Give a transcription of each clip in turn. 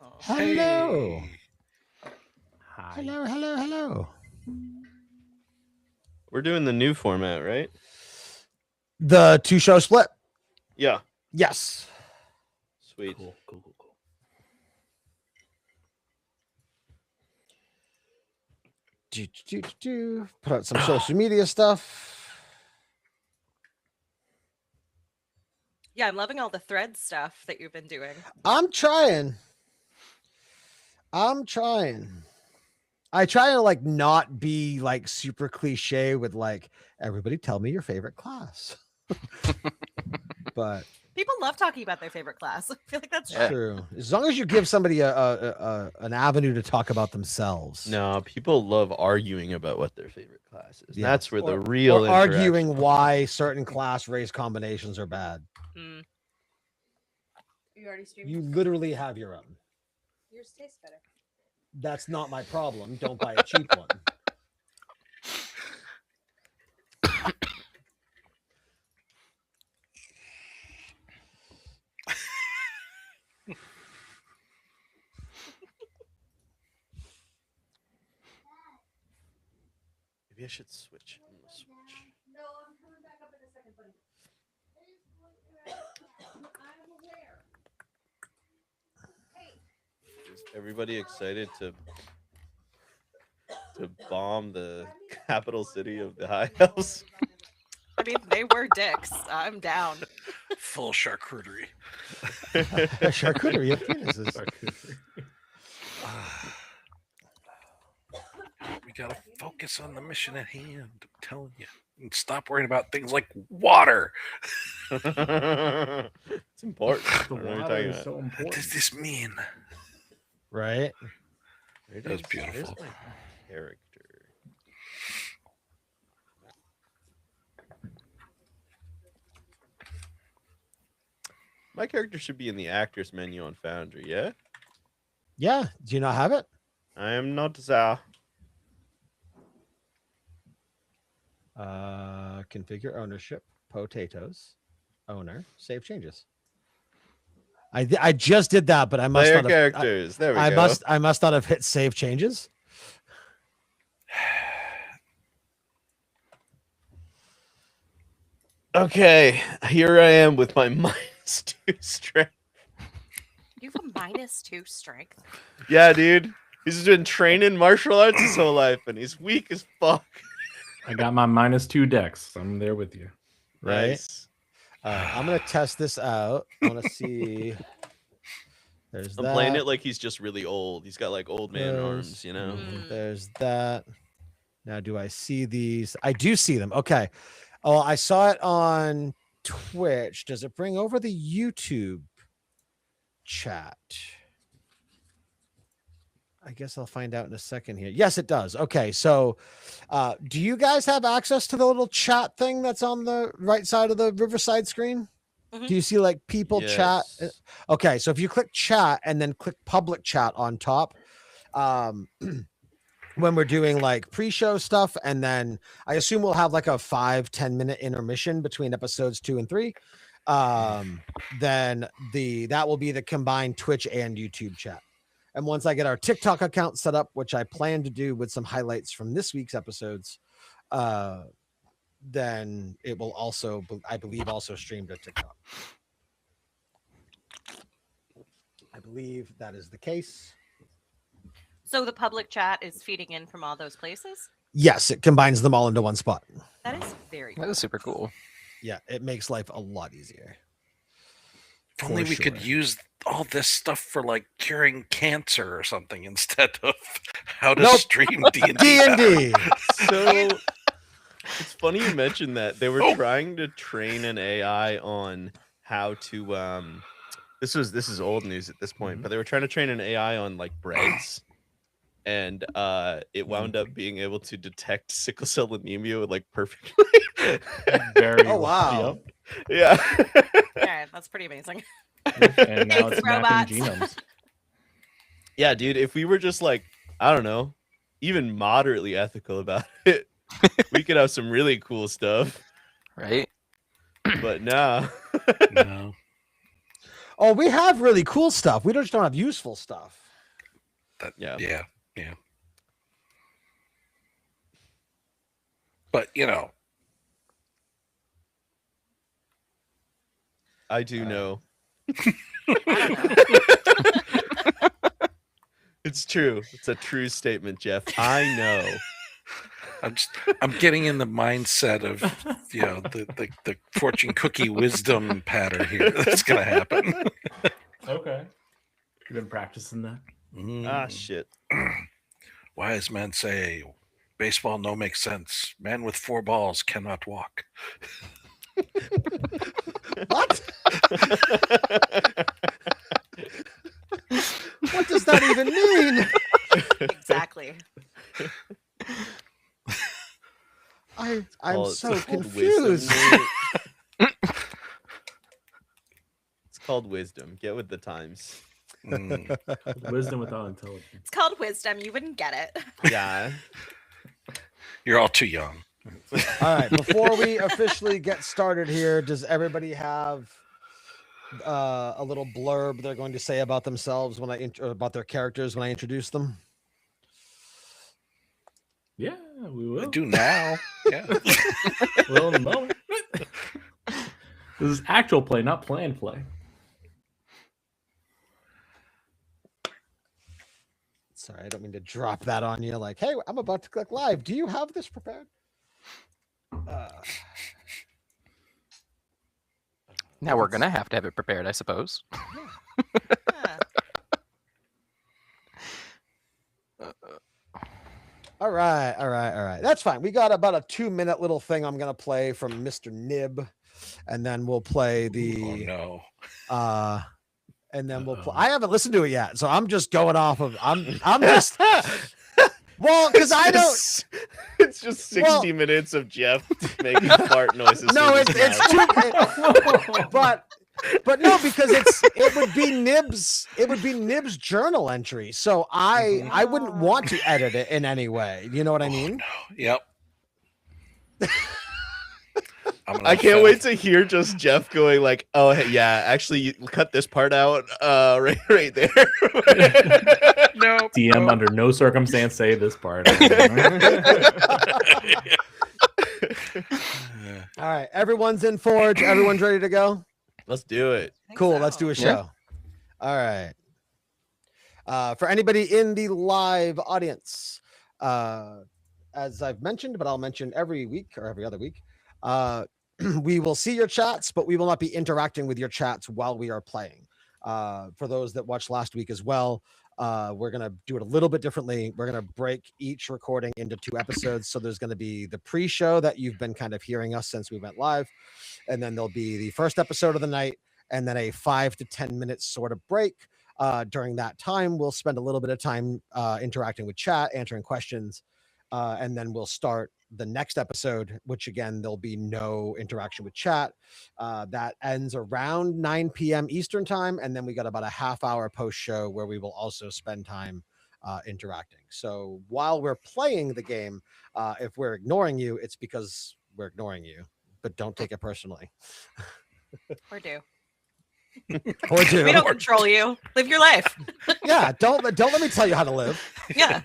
Oh. Hello. Hey. Hi. Hello, hello, hello. We're doing the new format, right? The 2-show split. Yeah. Yes. Sweet. Cool. Put out some social media stuff. Yeah, I'm loving all the thread stuff that you've been doing. I'm trying. I try to like not be like super cliche with like everybody tell me your favorite class. But People love talking about their favorite class. I feel like that's Yeah. true. As long as you give somebody an avenue to talk about themselves. No, people love arguing about what their favorite class is. Yeah. That's where the Or real arguing interaction- why certain class race combinations are bad. Mm. You already streamed. You literally have your own. Yours tastes better. That's not my problem. Don't buy a cheap one. Maybe I should switch. I'm gonna switch. No, I'm coming back up in a second, buddy. I'm aware. Hey. Is everybody excited to bomb the capital city of the High Elves? I mean, they were dicks. I'm down. Full charcuterie. Charcuterie of penises. We gotta focus on the mission at hand. I'm telling you. And stop worrying about things like water. It's important. The I don't know what you're water talking is about. so What important. does this mean? Right? Where That's did- beautiful. where's my character. My character should be in the actors menu on Foundry, yeah? Yeah. Do you not have it? I am not there. Configure ownership, potatoes, owner, save changes. I just did that, but I must Player not have, characters. There we I go. must not have hit save changes. Okay, here I am with my -2 strength. You have a -2 strength. Yeah, dude. He's been training martial arts his whole life, and he's weak as fuck. I got my -2 dex. I'm there with you. Right. Nice. I'm gonna test this out. I want to see. There's I'm that. playing it like he's just really old. He's got like old man There's- arms, you know? Mm. There's that. Now, do I see these? I do see them. Okay. Oh, I saw it on Twitch. Does it bring over the YouTube chat? I guess I'll find out in a second here. Yes, it does. Okay. So, do you guys have access to the little chat thing that's on the right side of the Riverside screen? Mhm. Do you see like people chat? Yes. Okay. So if you click chat and then click public chat on top, when we're doing like pre-show stuff, and then I assume we'll have like a 5-10 minute intermission between episodes 2 and 3. Then that will be the combined Twitch and YouTube chat. And once I get our TikTok account set up, which I plan to do with some highlights from this week's episodes, then it will also, I believe, also stream to TikTok. I believe that is the case. So the public chat is feeding in from all those places? Yes, it combines them all into one spot. That is very That cool. is super cool. Yeah, it makes life a lot easier. If only For we could sure. use all this stuff for like curing cancer or something instead of how to Nope. stream D&D. D&D. So it's funny you mentioned that. They were Oh. trying to train an AI on how to this is old news at this point, but they were trying to train an AI on like breads. And it wound up being able to detect sickle cell anemia like perfectly. Very Oh, well. wow. Yeah. Yeah, that's pretty amazing. Yep. And now Thanks, it's robots. mapping genomes. Yeah, dude, if we were just like, I don't know, even moderately ethical about it, we could have some really cool stuff. Right? But nah. No. Oh, we have really cool stuff. We just don't have useful stuff. Yeah. Yeah. But I do know. It's true. It's a true statement, Jeff. I know. I'm getting in the mindset of the fortune cookie wisdom pattern here. That's gonna happen. Okay. You've been practicing that. Ah, shit. Wise men say baseball no makes sense. Man with 4 balls cannot walk. What? What does that even mean? Exactly. I'm Well, so it's called confused. wisdom. It's called wisdom. Get with the times. Wisdom without intelligence. It's called wisdom. You wouldn't get it. Yeah. You're all too young. All right, before we officially get started here, does everybody have a little blurb they're going to say about themselves when about their characters when I introduce them? Yeah, we I will. do now. Yeah. Well, in a moment. This is actual play, not planned play. Sorry, I don't mean to drop that on you. Like, hey, I'm about to click live. Do you have this prepared? Now we're gonna have to have it prepared, I suppose. Yeah. All right. That's fine. We got about a 2-minute little thing I'm gonna play from Mr. Nib, and then we'll play Oh the no. and then we'll play. I haven't listened to it yet, so I'm just going off of I'm just well, because I don't. It's just 60 Well- minutes of Jeff making fart noises. No, with his it's mouth. too. But no, because it would be Nib's journal entry. So I wouldn't want to edit it in any way. You know what I mean? No. Yep. I can't wait to hear just Jeff going like, "Oh hey, yeah, actually, you cut this part out, right there." No. DM under no circumstance say this part. All right, everyone's in Forge. Everyone's ready to go. Let's do it. I think Cool. Let's so. do a show. All right. For anybody in the live audience, as I've mentioned, but I'll mention every week or every other week, we will see your chats, but we will not be interacting with your chats while we are playing. For those that watched last week as well, we're going to do it a little bit differently. We're going to break each recording into 2 episodes. So there's going to be the pre-show that you've been kind of hearing us since we went live. And then there'll be the first episode of the night and then a 5 to 10 minutes sort of break. During that time, we'll spend a little bit of time interacting with chat, answering questions. And then we'll start the next episode, which again, there'll be no interaction with chat. That ends around 9 p.m. Eastern time. And then we got about a half-hour post show where we will also spend time interacting. So while we're playing the game, if we're ignoring you, it's because we're ignoring you, but don't take it personally. Or do. Or do. We don't control you. Live your life. Yeah, don't let me tell you how to live. Yeah.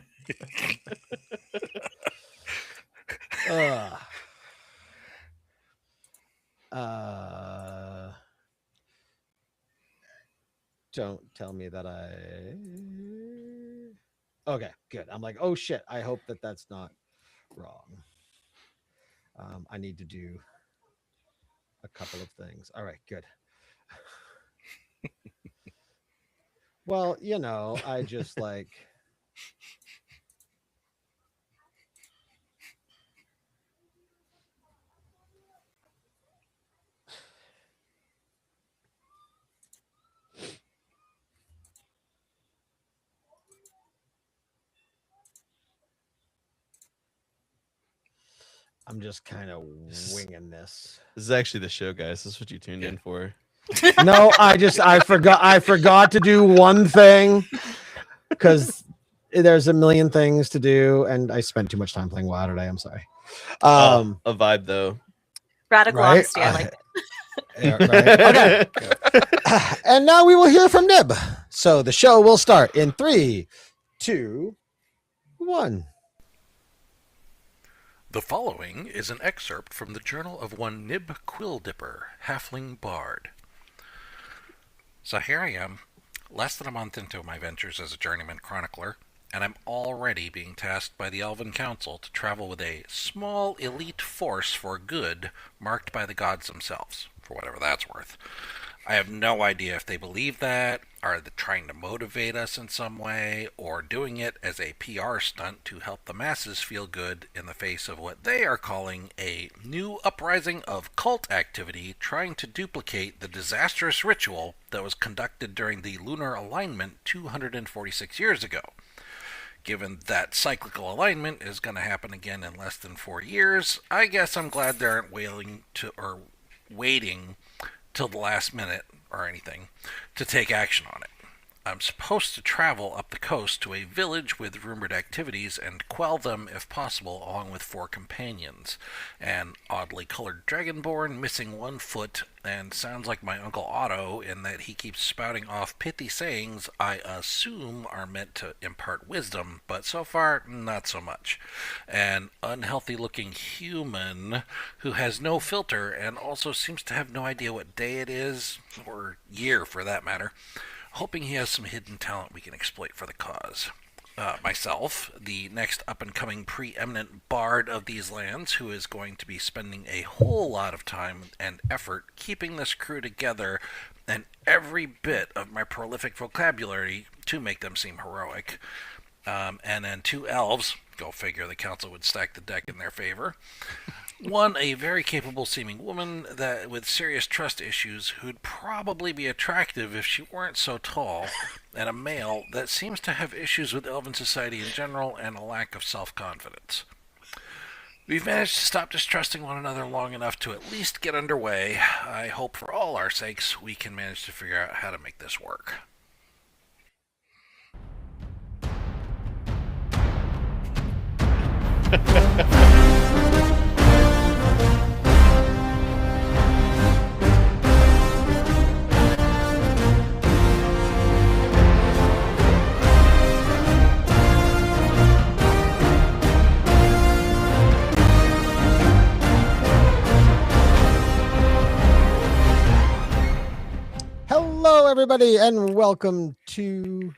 Don't tell me that okay, good. I'm like, oh shit, I hope that that's not wrong. I need to do a couple of things. All right, good. Well, I just like I'm just kind of winging this. This is actually the show, guys. This is what you tuned in for. No, I forgot to do one thing because there's a million things to do, and I spent too much time playing WoW today. I'm sorry. A vibe though. Radical Right? honesty. I like it. Yeah, right. Okay. And now we will hear from Nib. So the show will start in 3, 2, 1. The following is an excerpt from the journal of one Nib Quilldipper, Halfling Bard. So here I am, less than a month into my ventures as a journeyman chronicler, and I'm already being tasked by the Elven Council to travel with a small elite force for good marked by the gods themselves, for whatever that's worth. I have no idea if they believe that, are they trying to motivate us in some way, or doing it as a PR stunt to help the masses feel good in the face of what they are calling a new uprising of cult activity trying to duplicate the disastrous ritual that was conducted during the lunar alignment 246 years ago. Given that cyclical alignment is going to happen again in less than 4 years, I guess I'm glad they aren't waiting till the last minute or anything to take action on it. I'm supposed to travel up the coast to a village with rumored activities and quell them if possible, along with 4 companions. An oddly colored dragonborn missing 1 foot and sounds like my Uncle Otto in that he keeps spouting off pithy sayings I assume are meant to impart wisdom, but so far, not so much. An unhealthy-looking human who has no filter and also seems to have no idea what day it is, or year for that matter. Hoping he has some hidden talent we can exploit for the cause. Myself, the next up-and-coming preeminent bard of these lands, who is going to be spending a whole lot of time and effort keeping this crew together and every bit of my prolific vocabulary to make them seem heroic. And then 2 elves, go figure the council would stack the deck in their favor. 1, a very capable seeming woman that with serious trust issues who'd probably be attractive if she weren't so tall, and a male that seems to have issues with elven society in general and a lack of self-confidence. We've managed to stop distrusting one another long enough to at least get underway. I hope for all our sakes we can manage to figure out how to make this work. Hello, everybody, and welcome to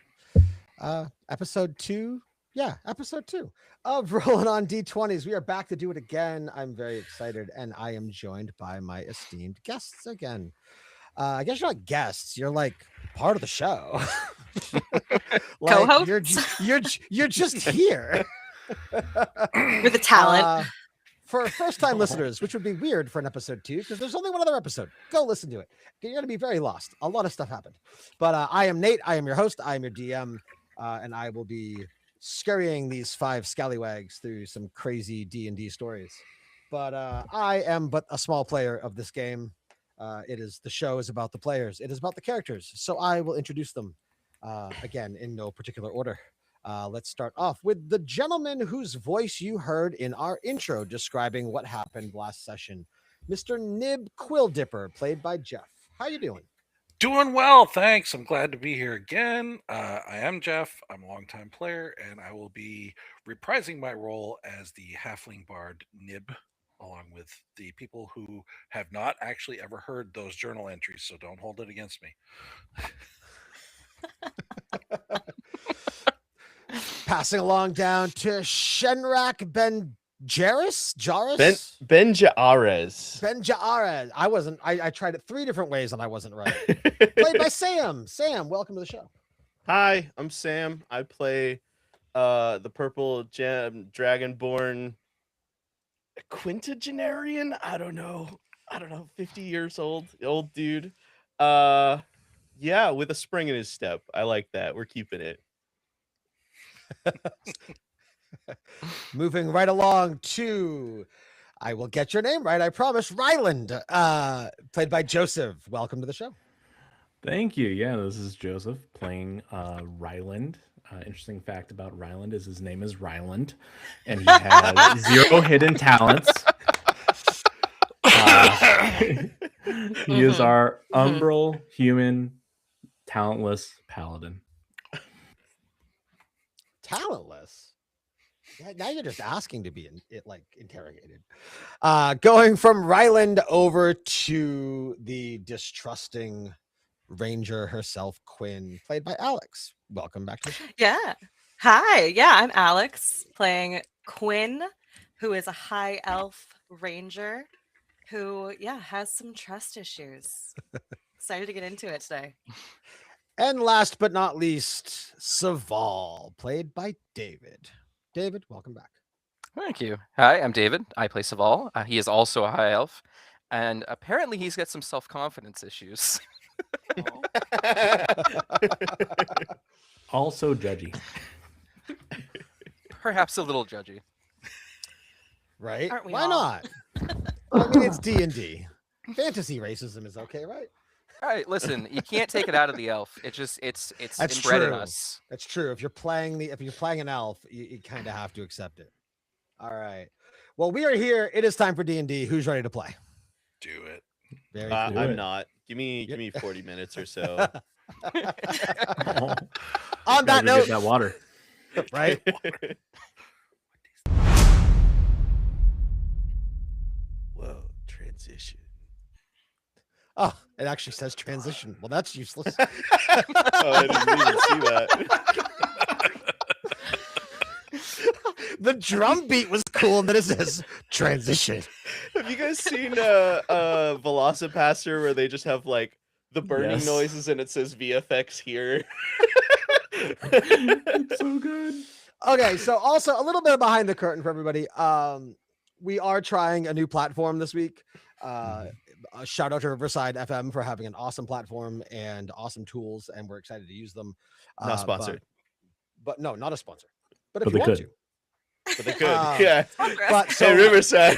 episode 2. Yeah, episode 2 of Rolling on D20s. We are back to do it again. I'm very excited, and I am joined by my esteemed guests again. I guess you're not guests; you're like part of the show. Like, Co-hosts? you're just here. You're the talent. For first-time listeners, which would be weird for an episode 2, because there's only one other episode. Go listen to it. You're going to be very lost. A lot of stuff happened. But I am Nate. I am your host. I am your DM. And I will be scurrying these 5 scallywags through some crazy D&D stories. But I am but a small player of this game. The show is about the players. It is about the characters. So I will introduce them again in no particular order. Let's start off with the gentleman whose voice you heard in our intro describing what happened last session, Mr. Nib Quilldipper, played by Jeff. How you doing? Doing well, thanks. I'm glad to be here again. I am Jeff. I'm a longtime player, and I will be reprising my role as the Halfling Bard Nib, along with the people who have not actually ever heard those journal entries, so don't hold it against me. Passing along down to Shenrak Ben Jaris? Ben Jaares. Ben Jaares. I tried it 3 different ways and I wasn't right. Played by Sam. Sam, welcome to the show. Hi, I'm Sam. I play the purple gem dragonborn quintagenarian. I don't know, 50 years old dude. Yeah, with a spring in his step. I like that. We're keeping it. Moving right along to, I will get your name right, I promise, Ryland, played by Joseph. Welcome to the show. Thank you. Yeah, this is Joseph playing Ryland. Interesting fact about Ryland is his name is Ryland, and he has 0 hidden talents. He is Mhm. our Mhm. umbral human talentless paladin. Talentless. Yeah, now you're just asking to be interrogated. Going from Ryland over to the distrusting ranger herself, Quinn, played by Alex. Welcome back to the show. Yeah. Hi. Yeah, I'm Alex playing Quinn, who is a high elf ranger who, has some trust issues. Excited to get into it today. And last but not least, Saval, played by David. David, welcome back. Thank you. Hi, I'm David. I play Saval. He is also a high elf, and apparently he's got some self-confidence issues. Also judgy. Perhaps a little judgy. Right? Aren't we Why all? not? I mean, it's D&D. Fantasy racism is okay, right? All right, listen, you can't take it out of the elf. It's That's inbred in true. us. That's true. If you're playing an elf, you kind of have to accept it. All right. Well, we are here. It is time for D&D. Who's ready to play? Do it. Very cool. I'm it. not. Give me 40 minutes or so. Oh, On that gotta go get note, that water. right? Whoa, transition. Oh, it actually says transition. Well, that's useless. Oh, I didn't even see that. The drum beat was cool, and then it says transition. Have you guys seen Velocipaster where they just have like the burning Yes. noises and it says VFX here? It's so good. Okay, so also a little bit behind the curtain for everybody. We are trying a new platform this week. A shout out to Riverside FM for having an awesome platform and awesome tools, and we're excited to use them. Not sponsored, but no, not a sponsor. But if But you they want could. but they could. Uh, Progress. But Hey, so Riverside.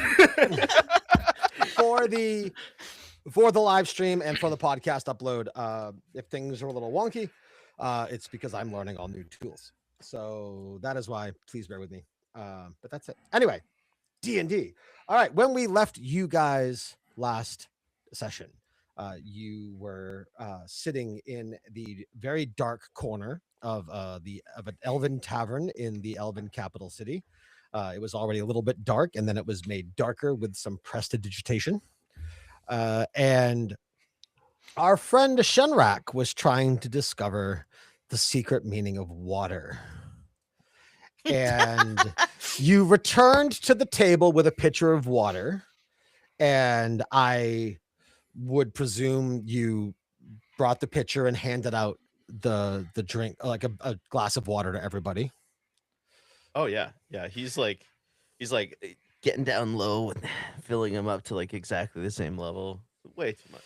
for the live stream and for the podcast upload, if things are a little wonky, it's because I'm learning all new tools. So that is why. Please bear with me. But that's it. Anyway, D&D. All right. When we left you guys last session, you were sitting in the very dark corner of an elven tavern in the elven capital city. It was already a little bit dark, and then it was made darker with some prestidigitation. And our friend Shenrak was trying to discover the secret meaning of water. And you returned to the table with a pitcher of water, and I would presume you brought the pitcher and handed out the drink, like a glass of water to everybody. Oh yeah. He's like getting down low and filling him up to like exactly the same level. Way too much.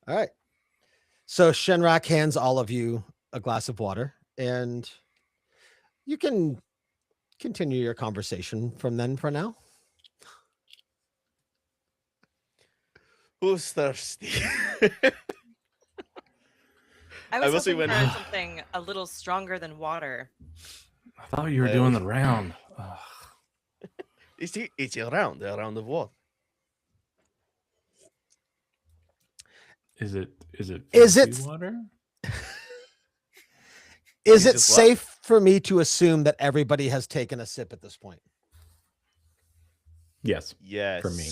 All right. So Shenrak hands all of you a glass of water, and you can continue your conversation from then for now. Who's thirsty? I I was will say hoping when- for something a little stronger than water. I thought you were doing the round. Ugh. It's around of what? Is it Is fancy it- water? Is it Jesus, what? safe for me to assume that everybody has taken a sip at this point? Yes. Yes. For me.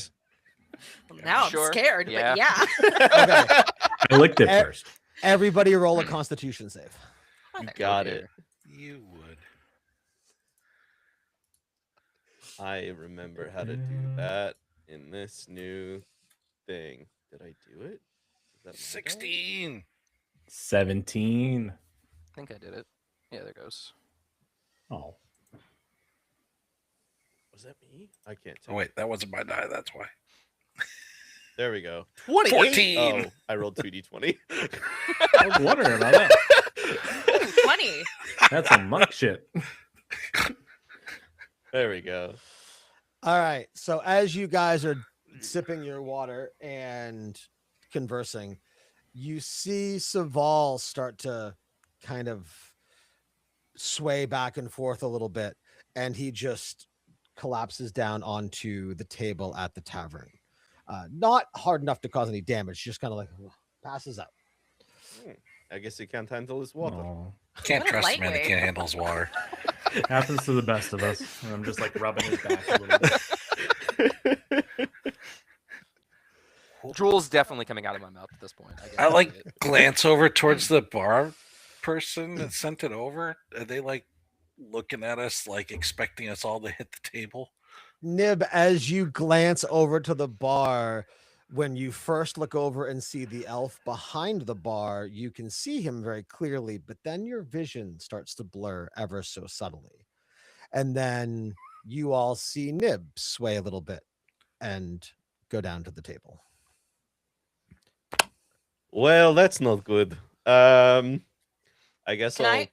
Well, now Sure. I'm scared, Yeah. but yeah. Okay. I licked it Eh, first. Everybody roll a constitution save. You got it. You would. I remember how to do that in this new thing. Did I do it? Is that my die? 16. 17. I think I did it. Yeah, there goes. Oh. Was that me? I can't Oh, tell. wait, that wasn't my die. That's why. There we go. 28. 14. Oh, I rolled 2d20. I was wondering about that. Ooh, 20. That's some muck shit. There we go. All right. So as you guys are sipping your water and conversing, you see Saval start to kind of sway back and forth a little bit, and he just collapses down onto the table at the tavern. Not hard enough to cause any damage, just kind of like passes out. I guess he can't handle his water. Oh, Can't What a trust a man that lightweight. can't handle his water. happens to the best of us. And I'm just like rubbing his back a little bit. Drool's definitely coming out of my mouth at this point. I like glance over towards the bar person that sent it over. Are they like looking at us, like expecting us all to hit the table? Nib, as you glance over to the bar, when you first look over and see the elf behind the bar, you can see him very clearly, but then your vision starts to blur ever so subtly. And then you all see Nib sway a little bit and go down to the table. Well, that's not good. I guess Can I'll I?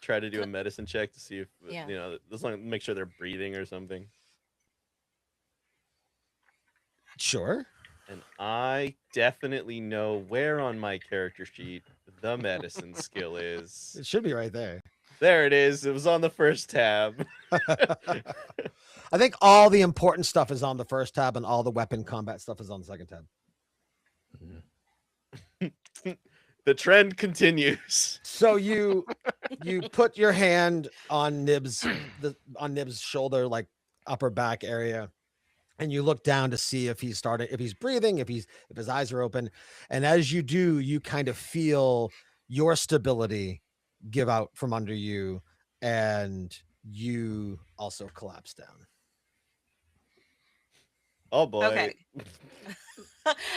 try to do a medicine check to see if Yeah. as long make sure they're breathing or something. Sure. And I definitely know where on my character sheet the medicine skill is. It should be right there. There it is. It was on the first tab. I think all the important stuff is on the first tab and all the weapon combat stuff is on the second tab. The trend continues. So you put your hand on Nib's shoulder, like upper back area, and you look down to see if he's breathing, if his eyes are open. And as you do, you kind of feel your stability give out from under you, and you also collapse down. Oh boy. Okay.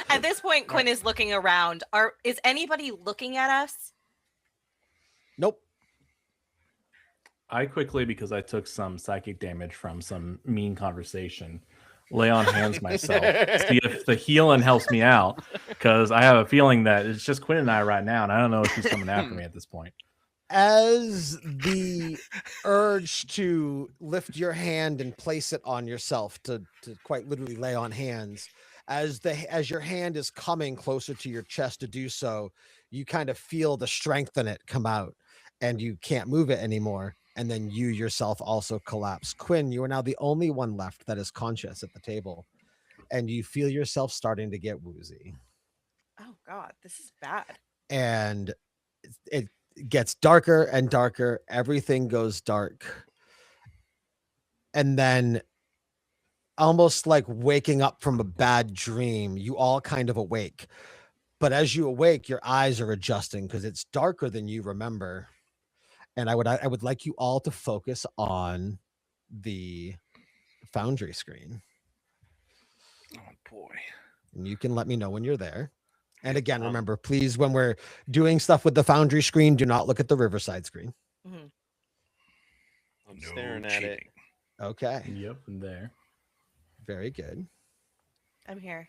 At this point, Quinn is looking around. Is anybody looking at us? Nope. I quickly, because I took some psychic damage from some mean conversation, lay on hands myself, see if the healing helps me out, because I have a feeling that it's just Quinn and I right now, and I don't know if she's coming after me at this point. As the urge to lift your hand and place it on yourself, to quite literally lay on hands, as your hand is coming closer to your chest to do so, you kind of feel the strength in it come out, and you can't move it anymore. And then you yourself also collapse. Quinn, you are now the only one left that is conscious at the table, and you feel yourself starting to get woozy. Oh God, this is bad. And it gets darker and darker. Everything goes dark. And then, almost like waking up from a bad dream, you all kind of awake. But as you awake, your eyes are adjusting because it's darker than you remember. And I would like you all to focus on the Foundry screen. Oh boy. And you can let me know when you're there. And again, remember, please, when we're doing stuff with the Foundry screen, do not look at the Riverside screen. Mhm. I'm No staring at it. cheating. Okay. Yep, I'm there. Very good. I'm here.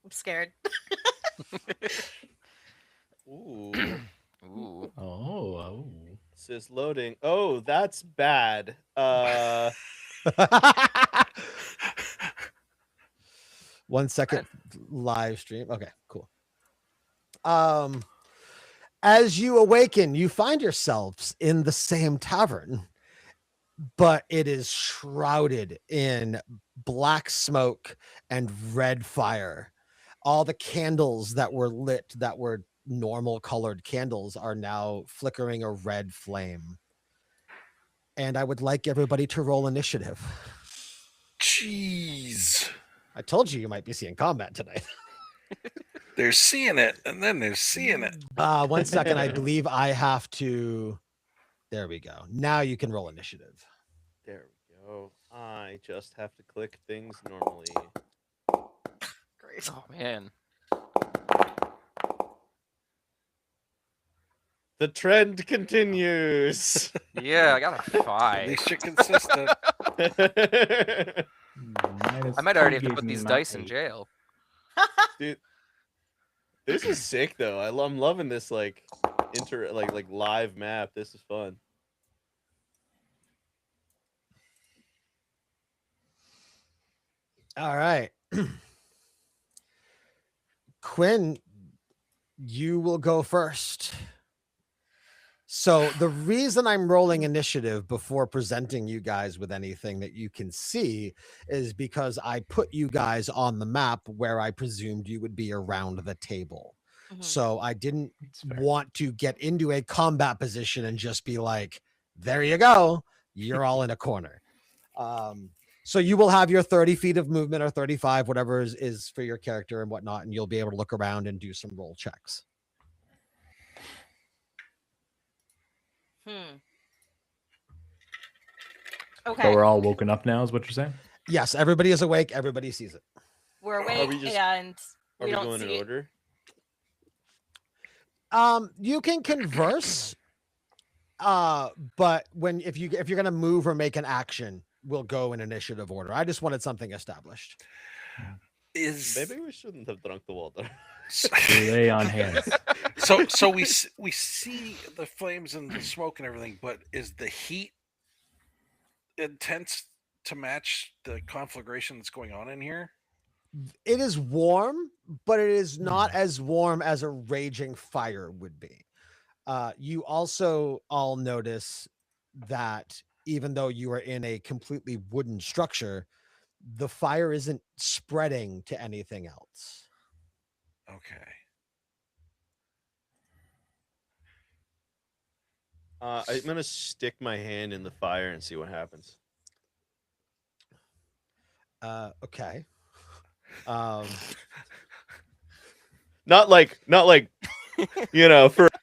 I'm scared. Ooh. Ooh. Oh. It says loading. Oh, that's bad. One second live stream. Okay, cool. As you awaken, you find yourselves in the same tavern, but it is shrouded in black smoke and red fire. All the candles that were lit, that were normal colored candles, are now flickering a red flame. And I would like everybody to roll initiative. Jeez. I told you might be seeing combat tonight. They're seeing it, and then they're seeing it. 1 second. I believe I have to. There we go. Now you can roll initiative. There we go. I just have to click things normally. Great. Oh man. The trend continues. Yeah, I got a At 5. least you're consistent. I might already have to put these dice in jail. Dude, this is sick though. I'm loving this like live map. This is fun. All right. Quinn, you will go first. So the reason I'm rolling initiative before presenting you guys with anything that you can see is because I put you guys on the map where I presumed you would be around the table. Mhm. So I didn't That's fair. want to get into a combat position and just be like, there you go. You're all in a corner. So you will have your 30 feet of movement or 35, whatever is for your character and whatnot, and you'll be able to look around and do some roll checks. Okay. So we're all woken up now, is what you're saying? Yes, everybody is awake. Everybody sees it. We're Are we awake just- and Are we we don't going in see. order? You can converse, but if you're gonna move or make an action, we'll go in initiative order. I just wanted something established. Is Maybe we shouldn't have drunk the water. Lay on hands. so we see the flames and the smoke and everything, but is the heat intense to match the conflagration that's going on in here? It is warm, but it is not as warm as a raging fire would be. You also all notice that even though you are in a completely wooden structure, the fire isn't spreading to anything else. Okay. I'm gonna stick my hand in the fire and see what happens. Okay. Not like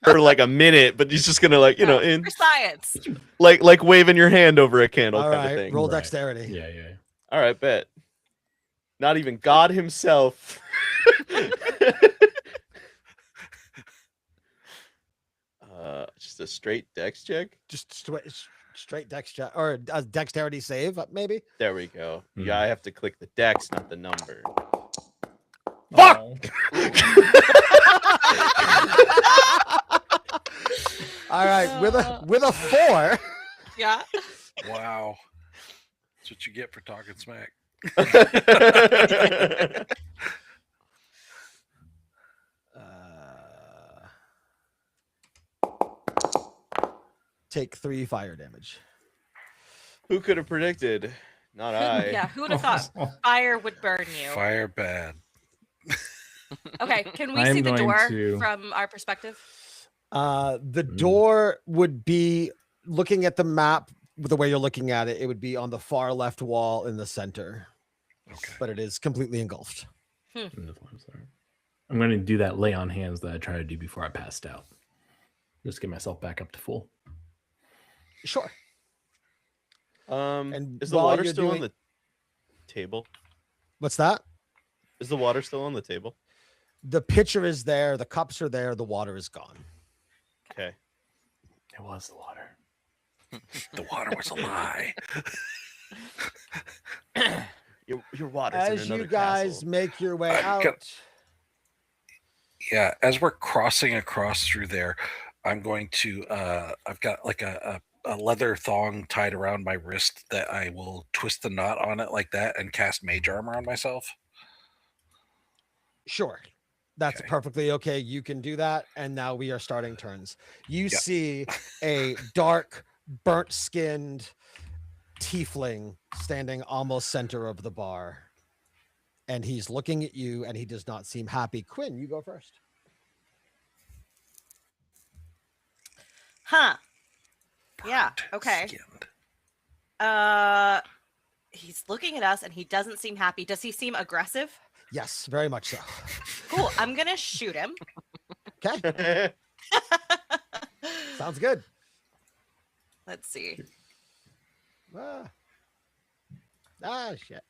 for like a minute, but he's just gonna No, in for science. like waving your hand over a candle All kind right. of thing. Roll Right. dexterity. Yeah, yeah. All right, bet. Not even God himself. Just a straight dex check. Just straight dex check or a dexterity save, maybe. There we go. Hmm. Yeah, I have to click the dex, not the number. Fuck! All right, with a 4. Yeah. Wow. That's what you get for talking smack. Take 3 fire damage. Who could have predicted? Not I. Yeah. Who would have thought fire would burn you? Fire bad. Okay. Can we I am see the going door to- from our perspective? The door would be looking at the map the way you're looking at it. It would be on the far left wall in the center, Okay. but it is completely engulfed. I'm going to do that lay on hands that I tried to do before I passed out. Just get myself back up to full. Sure. And Is the while water you're still on doing- the table? What's that? Is the water still on the table? The pitcher is there. The cups are there. The water is gone. Okay. It was the water. The water was a lie. Your water's in As another you guys castle. make your way I've out, got- Yeah, as we're crossing across through there, I'm going to I've got like a leather thong tied around my wrist that I will twist the knot on it like that and cast mage armor on myself. sure. That's Okay. perfectly okay. You can do that. And now we are starting turns. You Yeah. see a dark, burnt skinned tiefling standing almost center of the bar. And he's looking at you and he does not seem happy. Quinn, you go first. Huh. Yeah. Burnt Okay. skinned. He's looking at us and he doesn't seem happy. Does he seem aggressive? Yes, very much so. Cool. I'm gonna shoot him. Okay. Sounds good. Let's see. Shit.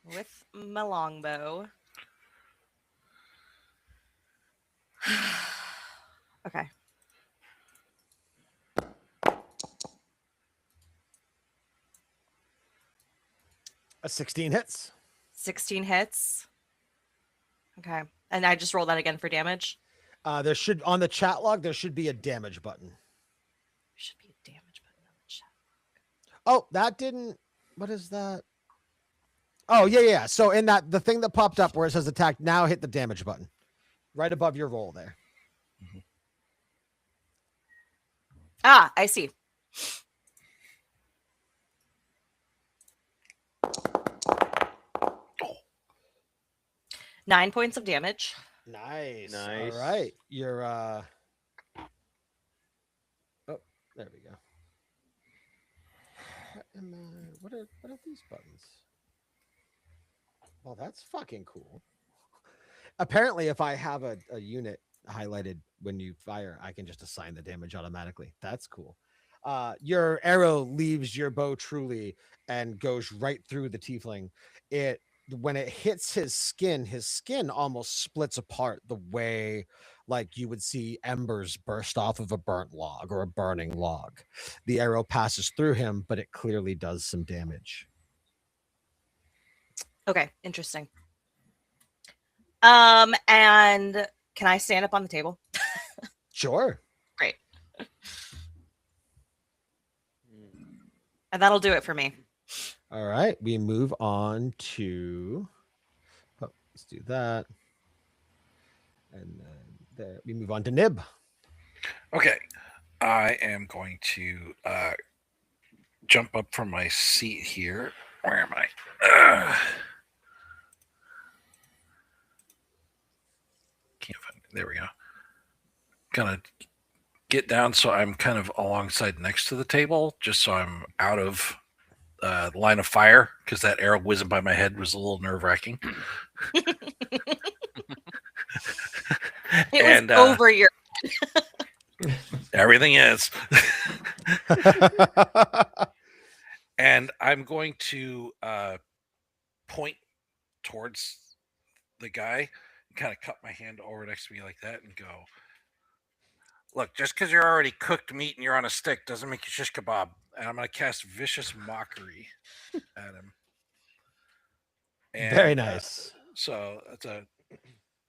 With my longbow. Okay. A 16 hits. 16 hits. Okay. And I just roll that again for damage. There should on the chat log, there should be a damage button. Should be a damage button on the chat. Oh, that didn't. What is that? Oh, yeah. So in that, the thing that popped up where it says attack now, hit the damage button right above your roll there. Ah, I see. Oh. 9 points of damage. Nice. Nice. All right. You're oh, there we go. What are these buttons? Well, that's fucking cool. Apparently, if I have a unit highlighted when you fire, I can just assign the damage automatically. That's cool. Your arrow leaves your bow truly and goes right through the tiefling. When it hits his skin almost splits apart the way like you would see embers burst off of a burnt log or a burning log. The arrow passes through him, but it clearly does some damage. Okay, interesting. And can I stand up on the table? Sure. Great. And that'll do it for me. All right, we move on to. Oh, let's do that, and then there we move on to Nib. Okay, I am going to jump up from my seat here. Where am I? Can't find it. There we go. Gonna get down so I'm kind of alongside next to the table, just so I'm out of line of fire, because that arrow whizzing by my head was a little nerve-wracking. It was over your. Everything is. And I'm going to point towards the guy and kind of cup my hand over next to me like that and go, look, just because you're already cooked meat and you're on a stick doesn't make you shish kebab. And I'm going to cast Vicious Mockery at him. And, Very nice. So that's a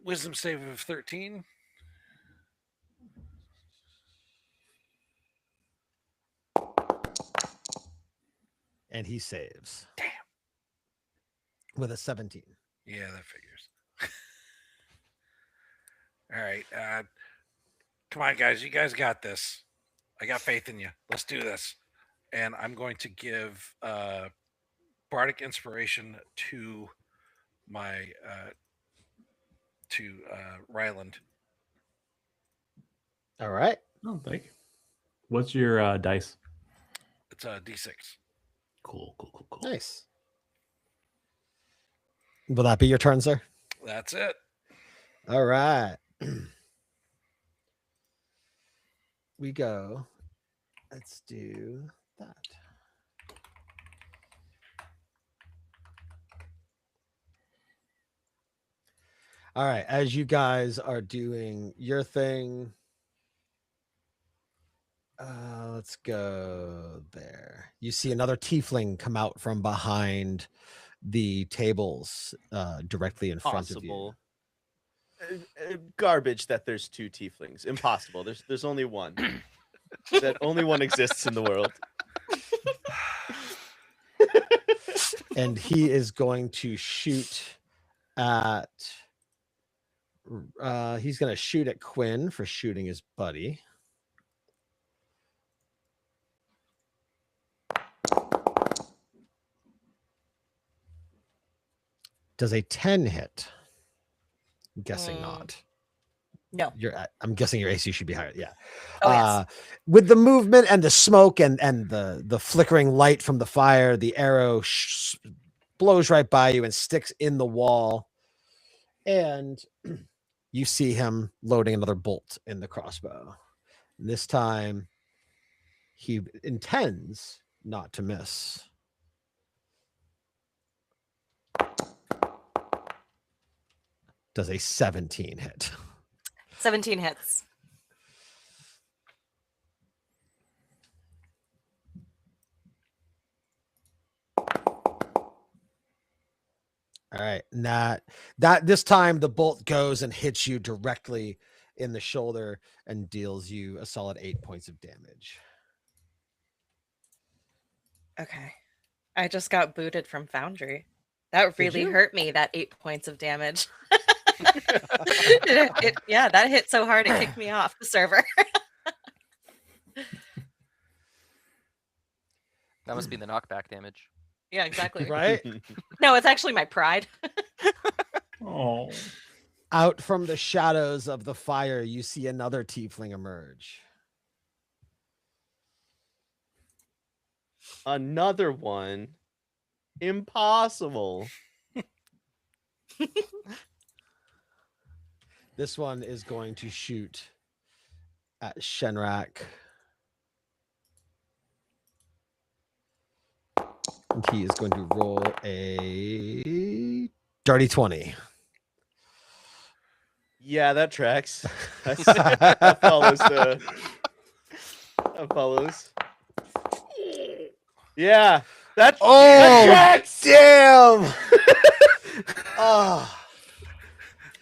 wisdom save of 13. And he saves. Damn. With a 17. Yeah, that figures. All right. Come on, guys. You guys got this. I got faith in you. Let's do this. And I'm going to give Bardic Inspiration to my Ryland. All right. Oh, thank you. What's your dice? It's a D6. Cool. Nice. Will that be your turn, sir? That's it. All right. We go. Let's do that. All right. As you guys are doing your thing, let's go there. You see another tiefling come out from behind the tables directly in front of you. Possible. Garbage that there's two tieflings. Impossible. There's only one. That only one exists in the world. And he is going to shoot at he's going to shoot at Quinn for shooting his buddy. Does a 10 hit? I'm guessing not. No. I'm guessing your AC should be higher. Yeah. Oh, yes. With the movement and the smoke and the flickering light from the fire, the arrow blows right by you and sticks in the wall. And you see him loading another bolt in the crossbow. And this time, he intends not to miss. Does a 17 hit? 17 hits. All right. That this time the bolt goes and hits you directly in the shoulder and deals you a solid 8 points of damage. Okay. I just got booted from Foundry. That really you? hurt me, that 8 points of damage. Yeah, that hit so hard it kicked me off the server. That must be the knockback damage. Yeah, exactly. Right? No, it's actually my pride. Oh. Out from the shadows of the fire, you see another tiefling emerge. Another one. Impossible. This one is going to shoot at Shenrak. And he is going to roll a dirty 20. Yeah, that tracks. That follows the. That follows. Yeah, that. Oh, that tracks. damn! Oh,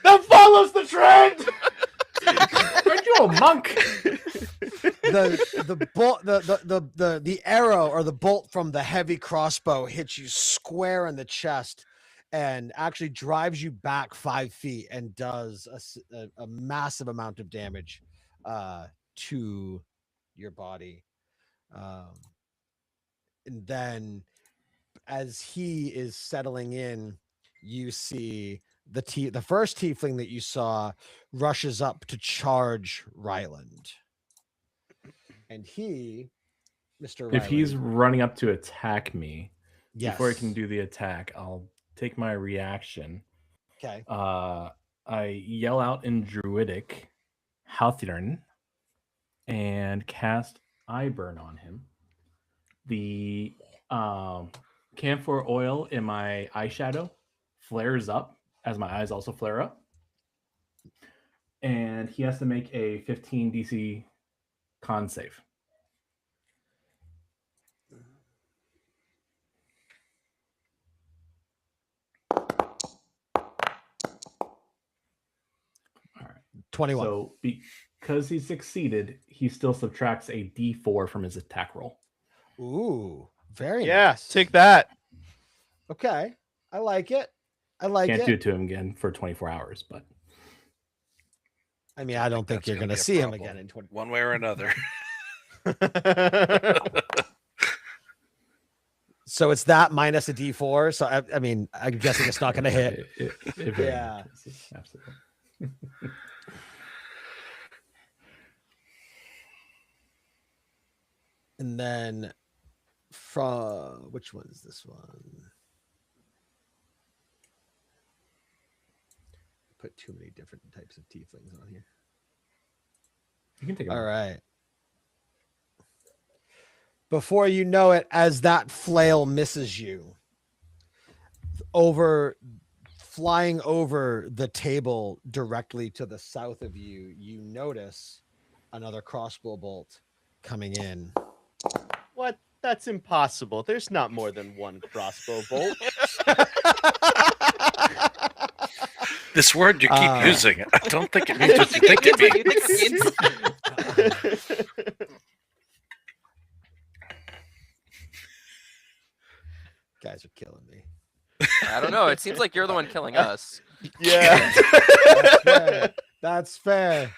That follows the trend. Aren't you a monk? the bolt, the arrow or the bolt from the heavy crossbow hits you square in the chest and actually drives you back 5 feet and does a massive amount of damage to your body. And then as he is settling in, you see the first tiefling that you saw rushes up to charge Ryland. And he, Mr. If Ryland, he's running up to attack me, yes. before he can do the attack, I'll take my reaction. Okay. I yell out in Druidic, Halthirn, and cast Eye Burn on him. The camphor oil in my eyeshadow flares up as my eyes also flare up. And he has to make a 15 DC con save. All right. 21. So because he succeeded, he still subtracts a D4 from his attack roll. Ooh, very Yeah, nice. take that. Okay. I like it. I like Can't it. do it to him again for 24 hours, but I mean, I don't think that's you're gonna going to be a see him problem. again in 20. One way or another. So it's that minus a D4. So I mean, I'm guessing it's not going to hit. it very Yeah. much is, absolutely. And then from which one is this one? Put too many different types of tieflings on here. You can take it. All right. Before you know it, as that flail misses you, flying over the table directly to the south of you, you notice another crossbow bolt coming in. What? That's impossible. There's not more than one crossbow bolt. This word you keep using, I don't think it means what you think It's what it you means. think it means. Guys are killing me. I don't know. It seems like you're the one killing us. Yeah. That's fair. That's fair.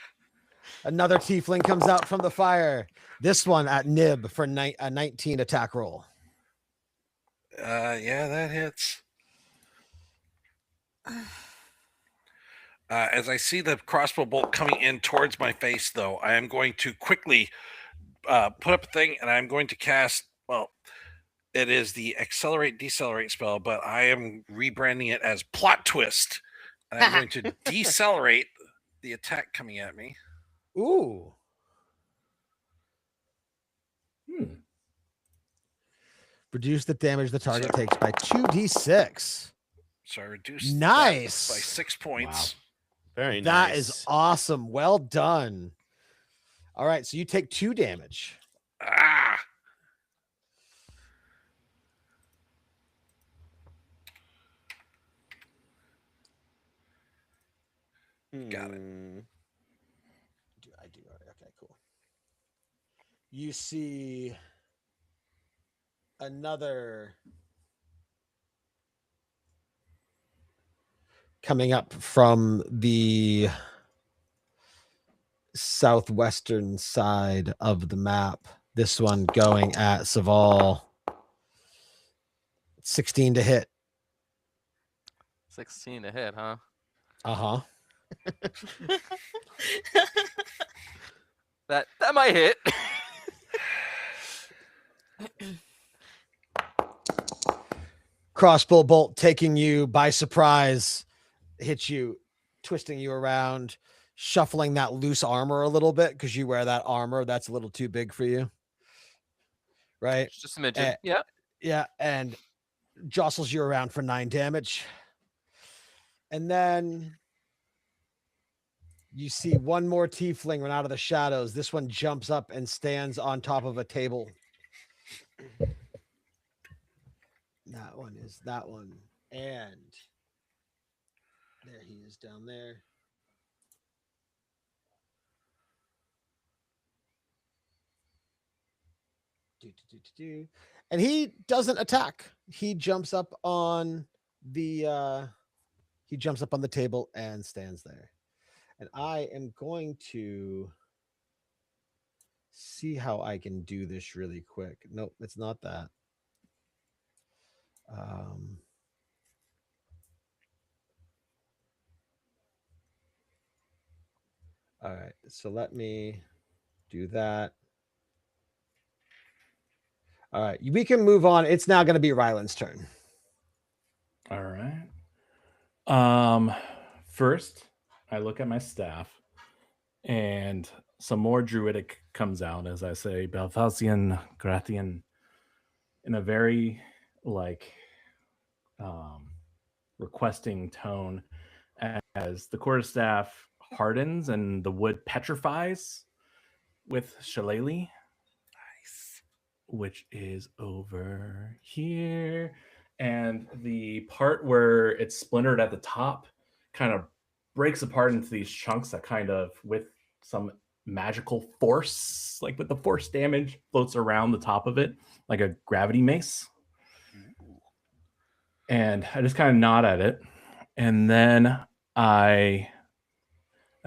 Another tiefling comes out from the fire. This one at Nib for a 19 attack roll. Yeah, that hits. As I see the crossbow bolt coming in towards my face, though, I am going to quickly put up a thing, and I'm going to cast. Well, it is the accelerate decelerate spell, but I am rebranding it as plot twist, and I'm going to decelerate the attack coming at me. Ooh. Reduce the damage the target takes by 2d6. So I reduced Nice. that by 6 points. Very nice. That is awesome. Well done. All right, so you take 2 damage. Ah. Got it. I do. All right, okay, cool. You see another coming up from the southwestern side of the map. This one going at Saval. 16 to hit. 16 to hit, huh? Uh-huh. That might hit. Crossbow bolt taking you by surprise, hits you, twisting you around, shuffling that loose armor a little bit because you wear that armor that's a little too big for you. Right? It's just a midget. Yeah. Yeah, and jostles you around for 9 damage. And then you see one more tiefling run out of the shadows. This one jumps up and stands on top of a table. That one is that one. And there he is down there. And he doesn't attack. He jumps up on the table and stands there. And I am going to see how I can do this really quick. Nope, it's not that. All right, so let me do that. All right, we can move on. It's now going to be Ryland's turn. All right. First, I look at my staff, and some more druidic comes out as I say Balthasian Grathian in a very requesting tone as the quarterstaff hardens and the wood petrifies with shillelagh. Nice. Which is over here. And the part where it's splintered at the top kind of breaks apart into these chunks that kind of, with some magical force, like with the force damage, floats around the top of it like a gravity mace. And I just kind of nod at it. And then I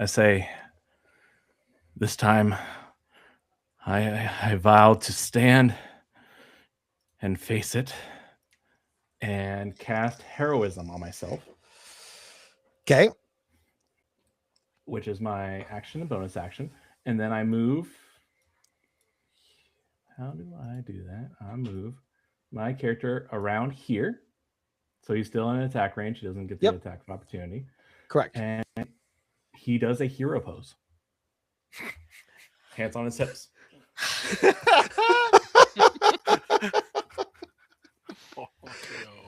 say, this time I vow to stand and face it and cast heroism on myself. Okay. Which is my action and bonus action. And then I move. How do I do that? I move my character around here. So he's still in attack range. He doesn't get the attack of opportunity. Correct. And he does a hero pose. Hands on his hips.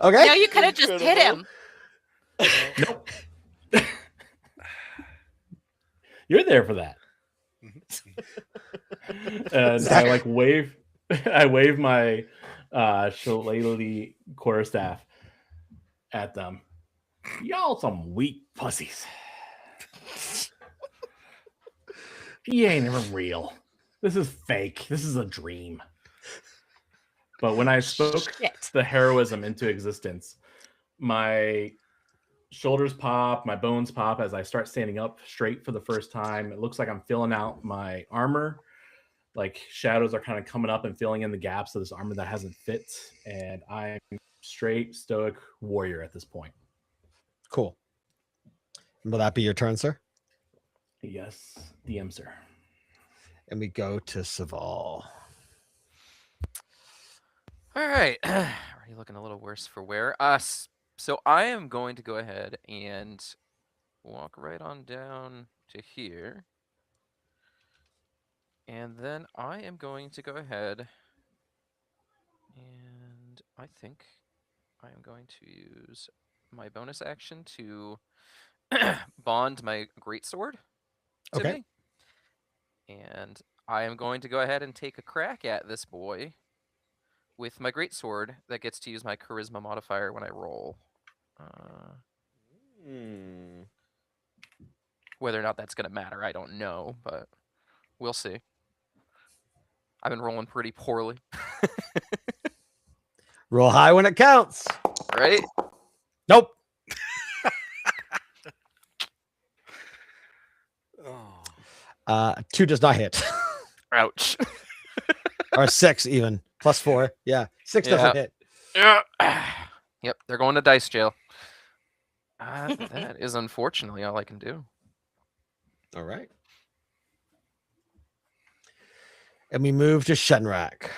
Okay. No, you could have just hit him. Nope. You're there for that. And I wave. I wave my shillelagh quarterstaff at them. Y'all some weak pussies. He ain't even real. This is fake. This is a dream. But when I spoke the heroism into existence, my shoulders pop, my bones pop as I start standing up straight for the first time. It looks like I'm filling out my armor. Like shadows are kind of coming up and filling in the gaps of this armor that hasn't fit. And I'm straight stoic warrior at this point. Cool. Will that be your turn, sir? Yes, DM, sir. And we go to Saval. All right. Are you looking a little worse for wear? So I am going to go ahead and walk right on down to here. And then I am going to go ahead and I think I am going to use my bonus action to bond my greatsword to me. And I am going to go ahead and take a crack at this boy with my greatsword that gets to use my charisma modifier when I roll. Whether or not that's going to matter, I don't know, but we'll see. I've been rolling pretty poorly. Roll high when it counts. Right? Nope. 2 does not hit. Ouch. Or 6 even. +4. Yeah. 6 doesn't hit. Yeah. Yep, they're going to dice jail. That is unfortunately all I can do. All right. And we move to Shenrak.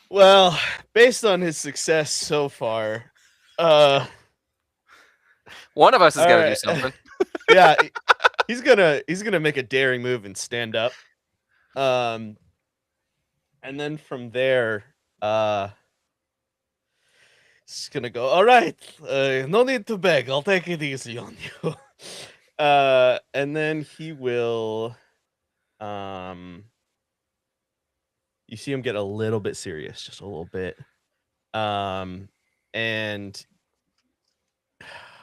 Well, based on his success so far, One of us has got to do Alright. something. yeah, he's gonna make a daring move and stand up. And then from there, he's gonna go. All right, no need to beg. I'll take it easy on you. And then he will. You see him get a little bit serious, just a little bit. And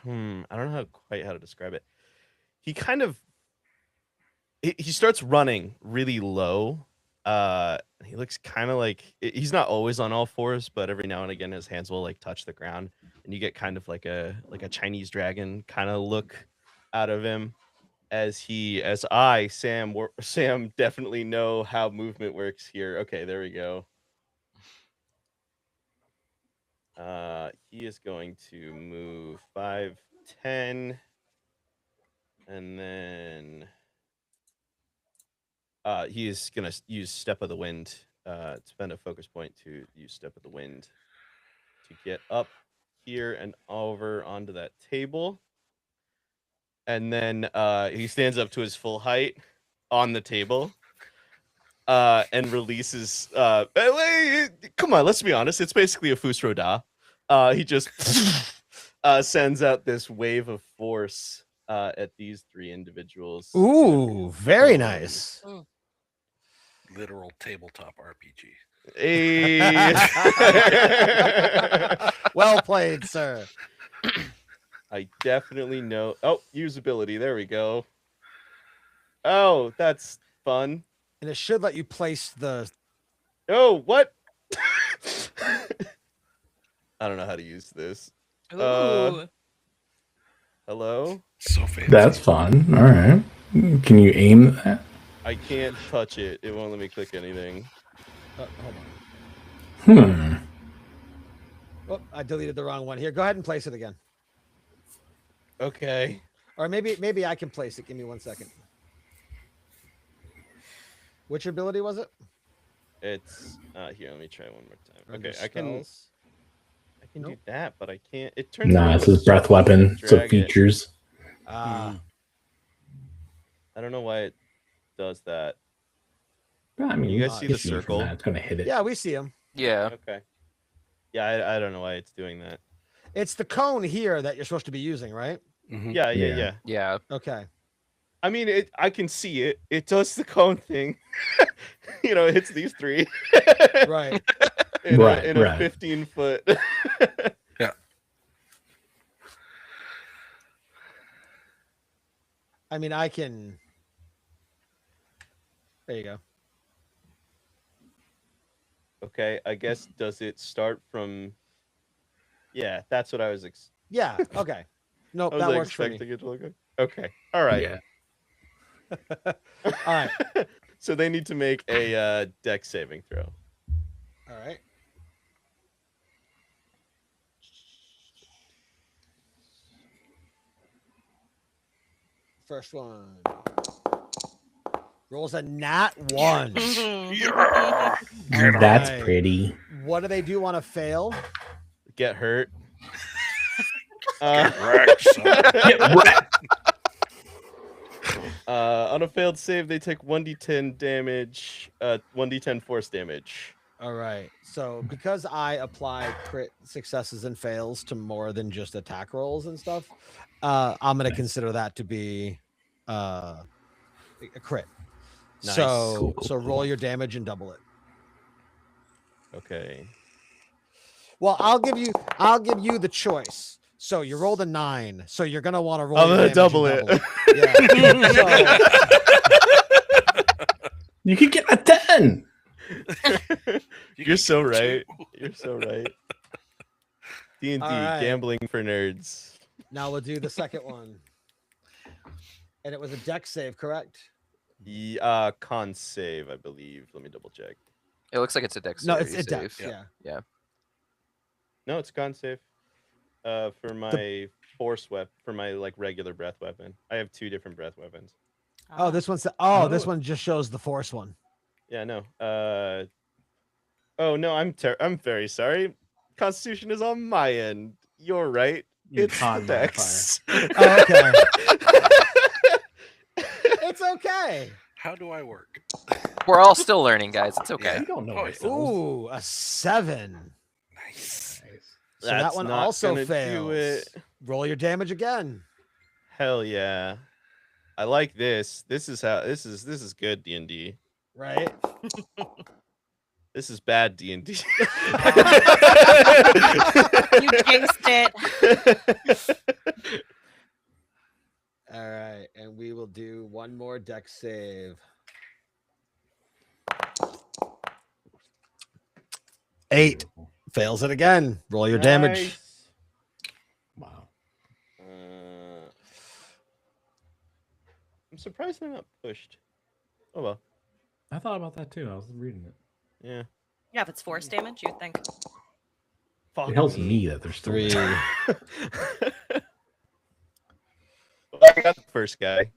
I don't know quite how to describe it. He kind of he starts running really low. He looks kind of like he's not always on all fours, but every now and again his hands will like touch the ground, and you get kind of like a Chinese dragon kind of look out of him. As Sam definitely know how movement works here. Okay, there we go. He is going to move 5, 10, and then he is gonna use Step of the Wind. Spend a focus point to use Step of the Wind to get up here and over onto that table. And then he stands up to his full height on the table and releases. Come on, let's be honest. It's basically a Fus Roda. He just sends out this wave of force at these 3 individuals. Ooh, very nice. Literal tabletop RPG. Hey. Well played, sir. I definitely know. Oh, usability. There we go. Oh, that's fun. And it should let you place the. Oh, what? I don't know how to use this. Ooh. Hello? So fancy. That's fun. All right. Can you aim that? I can't touch it. It won't let me click anything. Hold on. Hmm. Oh, I deleted the wrong one. Here, go ahead and place it again. Okay. Or maybe I can place it. Give me 1 second. Which ability was it? It's here. Let me try one more time. Under Okay, I can do Nope. that, but I can't. It turns. Nah, around it's to his breath circle and weapon. So drag it. features. Ah, I don't know why it does that. I mean, You guys see the if you from circle? that, It's going to hit it. yeah, we see him. Yeah. Okay. Yeah, I don't know why it's doing that. It's the cone here that you're supposed to be using, right? Mhm. Yeah. Yeah. Yeah. Okay. I mean, I can see it. It does the cone thing. It hits these 3. Right. in Right, a right. 15-foot. I mean, I can. There you go. Okay, I guess does it start from? Yeah, that's what I was. Yeah. Okay. Nope, I was that works for me. expecting it to look. Okay, all right. Yeah. All right. So they need to make a dex saving throw. All right. First one rolls a nat 1. Mhm. That's Alright. pretty. What do they do on a fail? Get hurt. Wrecked, son. Get wrecked. On a failed save, they take 1d10 damage, 1d10 force damage. All right. So because I apply crit successes and fails to more than just attack rolls and stuff, I'm going to consider that to be a crit. Nice. So Cool, so roll your damage and double it. Okay. Well, I'll give you the choice. So you rolled a 9. So you're gonna want to roll. I'm your gonna damage and double Yeah. You could get a 10. You're so right. You're so right. D&D, All right. gambling for nerds. Now we'll do the second one. And it was a dex save, correct? Con save, I believe. Let me double check. It looks like it's a dex. No, it's save. a dex. Yeah. Yeah. Yeah. No, it's con save. For my force weapon, for my like regular breath weapon, I have 2 different breath weapons. Oh, this one's this Oh. one just shows the force one. Yeah, no. Oh no, I'm very sorry. Constitution is on my end. You're right. You It's the con dex. Oh, okay. It's okay. How do I work? We're all still learning, guys. It's okay. Yeah. We don't know Oh, ourselves. Ooh, a 7. Nice. So that That's one not also gonna do fails. it. Roll your damage again. Hell yeah. I like this. This is good D&D. Right. This is bad D&D. You jinxed it. All right, and we will do one more deck save. 8 fails it again. Roll your damage. Nice. Wow. I'm surprised they're not pushed. Oh well. I thought about that too. I was reading it. Yeah. Yeah, if it's force damage, you'd think. Fuck It helps me that there's 3. Well, I got the first guy.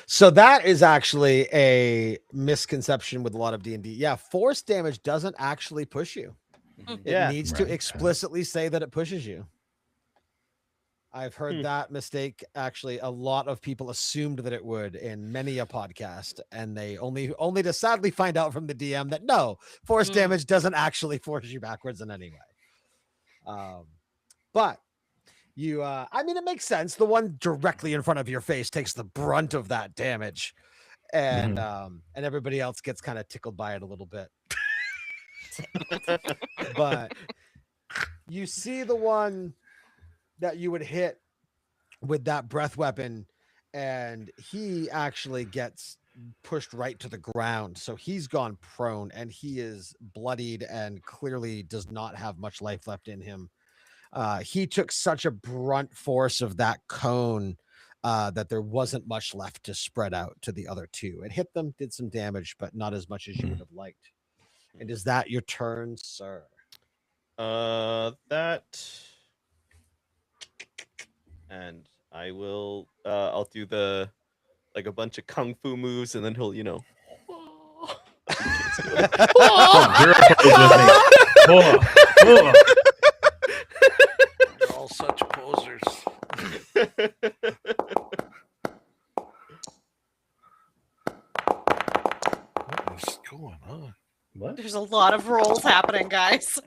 So that is actually a misconception with a lot of D&D. Yeah, force damage doesn't actually push you. It Yeah. needs to Right. explicitly say that it pushes you. I've heard that mistake. Actually, a lot of people assumed that it would in many a podcast, and they only to sadly find out from the DM that no, force damage doesn't actually force you backwards in any way. But you, I mean, it makes sense. The one directly in front of your face takes the brunt of that damage, and and everybody else gets kind of tickled by it a little bit. But you see the one that you would hit with that breath weapon, and he actually gets pushed right to the ground. So he's gone prone, and he is bloodied and clearly does not have much life left in him. He took such a brunt force of that cone that there wasn't much left to spread out to the other 2. It hit them, did some damage, but not as much as you would have liked. And is that your turn, sir? That. And I will. I'll do the like a bunch of kung fu moves, and then he'll, You're all such posers. What is going on? What? There's a lot of rolls happening, guys.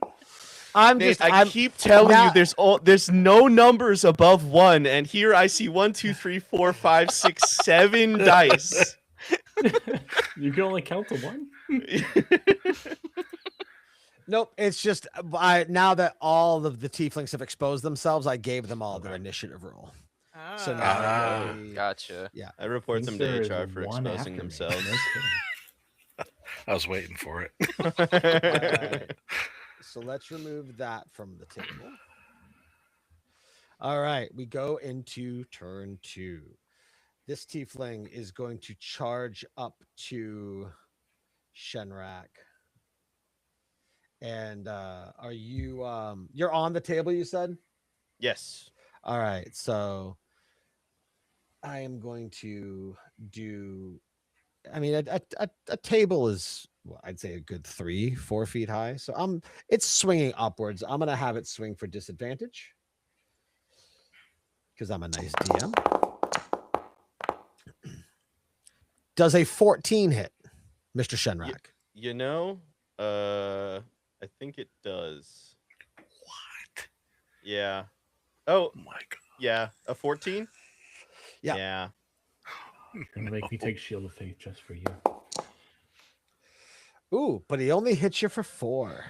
I'm Nate, just. I keep telling now- you, there's no numbers above 1, and here I see 1, 2, 3, 4, 5, 6, 7 dice. You can only count to 1? Nope. It's just now that all of the tieflings have exposed themselves, I gave them all their initiative roll. So now Ah. we- Gotcha. I report them There to is HR for one exposing after me. themselves. No kidding. I was waiting for it. Alright. So let's remove that from the table. All right, we go into turn 2. This tiefling is going to charge up to Shenrak. And are you you're on the table, you said? Yes. All right, so I am going to do. I mean, a table is, well, I'd say a good 3-4 feet high. So it's swinging upwards. I'm gonna have it swing for disadvantage because I'm a nice DM. Does a 14 hit, Mr. Shenrak? You know, I think it does. What? Yeah. Oh, Oh my god. yeah. A 14? Yeah. Yeah. You're gonna make me take Shield of Faith just for you. Ooh, but he only hits you for 4.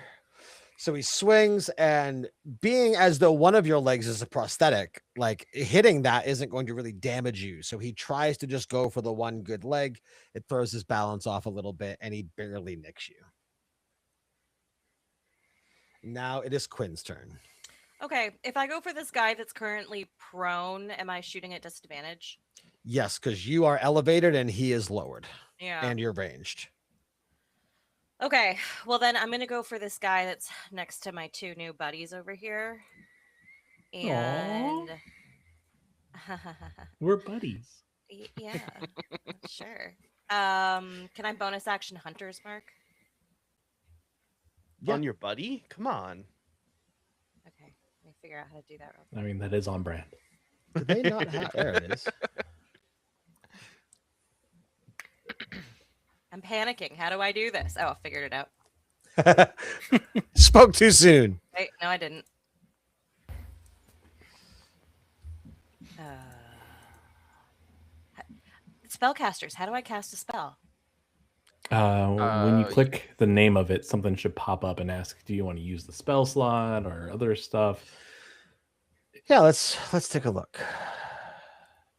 So he swings, and being as though one of your legs is a prosthetic, like hitting that isn't going to really damage you. So he tries to just go for the one good leg. It throws his balance off a little bit, and he barely nicks you. Now it is Quinn's turn. Okay, if I go for this guy that's currently prone, am I shooting at disadvantage? Yes, because you are elevated and he is lowered, Yeah. and you're ranged. Okay, well then I'm gonna go for this guy that's next to my two new buddies over here. And We're buddies. yeah, sure. Can I bonus action Hunter's Mark? Yeah. On your buddy? Come on. Okay, let me figure out how to do that real quick. I mean, that is on brand. Do they not have? There it is. I'm panicking. How do I do this? Oh, I figured it out. Spoke too soon. Wait, no, I didn't. Spellcasters, how do I cast a spell? When you Uh, click the name of it, something should pop up and ask, "Do you want to use the spell slot or other stuff?" Yeah, let's take a look.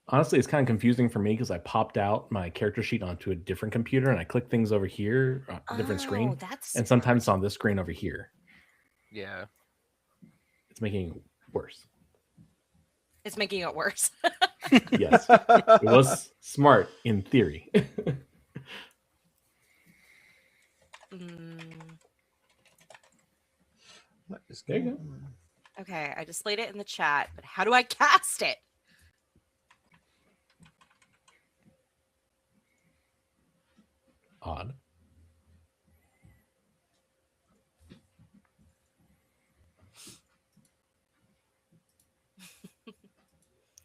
Honestly, it's kind of confusing for me because I popped out my character sheet onto a different computer and I click things over here, a different screen, That's and sometimes it's on this screen over here. Yeah. It's making it worse. it's making it worse. Yes, it was smart in theory. Mm, What is There you going go. on? okay, I displayed it in the chat, but how do I cast it? Odd.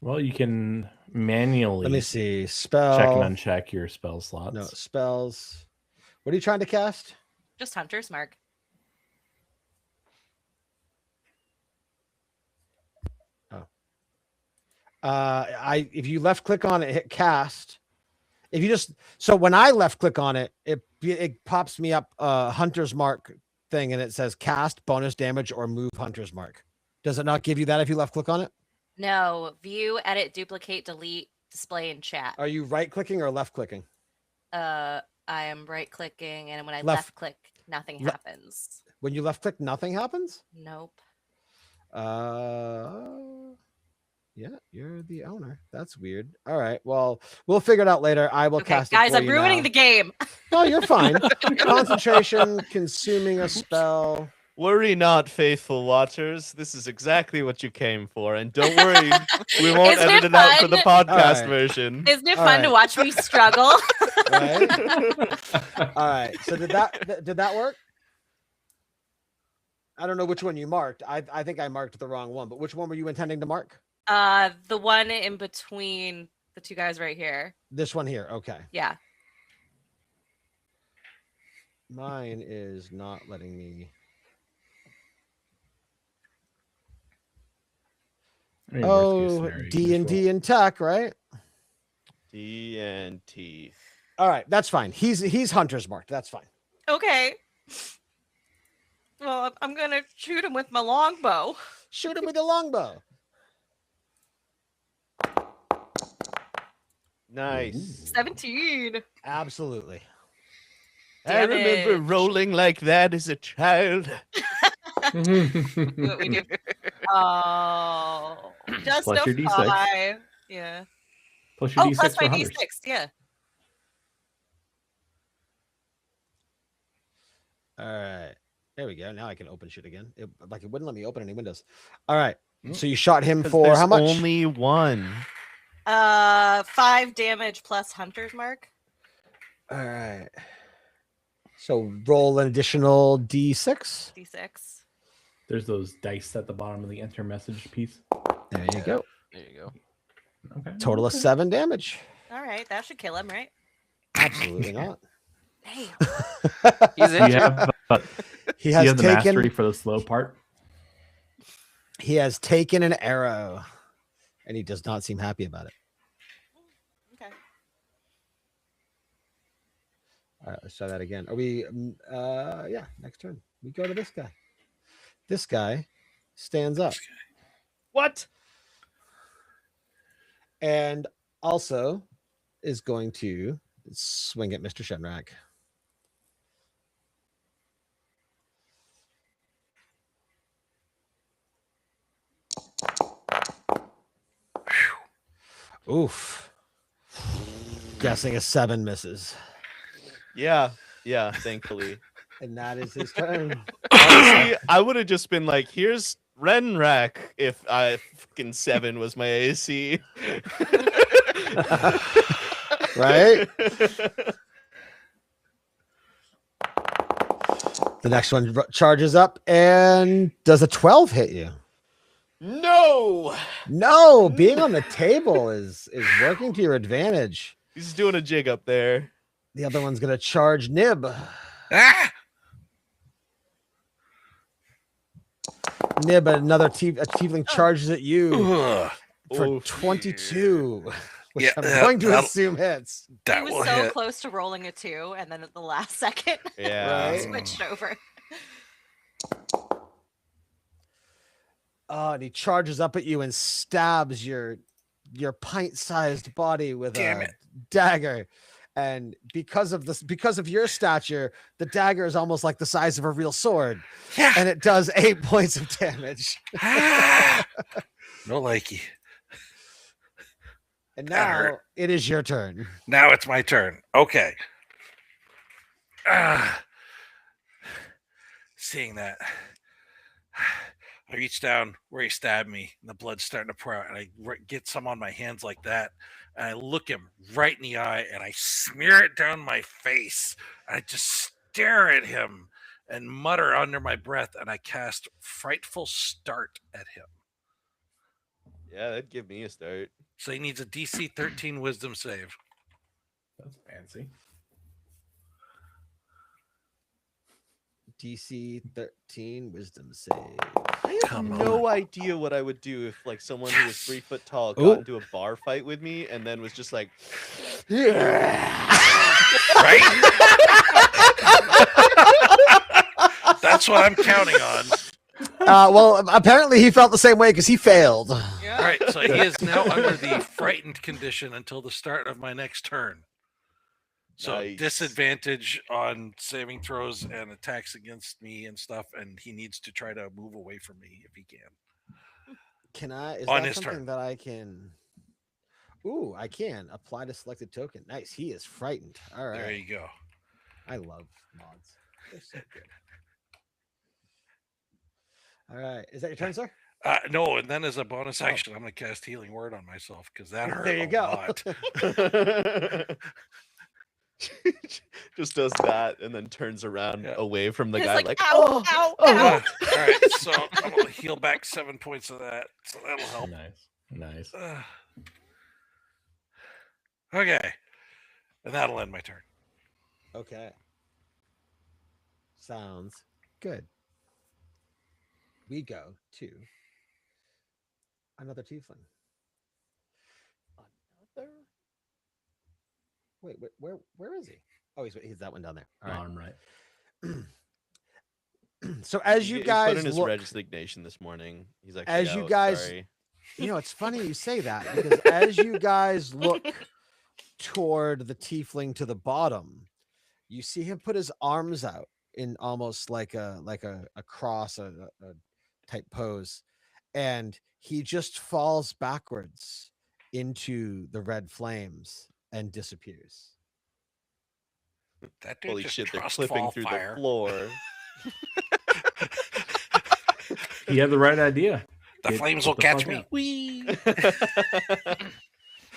Well, you can manually Let me see. Spell. check and uncheck your spell slots. No spells. What are you trying to cast? Just Hunter's Mark. If you left click on it, hit cast. If you just when I left click on it, it pops me up Hunter's Mark thing and it says cast bonus damage or move Hunter's Mark. Does it not give you that if you left click on it? No, view, edit, duplicate, delete, display in chat. Are you right clicking or left clicking? I am right clicking, and when I Left- left click, nothing le- happens. When you left click, nothing happens. Nope. Yeah, you're the owner. That's weird. All right. Well, we'll figure it out later. I will Okay, cast it guys, for I'm you ruining now. the game. No, you're fine. Concentration, consuming a spell. Worry not, faithful watchers. This is exactly what you came for. And don't worry, we won't Isn't edit it it out for the fun? podcast Alright. version. Isn't it All fun to right. watch me struggle? Right? All right. So did that work? I don't know which one you marked. I think I marked the wrong one, but which one were you intending to mark? The one in between the two guys right here. This one here. Okay. Yeah. Mine is not letting me. I mean, worst case Oh, scenario, you can D just and roll. D and tech, right? D and T. All right, that's fine. He's Hunter's marked. That's fine. Okay. Well, I'm gonna shoot him with my longbow. Shoot him with the longbow. Nice. 17. Absolutely. I remember Damage. rolling like that as a child. See what we do. Oh, just Plus a your D6. 5. Yeah. Plus your Oh, D6 plus my for hunters. D6. Yeah. All right. There we go. Now I can open shit again. It wouldn't let me open any windows. All right. So you shot him 'Cause for there's how much? Only one. 5 damage plus Hunter's Mark. All right. So roll an additional D6. D6. There's those dice at the bottom of the enter message piece. There you go. There you go. Okay. Total of 7 damage. All right, that should kill him, right? Absolutely not. Damn. He's Do you injured. have, He do you has have the mastery taken. for the slow part? He has taken an arrow, and he does not seem happy about it. Okay. All right, let's try that again. Are we? Yeah. Next turn, we go to this guy. This guy stands up What? and also is going to swing at Mr. Shenrak. Oof. Guessing a 7 misses. Yeah. Yeah, thankfully. And that is his turn. Honestly, I would have just been like, "Here's Renrack." If I fucking 7 was my AC, Right? The next one charges up and does a 12 hit you? No, No, being on the table is working to your advantage. he's doing a jig up there. The other one's gonna charge Nib. Ah! Nib, another a tiefling charges at you Ugh, for Oof. 22, which Yeah, I'm going to that'll- assume hits. He that was will so hit. close to rolling a 2, and then at the last second, Yeah. Right. switched over. Oh, and he charges up at you and stabs your pint-sized body with Damn a it. dagger. And because of your stature, the dagger is almost like the size of a real sword, Yeah. and it does 8 points of damage. Ah! No likey. And That hurt. now it is your turn. Now it's my turn. Okay. Ah. Seeing that, I reach down where he stabbed me, and the blood's starting to pour out, and I get some on my hands like that, and I look him right in the eye, and I smear it down my face. I just stare at him and mutter under my breath, and I cast Frightful Start at him. Yeah, that'd give me a start. So he needs a DC 13 Wisdom save. That's fancy. DC 13 Wisdom save. I have Come no idea what I would do if like someone who was Yes. 3 foot tall Ooh. got into a bar fight with me and then was just like, Right? That's what I'm counting on. Well, apparently he felt the same way because he failed. Yeah. All right, so he is now under the frightened condition until the start of my next turn. So Nice. disadvantage on saving throws and attacks against me and stuff, and he needs to try to move away from me if he can. Can I? Is On that his something turn. that I can? Ooh, I can apply to selected token. Nice. He is frightened. All right. There you go. I love mods. They're so good. All right. Is that your turn, sir? No, and then as a bonus action, I'm going to cast Healing Word on myself because that hurt There you a go. lot. just does that and then turns around Yeah. away from the It's guy like, like, ow, ow, oh, ow. All right, so I'm going to heal back 7 points of that, so that'll help. Nice. Okay, and that'll end my turn. Okay. Sounds good. We go to another tiefling. Another. Wait, where is he? Oh, he's that one down there. All right. Bottom right. So as He- you he guys put in his look, resignation this morning. He's like, As you guys- sorry. you know, it's funny you say that because as you guys look toward the tiefling to the bottom, you see him put his arms out in almost like a cross, a type pose, and he just falls backwards into the red flames and disappears. That dude Holy just shit, they're trust clipping fall through fire. the floor. He had the right idea. The Get- flames get will the catch fuck me. out. Whee!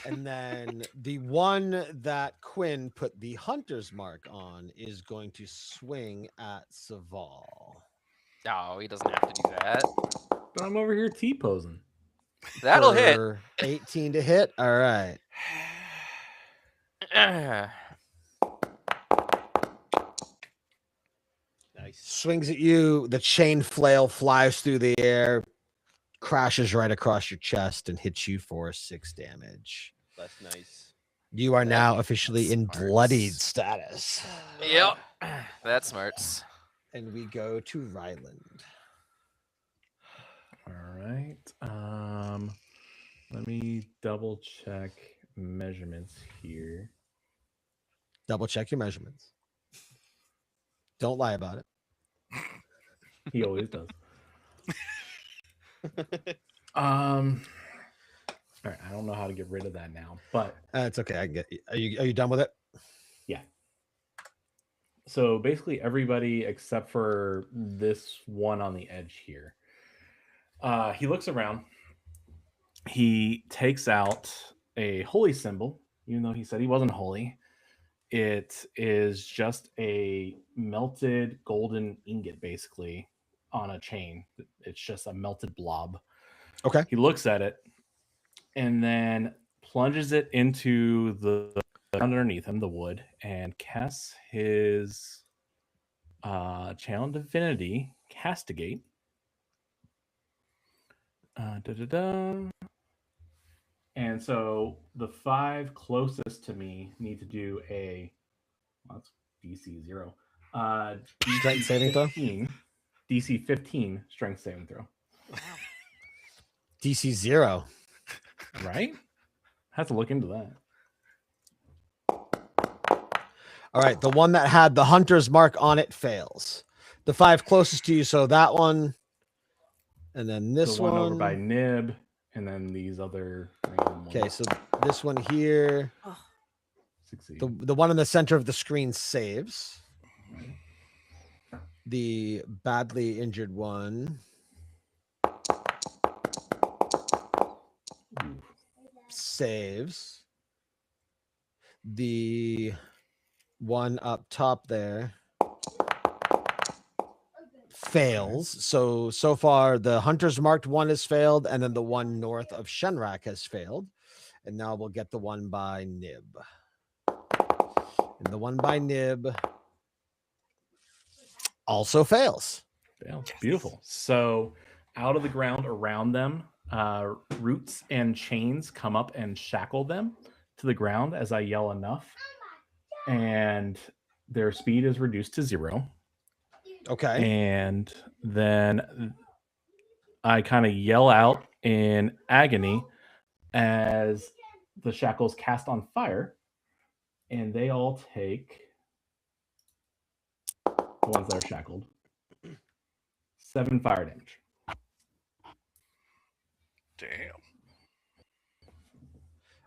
And then the one that Quinn put the hunter's mark on is going to swing at Saval. Oh, he doesn't have to do that. But I'm over here T-posing. That'll hit. For 18 to hit. All right. Nice. Swings at you. The chain flail flies through the air, crashes right across your chest, and hits you for 6 damage. That's nice. You are That now officially in smarts. bloodied status. Yep. That smarts. And we go to Ryland. All right. Let me double check measurements here. Double check your measurements. Don't lie about it. He always does. All right, I don't know how to get rid of that now, but It's okay. I can get. Are you done with it? So basically everybody except for this one on the edge here. He looks around. He takes out a holy symbol, even though he said he wasn't holy. It is just a melted golden ingot, basically, on a chain. It's just a melted blob. Okay. He looks at it and then plunges it into the underneath him, the wood, and casts his channel divinity, Castigate. And so the 5 closest to me need to do a, well, that's DC 0. Strength saving throw? DC 15 strength saving throw. DC 0. Right? Have to look into that. All right. The one that had the hunter's mark on it fails. The 5 closest to you. So that one. And then this the one over by Nib. And then these other random ones. Okay. So this one here. Succeed. The one in the center of the screen saves. The badly injured one saves. The one up top there fails. So far the hunter's marked one has failed, and then the one north of Shenrak has failed. And now we'll get the one by Nib. And the one by Nib also fails. Fails. Beautiful. So out of the ground around them, roots and chains come up and shackle them to the ground as I yell enough. And their speed is reduced to 0. Okay. And then I kind of yell out in agony as the shackles cast on fire. And they all take, the ones that are shackled, 7 fire damage. Damn.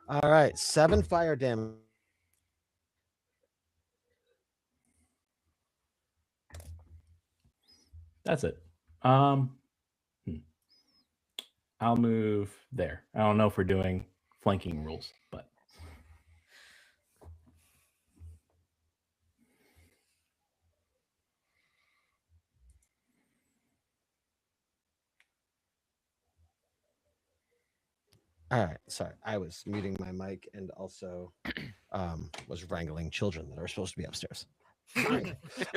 All right. 7 fire damage. That's it. I'll move there. I don't know if we're doing flanking rules, but All right. Sorry. I was muting my mic and also was wrangling children that are supposed to be upstairs.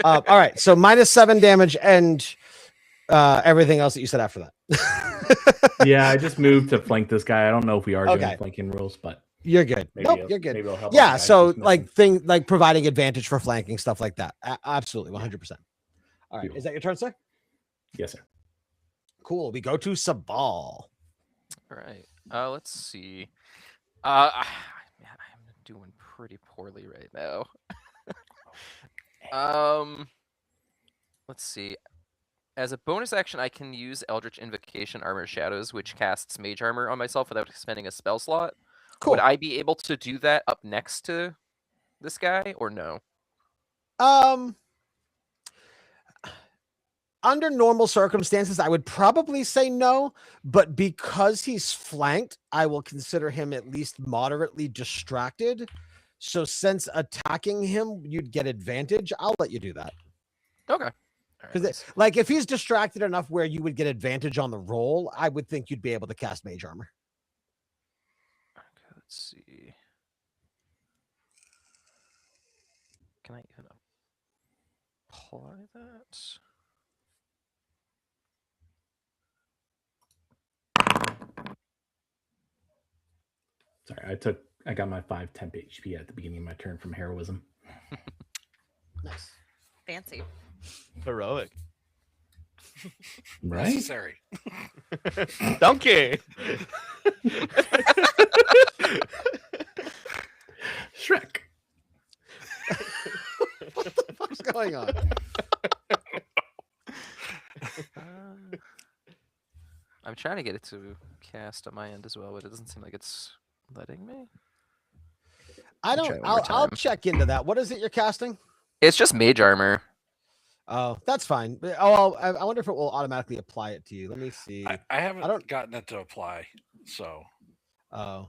All right. So -7 damage and everything else that you said after that. yeah, I just moved to flank this guy. I don't know if we are Okay. doing flanking rules, but You're good. maybe Nope, it'll- you're good. maybe it'll help out Yeah. the guy So who's like missing. providing advantage for flanking, stuff like that. Absolutely. 100%. All right. Beautiful. Is that your turn, sir? Yes, sir. Cool. We go to Sabal. All right. Let's see. Man, I'm doing pretty poorly right now. Let's see. As a bonus action, I can use Eldritch Invocation Armor Shadows, which casts Mage Armor on myself without spending a spell slot. Cool. Would I be able to do that up next to this guy, or no? Under normal circumstances, I would probably say no, but because he's flanked, I will consider him at least moderately distracted. So since attacking him, you'd get advantage. I'll let you do that. Okay. Because like if he's distracted enough where you would get advantage on the roll, I would think you'd be able to cast Mage Armor. Okay, let's see. Can I even apply that? Sorry, I got my 5 temp HP at the beginning of my turn from heroism. Nice. Fancy. Heroic. Right? Necessary. Donkey. Shrek. What the fuck's going on? I'm trying to get it to cast on my end as well, but it doesn't seem like it's letting me. I Try don't. it one more I'll time. check into that. What is it you're casting? It's just mage armor. Oh, that's fine. Oh, I wonder if it will automatically apply it to you. Let me see. I haven't don't- gotten it to apply, so Oh,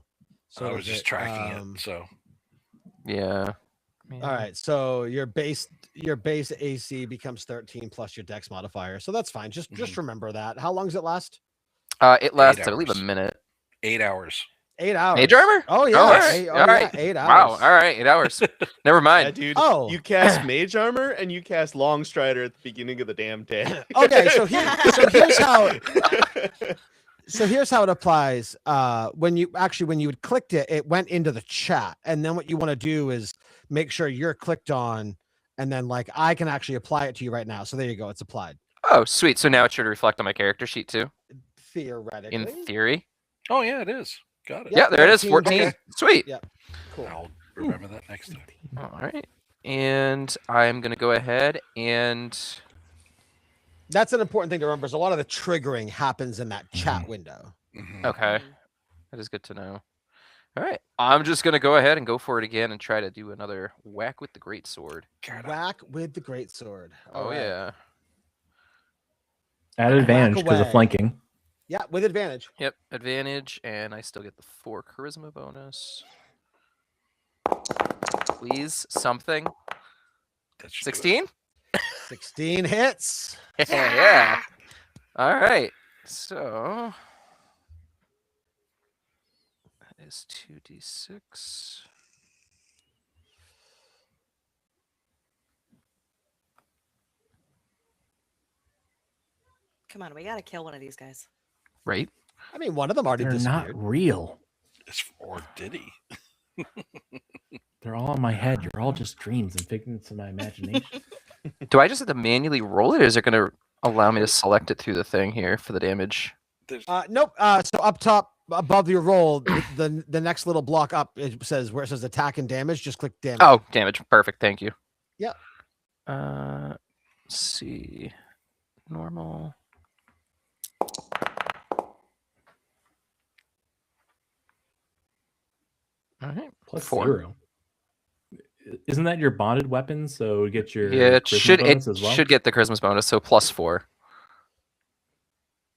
I was just tracking it. So Yeah. All right, so your base AC becomes 13 plus your Dex modifier, so that's fine. Just remember that. How long does it last? It lasts, I believe, a hours. minute. 8 hours. 8 hours. Mage armor? Oh yeah. all right. Eight, all right. 8 hours. Wow. All right. 8 hours. Never Yeah, mind. dude. Oh. You cast Mage Armor and you cast Long Strider at the beginning of the damn day. Okay, so here's how it applies. When you had clicked it, it went into the chat, and then what you want to do is make sure you're clicked on, and then like I can actually apply it to you right now. So there you go, it's applied. Oh, sweet. So now it should reflect on my character sheet too, Theoretically. in theory. Oh yeah, it is. Got it. Yeah, Yeah, there it is. 14. 14. Sweet. Yeah. Cool. I'll remember that next time. All right. And I'm going to go ahead and. That's an important thing to remember. Is a lot of the triggering happens in that chat window. Mhm. Okay. That is good to know. All right. I'm just going to go ahead and go for it again and try to do another whack with the great sword. Whack with the great sword. Oh, All right. yeah. At advantage because of away. flanking. Yeah, with advantage. Yep. Advantage. And I still get the 4 charisma bonus. Please. Something. That should do it. 16? 16 hits. Yeah. All right. So. That is 2d6. Come on, we gotta kill one of these guys. Right? I mean, one of them already They're not disappeared. real. Or did he? They're all in my head. You're all just dreams and figments of my imagination. Do I just have to manually roll it, or is it going to allow me to select it through the thing here for the damage? Nope. So up top, above your roll, the next little block up, it says where it says attack and damage. Just click damage. Oh, damage. Perfect. Thank you. Yep. Let's see. Normal. All right. Plus 4. 0. Isn't that your bonded weapon? So get your Yeah, it charisma should bonus as well? should get the Christmas bonus, so +4.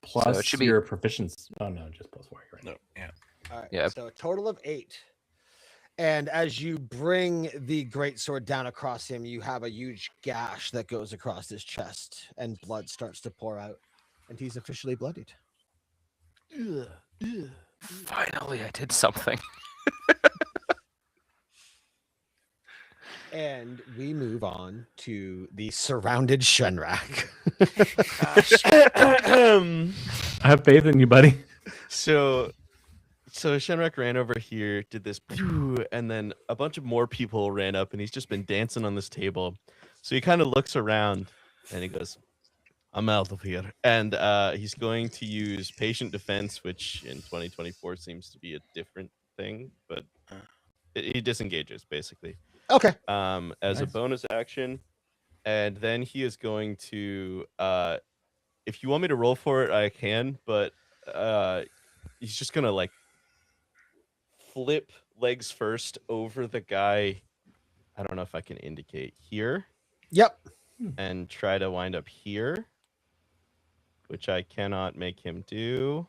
Plus it should be- your proficiency. Oh no, just plus 4. You're right. No. Yeah. All right. Yeah. So a total of 8. And as you bring the greatsword down across him, you have a huge gash that goes across his chest, and blood starts to pour out, and he's officially bloodied. Finally, I did something. And we move on to the surrounded Shenrak. I have faith in you, buddy. So Shenrak ran over here, did this, and then a bunch of more people ran up, and he's just been dancing on this table. So he kind of looks around, and he goes, "I'm out of here." And he's going to use patient defense, which in 2024 seems to be a different thing, but he disengages basically. Okay. As a Nice. bonus action, and then he is going to. If you want me to roll for it, I can, but he's just gonna like flip legs first over the guy. I don't know if I can indicate here, Yep. and try to wind up here, which I cannot make him do.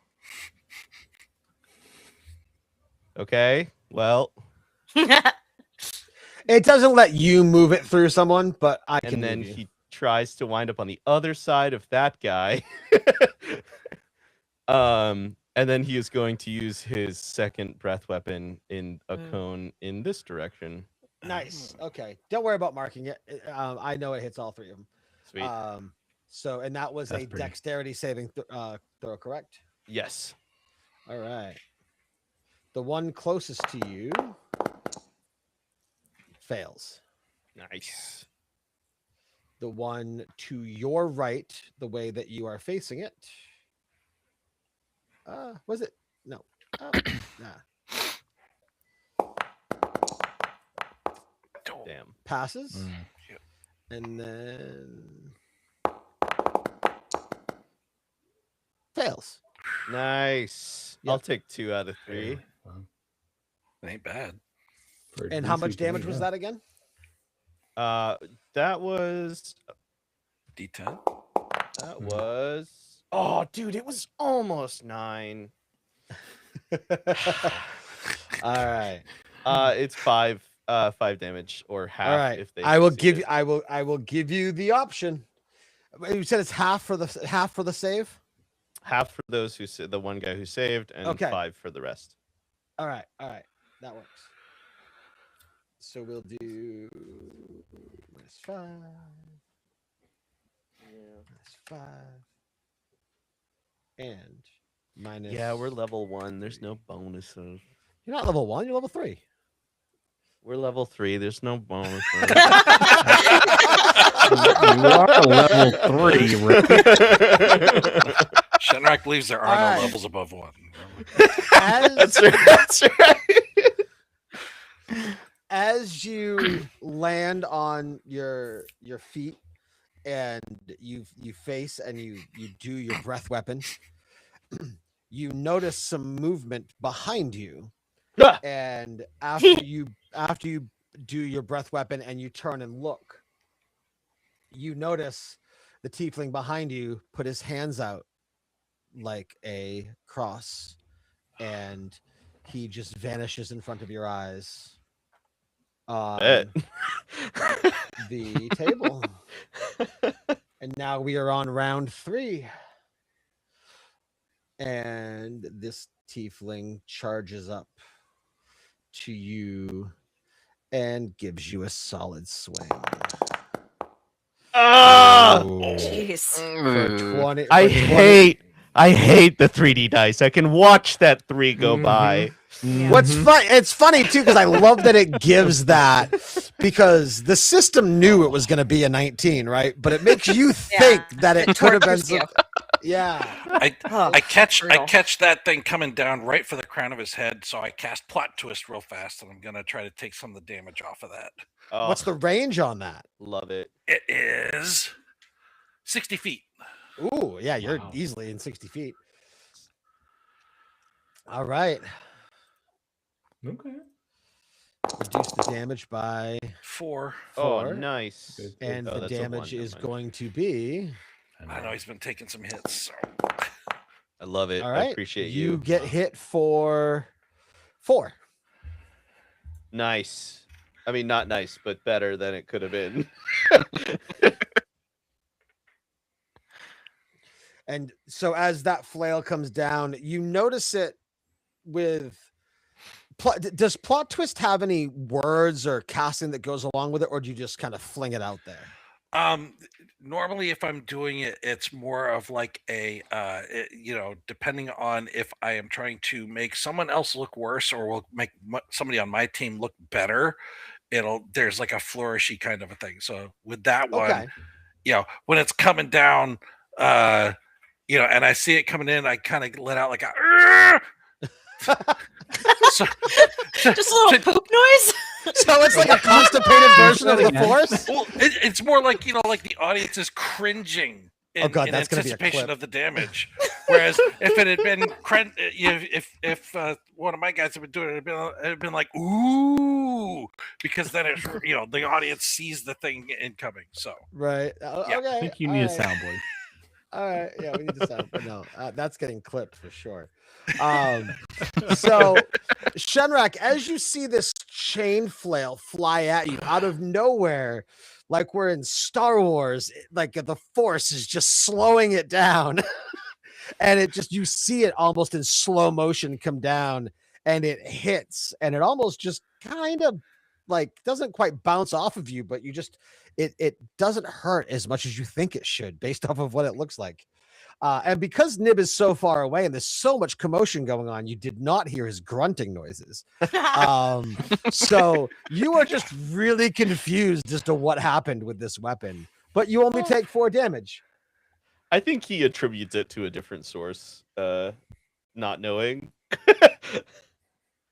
Okay, well, It doesn't let you move it through someone, but I can. and then move you. he tries to wind up on the other side of that guy. And then he is going to use his second breath weapon in a cone in this direction. Nice. Okay. Don't worry about marking it. I know it hits all 3 of them. Sweet. So, and that was That's a pretty. dexterity saving throw, correct? Yes. All right. The one closest to you fails. Nice. The one to your right, the way that you are facing it. Was it? No. Nah. Damn. Passes. Mm. And then fails. Nice. Yep. I'll take 2 out of 3. Well, It ain't bad. for a And how DC much damage 3, was yeah. that again? That was D10. that was. Oh, dude, it was almost 9. All right. It's 5 damage or half All right. if they. I will give you. succeeded. I will give you the option. You said it's half for the save. Half for those the one guy who saved, and Okay. 5 for the rest. All right. That works. So we'll do -5. -5. And minus. Yeah, we're level 1. There's no bonuses. You're not level 1. You're level 3. We're level 3. There's no bonuses. You are level 3, Rick. Shenrak believes there are Alright. no levels above 1. As, That's right. That's right. as you land on your feet and you face and you do your breath weapon, you notice some movement behind you. Ah! And after you do your breath weapon and you turn and look, you notice the tiefling behind you put his hands out like a cross, and he just vanishes in front of your eyes on Bet. the table. And now we are on round 3. And this tiefling charges up to you and gives you a solid swing. Ah! Jeez. For 20, I for 20 hate the 3D dice. I can watch that 3 go by. What's fun? It's funny too because I love that it gives that, because the system knew it was going to be a 19, right? But it makes you think that it could have been. tortures you. Yeah. Oh, I catch brutal. that thing coming down right for the crown of his head, so I cast Plot Twist real fast, and I'm gonna try to take some of the damage off of that. Oh, What's the range on that? love it? It is 60 feet. Ooh, yeah, you're Wow. easily in 60 feet. All right. Okay. Reduce the damage by 4. Oh, 4. nice. Good. And Oh, the that's a 1, damage never is mind. going to be. I know he's been taking some hits. So. I love it. All I right. appreciate You you. get hit for 4. Nice. I mean, not nice, but better than it could have been. And so as that flail comes down, you notice it with. Does Plot Twist have any words or casting that goes along with it, or do you just kind of fling it out there? Normally if I'm doing it, it's more of like a depending on if I am trying to make someone else look worse or will make somebody on my team look better, there's like a flourishy kind of a thing. So with that one, Okay. When it's coming down, and I see it coming in, I kind of let out like a so, Just a little poop noise. So it's like a constipated version of the Again. Force. well, it's more like like the audience is cringing in, God, in that's gonna be a anticipation clip. of the damage. Whereas if it had been if one of my guys had been doing it, it'd been like ooh, because then it's the audience sees the thing incoming. So Right. Yeah. Okay. I think you all need a right. soundboard. All right. Yeah, we need to sound. But no, that's getting clipped for sure. So, Shenrak, as you see this chain flail fly at you out of nowhere, like we're in Star Wars, like the Force is just slowing it down. And you see it almost in slow motion come down, and it hits, and it almost just kind of like doesn't quite bounce off of you, but it doesn't hurt as much as you think it should based off of what it looks like. And because Nib is so far away and there's so much commotion going on, you did not hear his grunting noises. So you are just really confused as to what happened with this weapon, but you only take 4 damage. I think he attributes it to a different source, not knowing.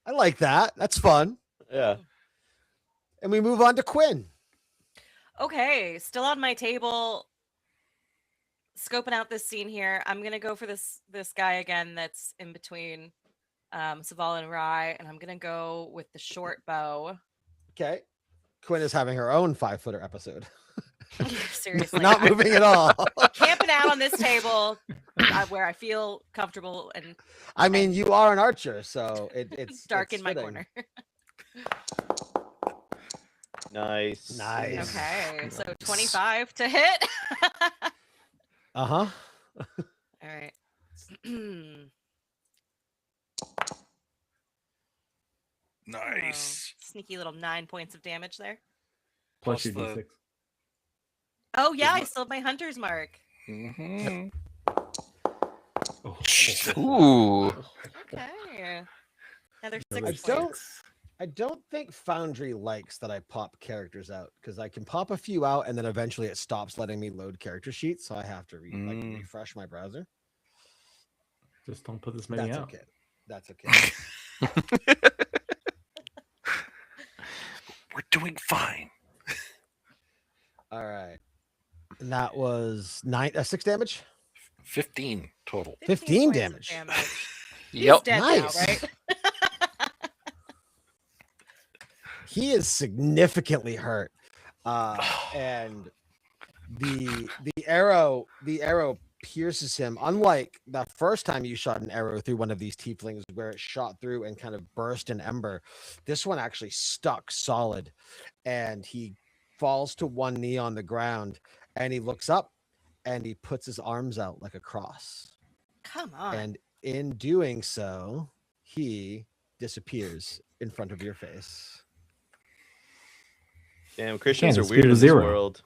I like that. That's fun. Yeah. And we move on to Quinn. Okay, still on my table, scoping out this scene here. I'm gonna go for this guy again that's in between Saval and Rai, and I'm gonna go with the short bow. Okay. Quinn is having her own 5-footer episode. Seriously, Not I'm moving at all. camping out on this table where I feel comfortable and I mean, you are an archer, so it's dark it's in my fitting. corner. Nice. Nice. Okay, so Nice. 25 to hit. Uh-huh. All right. Nice. Sneaky little 9 points of damage there. Plus Plus your the- D6. Oh yeah, I my- still have my hunter's mark. Mhm. Oh. Ooh. Okay. Another Really 6 don't- points. I don't think Foundry likes that I pop characters out because I can pop a few out and then eventually it stops letting me load character sheets, so I have to refresh my browser. Just don't put this many That's out. okay. That's okay. We're doing fine. All right. And that was 6 damage. 15 total. 15 points of damage. He's Yep. dead Nice. now, right? He is significantly hurt. And the arrow pierces him. Unlike the first time you shot an arrow through one of these tieflings where it shot through and kind of burst an ember, this one actually stuck solid, and he falls to one knee on the ground, and he looks up and he puts his arms out like a cross. Come on. And in doing so, he disappears in front of your face. Damn, Christians Damn, are it's weird in this 0. world.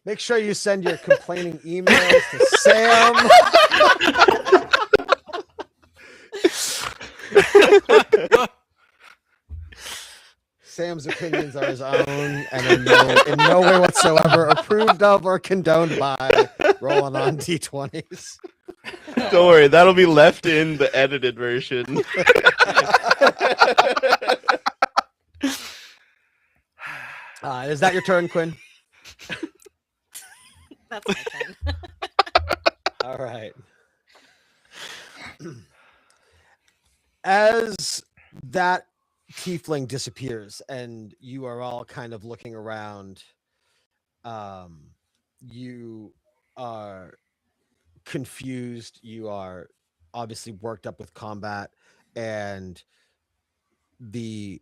Make sure you send your complaining emails to Sam. Sam's opinions are his own and in no way whatsoever approved of or condoned by rolling on D20s. Don't worry, that'll be left in the edited version. Is that your turn, Quinn? That's my turn. All right. As that tiefling disappears and you are all kind of looking around, you are confused, you are obviously worked up with combat, and the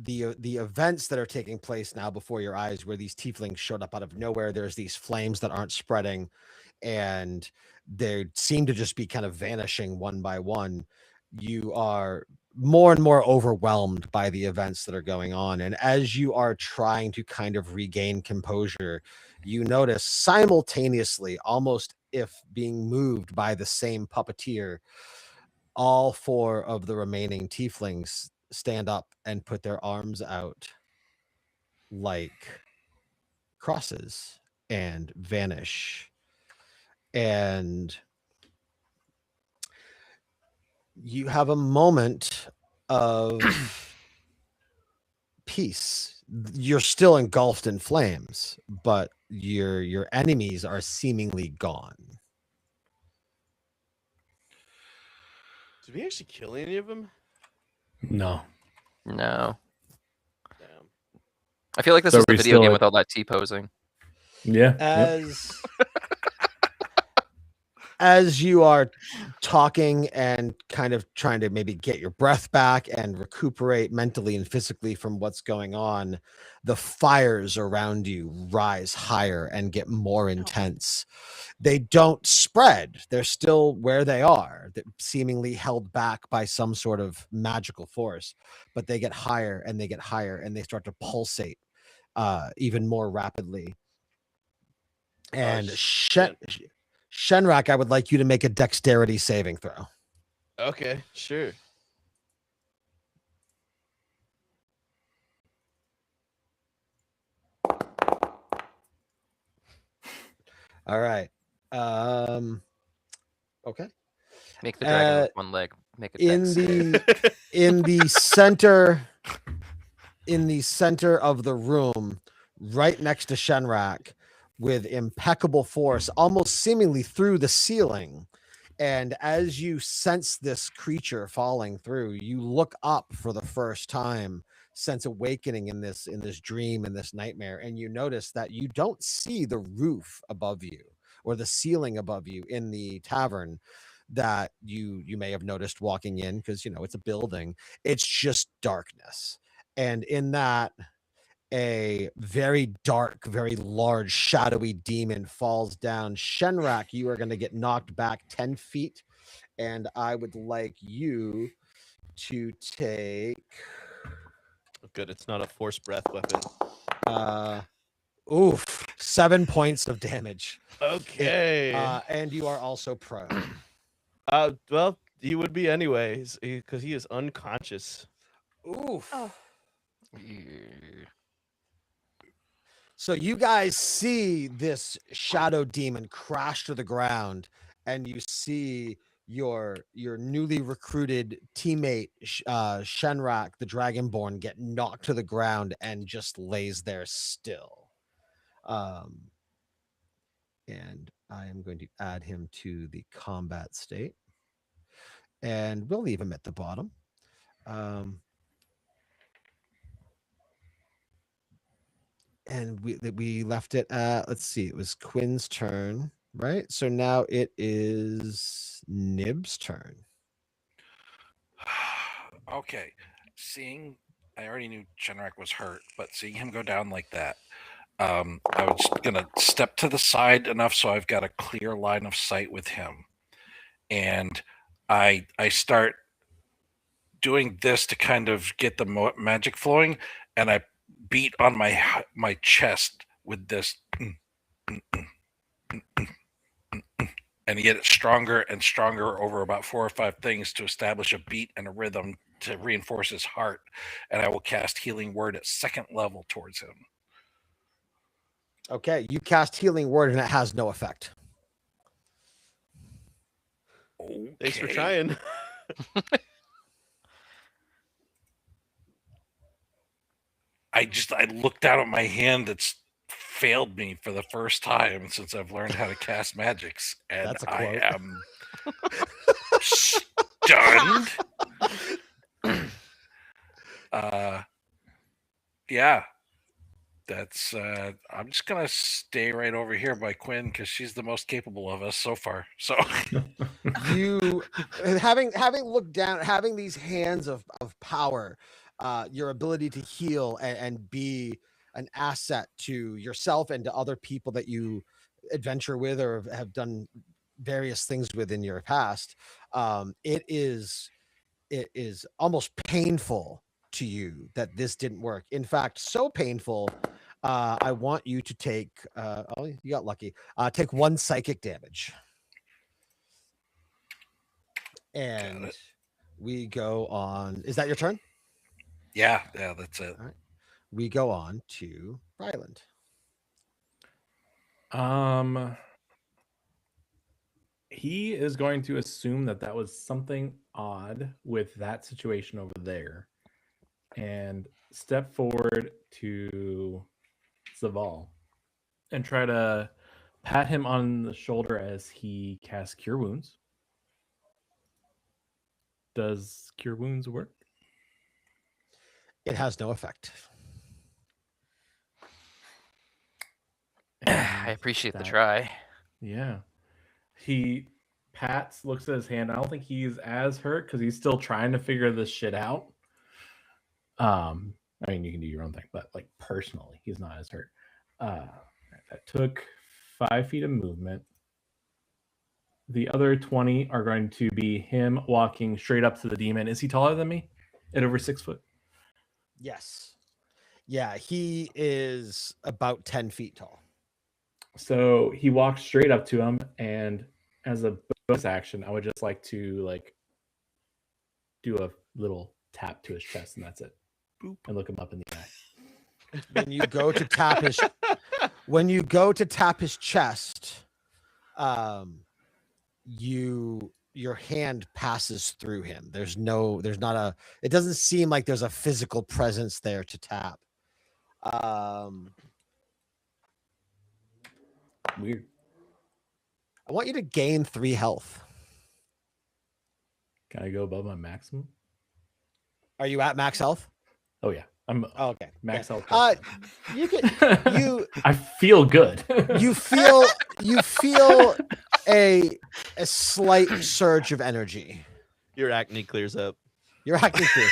events that are taking place now before your eyes, where these tieflings showed up out of nowhere, there's these flames that aren't spreading and they seem to just be kind of vanishing one by one. You are more and more overwhelmed by the events that are going on, and as you are trying to kind of regain composure, you notice simultaneously, almost if being moved by the same puppeteer, all 4 of the remaining tieflings stand up and put their arms out like crosses and vanish. And you have a moment of peace. You're still engulfed in flames, but your enemies are seemingly gone. Did we actually kill any of them? No. No. Damn. I feel like this So is the we video still game at- with all that T-posing. Yeah. yep. As you are talking and kind of trying to maybe get your breath back and recuperate mentally and physically from what's going on, the fires around you rise higher and get more intense. They don't spread. They're still where they are, seemingly held back by some sort of magical force, but they get higher and they get higher and they start to pulsate even more rapidly. And Shenrak, I would like you to make a dexterity saving throw. Okay, sure. All right. Okay. Make the dragon Uh, with one leg. Make it In dex. the center in the center of the room, right next to Shenrak, with impeccable force, almost seemingly through the ceiling. And as you sense this creature falling through, you look up for the first time since awakening in this dream, in this nightmare, and you notice that you don't see the roof above you or the ceiling above you in the tavern that you may have noticed walking in, because it's a building. It's just darkness. And in that, a very dark, very large, shadowy demon falls down. Shenrak, you are going to get knocked back 10 feet. And I would like you to take. Good. It's not a force breath weapon. 7 points of damage. Okay. And you are also prone. Well, he would be anyways because he is unconscious. Oof. Oh. Yeah. So you guys see this shadow demon crash to the ground, and you see your newly recruited teammate Shenrak, the Dragonborn, get knocked to the ground and just lays there still. And I am going to add him to the combat state, and we'll leave him at the bottom. And we left it at, let's see, it was Quinn's turn, right? So now it is Nib's turn. Okay. I already knew Shenrak was hurt, but seeing him go down like that, I was gonna step to the side enough so I've got a clear line of sight with him, and I start doing this to kind of get the magic flowing, and I beat on my chest with this, and get it stronger and stronger over about 4 or 5 things to establish a beat and a rhythm to reinforce his heart. And I will cast Healing Word at 2nd level towards him. Okay, you cast Healing Word and it has no effect. Okay. Thanks for trying. I looked down at my hand that's failed me for the first time since I've learned how to cast magics, and That's a I quote. am stunned. Yeah, that's. I'm just gonna stay right over here by Quinn because she's the most capable of us so far. So You having looked down, having these hands of power, your ability to heal and be an asset to yourself and to other people that you adventure with or have done various things with in your past. It is almost painful to you that this didn't work. In fact, so painful. I want you to take. Oh, you got lucky. Take 1 psychic damage. And we go on. Is that your turn? yeah, that's it. We go on to Ryland. He is going to assume that was something odd with that situation over there, and step forward to Zaval and try to pat him on the shoulder as he casts Cure Wounds. Does Cure Wounds work? It has no effect. I appreciate the that- try. Yeah. He pats, looks at his hand. I don't think he's as hurt because he's still trying to figure this shit out. I mean, you can do your own thing, but like personally, he's not as hurt. That took 5 feet of movement. The other 20 are going to be him walking straight up to the demon. Is he taller than me? At over 6 foot? Yes. Yeah, he is about 10 feet tall. So he walks straight up to him, and as a bonus action, I would just like to do a little tap to his chest, and that's it. Boop. And look him up in the eye. When you go to tap his chest, you your hand passes through him. There's not a. It doesn't seem like there's a physical presence there to tap. Weird. I want you to gain 3 health. Can I go above my maximum? Are you at max health? Oh yeah, I'm Oh, okay. max okay. health. You can you I feel good. you feel a slight surge of energy. Your acne clears up. You're acting clear.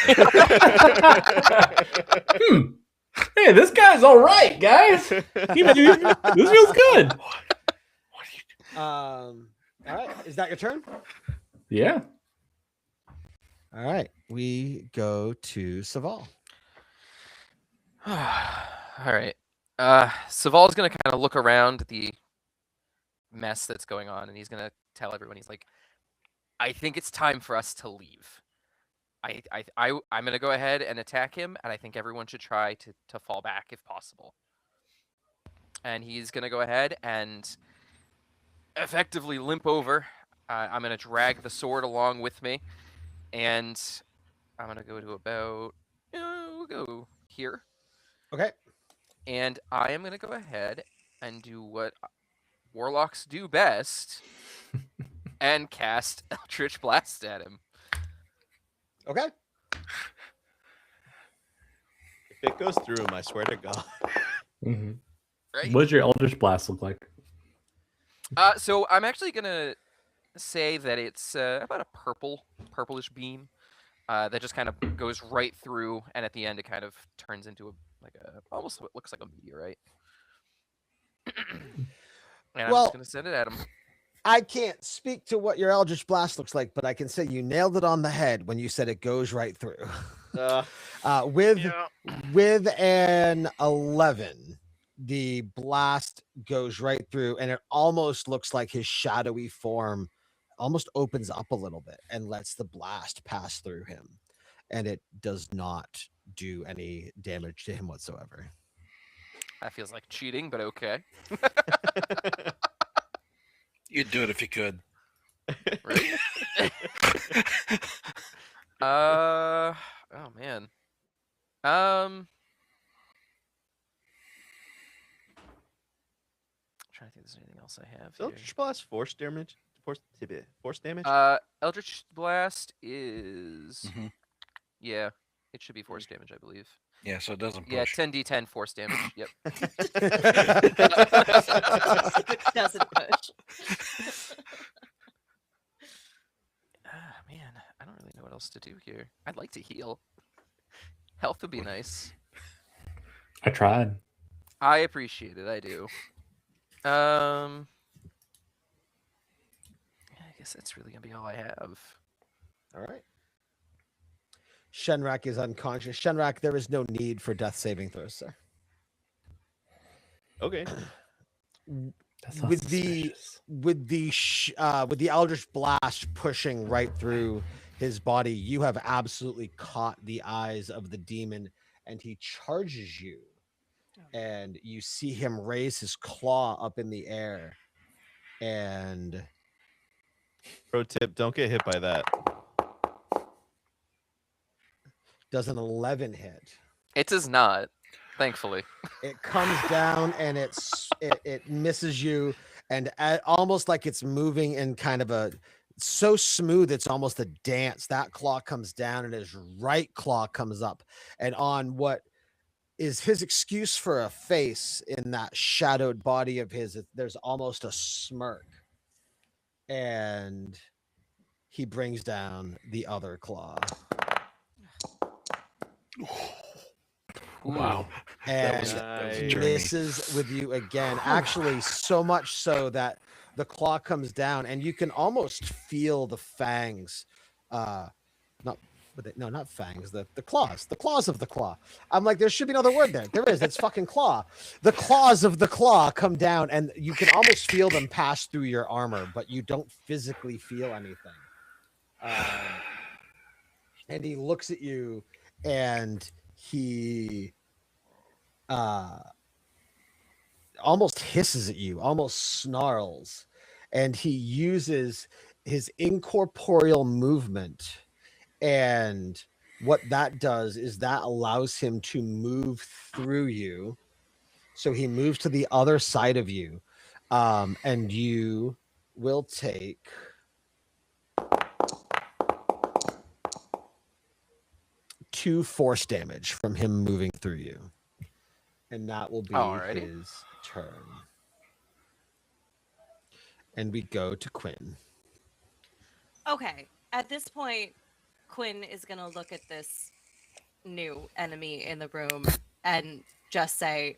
Hey, this guy's all right, guys. This feels good. All right. Is that your turn? Yeah. All right. We go to Saval. All right. Saval's gonna kind of look around the mess that's going on, and he's gonna tell everyone, he's like, I think it's time for us to leave. I'm gonna go ahead and attack him, and I think everyone should try to fall back if possible. And he's gonna go ahead and effectively limp over. I'm gonna drag the sword along with me, and I'm gonna go to about we'll go here. Okay. And I am going to go ahead and do what warlocks do best and cast Eldritch Blast at him. Okay. If it goes through him, I swear to God. Mm-hmm. Right? What does your Eldritch Blast look like? So I'm actually going to say that it's about a purplish beam that just kind of goes right through, and at the end it kind of turns into almost what looks like a meteorite. And I'm Well- just going to send it at him. I can't speak to what your Eldritch Blast looks like, but I can say you nailed it on the head when you said it goes right through. With an 11, the blast goes right through, and it almost looks like his shadowy form almost opens up a little bit and lets the blast pass through him, and it does not do any damage to him whatsoever. That feels like cheating, but okay. You'd do it if you could. Right? Oh man. Trying to think if there's anything else I have here. Eldritch Blast force damage? Force damage? Eldritch Blast is Mhm. yeah, it should be force damage, I believe. Yeah, so it doesn't push. Yeah, 10d10 force damage. Yep. It doesn't push. Man, I don't really know what else to do here. I'd like to heal. Health would be nice. I tried. I appreciate it. I do. I guess that's really gonna be all I have. All right. Shenrak is unconscious. Shenrak, there is no need for death saving throws, sir. Okay. That sounds With the suspicious. with the Eldritch Blast pushing right through his body, you have absolutely caught the eyes of the demon, and he charges you. And you see him raise his claw up in the air, and Pro tip: don't get hit by that. does an 11 hit. It does not, thankfully. It comes down and it misses you, and almost like it's moving in kind of a so smooth it's almost a dance. That claw comes down and his right claw comes up, and on what is his excuse for a face in that shadowed body of his, there's almost a smirk, and he brings down the other claw. Wow. And was a Nice. journey. misses with you again. Actually, so much so that the claw comes down, and you can almost feel the fangs. Not fangs. The claws of the claw. I'm like, there should be another word there. There is. It's fucking claw. The claws of the claw come down, and you can almost feel them pass through your armor, but you don't physically feel anything. And he looks at you, and he almost hisses at you, almost snarls, and he uses his incorporeal movement, and what that does is that allows him to move through you. So he moves to the other side of you, and you will take 2 force damage from him moving through you, and that will be Alrighty. his turn. And we go to Quinn. Okay. At this point, Quinn is going to look at this new enemy in the room and just say,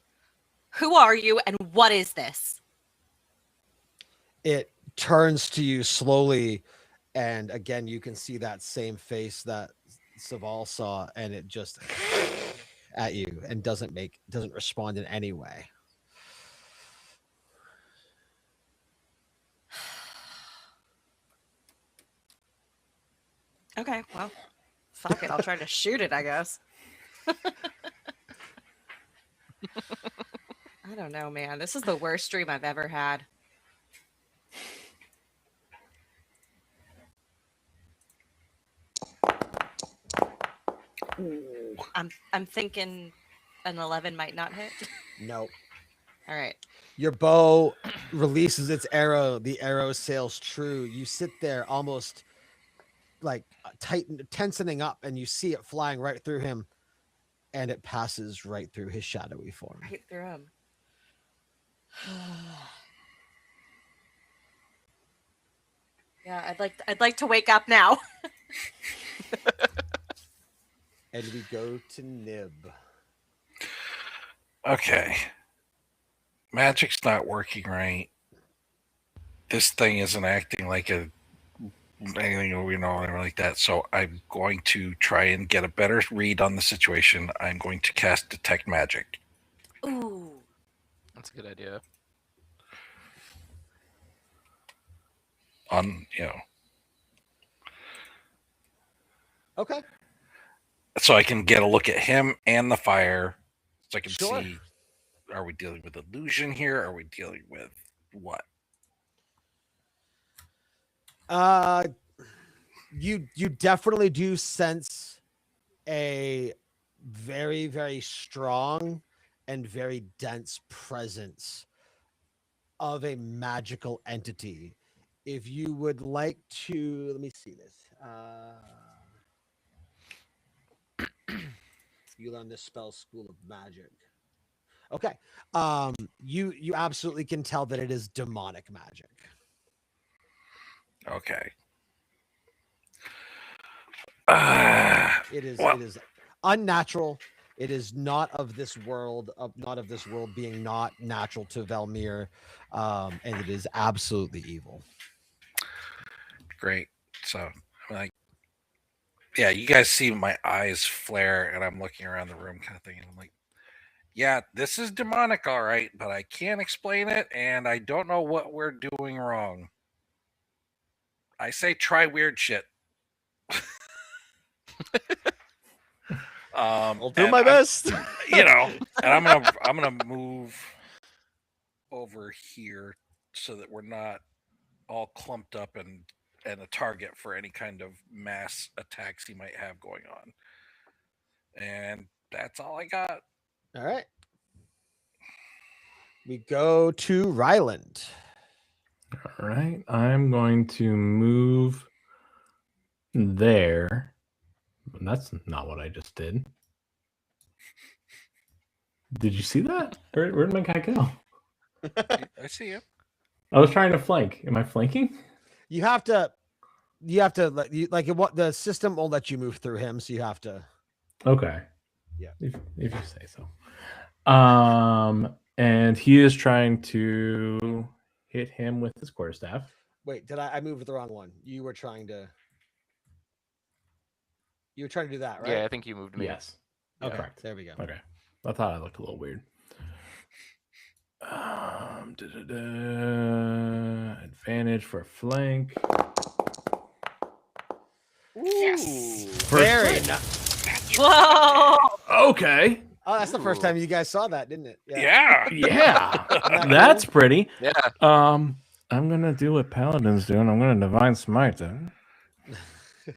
"Who are you and what is this?" It turns to you slowly, and again you can see that same face that Saval saw, and it just at you and doesn't respond in any way. Okay, well, fuck it. I'll try to shoot it, I guess. I don't know, man. This is the worst dream I've ever had. I'm thinking an 11 might not hit. Nope. All right. Your bow releases its arrow. The arrow sails true. You sit there almost like tensioning up, and you see it flying right through him, and it passes right through his shadowy form. Right through him. Yeah, I'd like to wake up now. And we go to Nib. Okay. Magic's not working right. This thing isn't acting like anything we know or like that. So I'm going to try and get a better read on the situation. I'm going to cast Detect Magic. Ooh. That's a good idea. Okay. So I can get a look at him and the fire. So I can Sure. see, are we dealing with illusion here? Are we dealing with what? You definitely do sense a very, very strong and very dense presence of a magical entity. If you would like to, let me see this. You learn this spell School of Magic. Okay. You absolutely can tell that it is demonic magic. Okay. It is Well- it is unnatural. It is not of this world, being not natural to Velmir, and it is absolutely evil. Great. So I'm like, yeah, you guys see my eyes flare, and I'm looking around the room, kind of thing, and I'm like, yeah, this is demonic, all right, but I can't explain it, and I don't know what we're doing wrong. I say try weird shit. I'll do and my I'm- best. and I'm gonna move over here so that we're not all clumped up and a target for any kind of mass attacks he might have going on. And that's all I got. All right. We go to Ryland. All right. I'm going to move there. That's not what I just did. Did you see that? Where did my guy go? I see you. I was trying to flank. Am I flanking? You have to the system won't let you move through him, so you have to. Okay. Yeah. If you say so. And he is trying to hit him with his quarterstaff. Wait, did I moved the wrong one? You were trying to do that, right? Yeah, I think you moved me. Yes. Yeah. Correct. There we go. Okay. I thought I looked a little weird. Advantage for flank. Yes. For Very flank. nice. Whoa! Okay. Oh, that's the first time you guys saw that, didn't it? Yeah. Yeah. That's pretty. Yeah. I'm gonna do what Paladin's doing. I'm gonna Divine Smite then.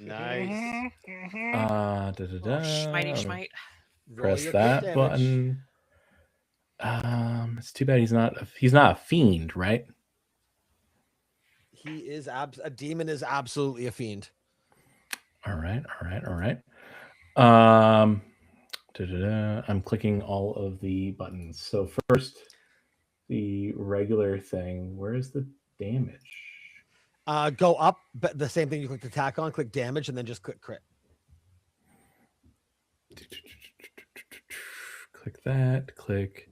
Nice. Mm-hmm. Da-da-da. Schmitey I'm gonna schmite. Roll press your crit that damage. button. It's too bad he's not a fiend, right? He is a demon is absolutely a fiend. All right. I'm clicking all of the buttons. So first, the regular thing. Where is the damage? Go up, but the same thing you clicked attack on, click damage, and then just click crit. Click that. Click.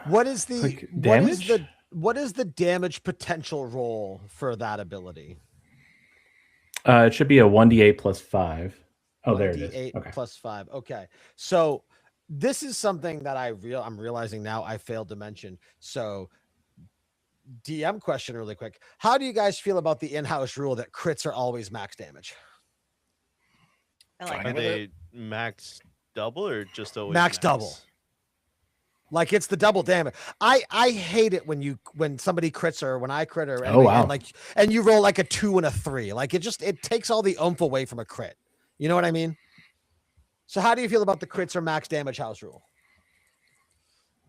What is the click what is the damage potential roll for that ability? It should be a 1d8 plus 5. Oh, there it is. 1d8 Okay. plus 5. Okay. So this is something that I'm realizing now I failed to mention. So DM question really quick. How do you guys feel about the in-house rule that crits are always max damage? I like Fine Are it. with they max double or just always Max double. Like it's the double damage. I hate it when somebody crits or when I crit or Oh, wow. and you roll like a 2 and a 3. Like it takes all the oomph away from a crit. You know what I mean? So how do you feel about the crits or max damage house rule?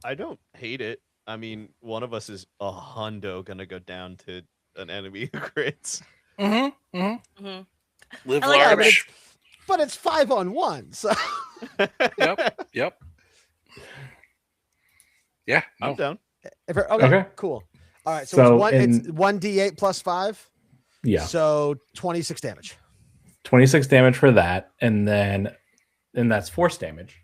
I don't hate it. I mean, one of us is a hundo gonna go down to an enemy who crits. Mm-hmm. Mm-hmm. Mhm. Live I like that, large. But it's 5-on-1. So Yep. Yep. Yeah. I'm No. down. okay, Okay. cool. All right, so, So it's in- 1d8 plus 5. Yeah. So 26 damage. 26 damage for that, and that's force damage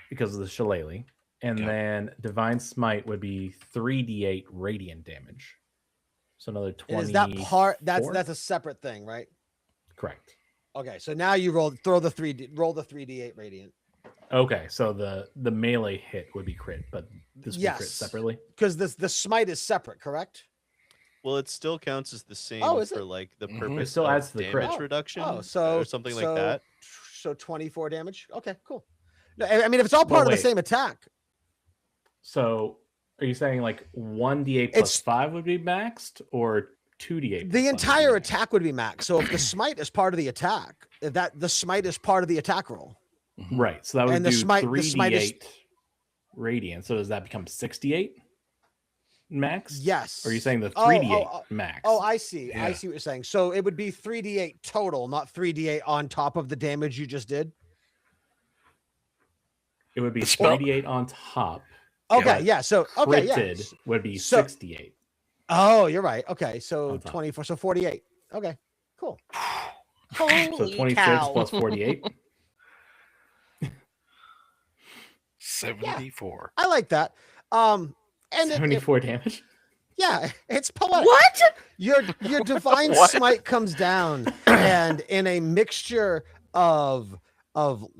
because of the shillelagh. And Yep. then Divine Smite would be 3d8 radiant damage. So another 20. And is that part that's a separate thing, right? Correct. Okay, so now you roll the 3d8 radiant. Okay, so the melee hit would be crit, but this would be crit Yes. separately. Because the smite is separate, correct? Well, it still counts as the same is for it? like the Mhm. purpose It still of adds to the crit. damage reduction so or something like that. So 24 damage. Okay, cool. No, I mean if it's all part of the wait. same attack. So are you saying like 1d8 plus It's- 5 would be maxed, or 2d8? plus The 5 would be entire maxed? attack would be max. So if the smite is part of the attack, the smite is part of the attack roll. Mhm. Right. So that would And the do smite- the 3d8 smite is- radiant. So does that become 68 max? Yes. Or are you saying the Oh, 3d8 oh, max? Oh, I see. I Yeah. see what you're saying. So it would be 3d8 total, not 3d8 on top of the damage you just did. It would be The spell- 3d8 on top. Okay, but yeah. So okay, yeah. Critted would be So- 68. Oh, you're right. Okay, so On top. 24, so 48. Okay, cool. So Holy 26 cow. plus 48. 74. I like that. And it- 74 damage. yeah, it's poetic. What? Your divine What? smite comes down, and in a mixture of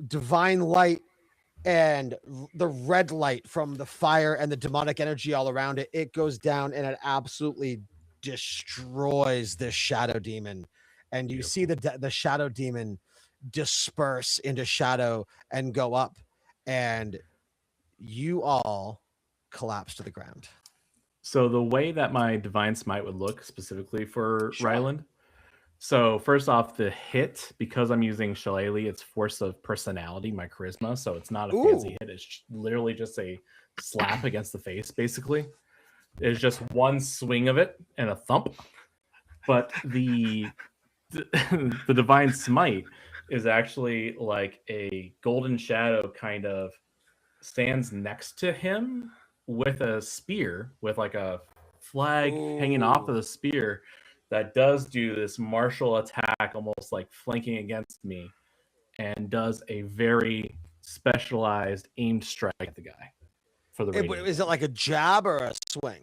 divine light and the red light from the fire and the demonic energy all around it, it goes down and it absolutely destroys this shadow demon. And you see the shadow demon disperse into shadow and go up, and you all collapse to the ground. So the way that my divine smite would look specifically for Sure. Ryland. So first off, the hit, because I'm using Shillelagh, it's force of personality, my charisma. So it's not a fancy Ooh. hit. It's literally just a slap against the face, basically. It's just one swing of it and a thump. But the divine smite is actually like a golden shadow kind of stands next to him with a spear, with like a flag hanging off of the spear, that does do this martial attack, almost like flanking against me, and does a very specialized aimed strike at the guy for the radiant Is it like a jab or a swing?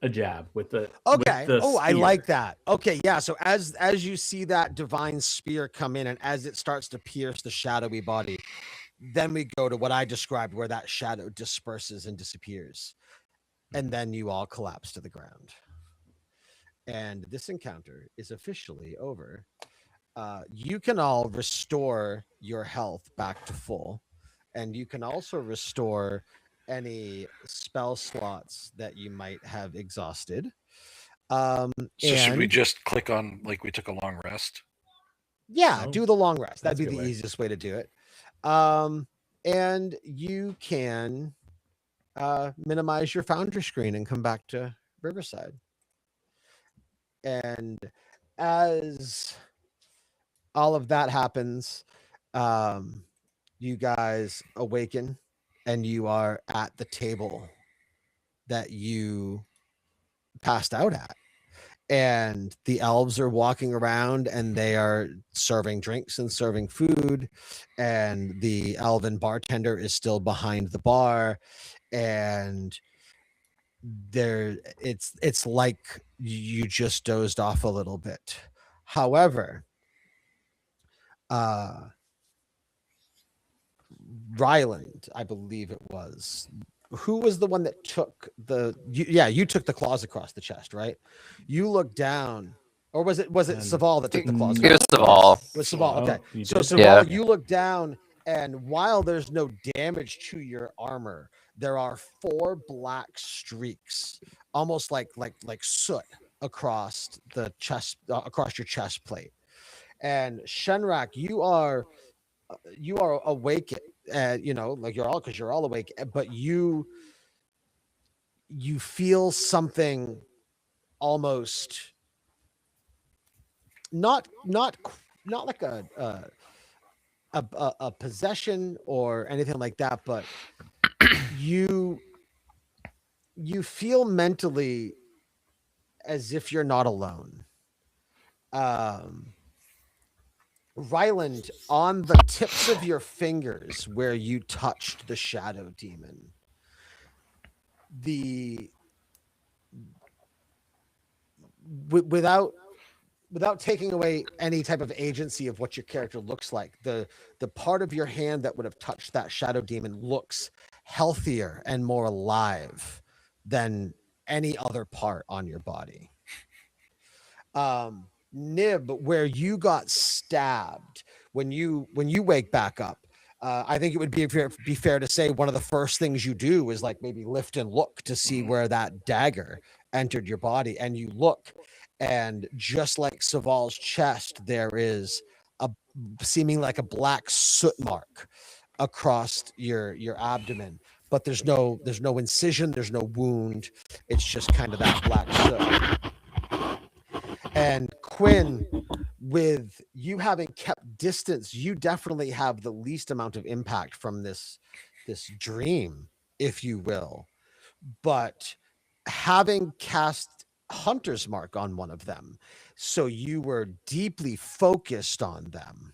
a jab with the Okay. with the Oh, I spear. like that. Okay, yeah. So as you see that divine spear come in, and as it starts to pierce the shadowy body, then we go to what I described, where that shadow disperses and disappears, and then you all collapse to the ground. And this encounter is officially over. You can all restore your health back to full, and you can also restore any spell slots that you might have exhausted. So should we And just click on like we took a long rest? yeah, Oh, do the long rest. That'd that's be a good the way. easiest way to do it. And you can minimize your Foundry screen and come back to Riverside. And as all of that happens, you guys awaken and you are at the table that you passed out at. And the elves are walking around and they are serving drinks and serving food. And the elven bartender is still behind the bar. And it's like you just dozed off a little bit. However, Ryland, I believe it was. Who was the one that took you took the claws across the chest, right? You look down, or was it And- Saval that took the claws? It was across? Saval. It was Saval. Oh, Okay, you so did? Saval, Yeah. you look down, and while there's no damage to your armor, there are 4 black streaks, almost like soot across the chest, across your chest plate. And Shenrak, you are awake, like you're all awake, but you feel something almost not like a possession or anything like that, but you feel mentally as if you're not alone. Ryland, on the tips of your fingers where you touched the shadow demon, without taking away any type of agency of what your character looks like, the part of your hand that would have touched that shadow demon looks healthier and more alive than any other part on your body. Nib, where you got stabbed, when you wake back up, I think it would be fair to say one of the first things you do is like maybe lift and look to see where that dagger entered your body, and you look, and just like Saval's chest, there is a seeming like a black soot mark across your abdomen, but there's no incision, there's no wound. It's just kind of that black soot. And Quinn, with you having kept distance, you definitely have the least amount of impact from this dream, if you will. But having cast Hunter's Mark on one of them, so you were deeply focused on them,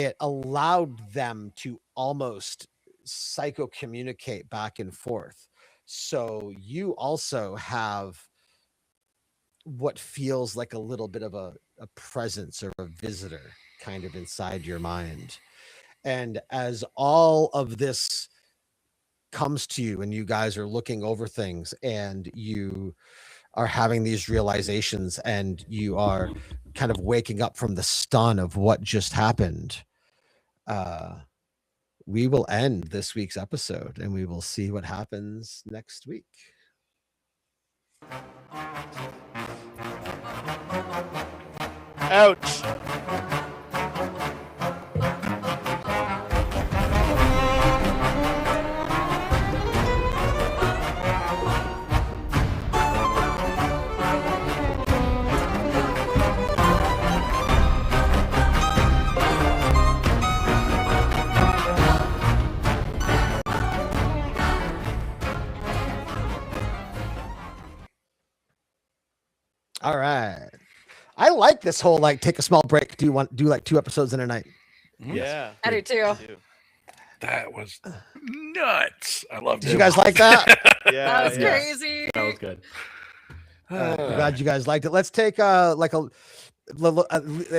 it allowed them to almost psycho-communicate back and forth. So you also have what feels like a little bit of a presence or a visitor kind of inside your mind. And as all of this comes to you and you guys are looking over things and you are having these realizations and you are kind of waking up from the stun of what just happened, we will end this week's episode and we will see what happens next week. Ouch. All right. I like this whole like take a small break, do like 2 episodes in a night. Yeah. I do too. That was nuts. I loved it. Did you guys like that? Yeah. That was yeah. crazy. That was good. I'm glad you guys liked it. Let's take at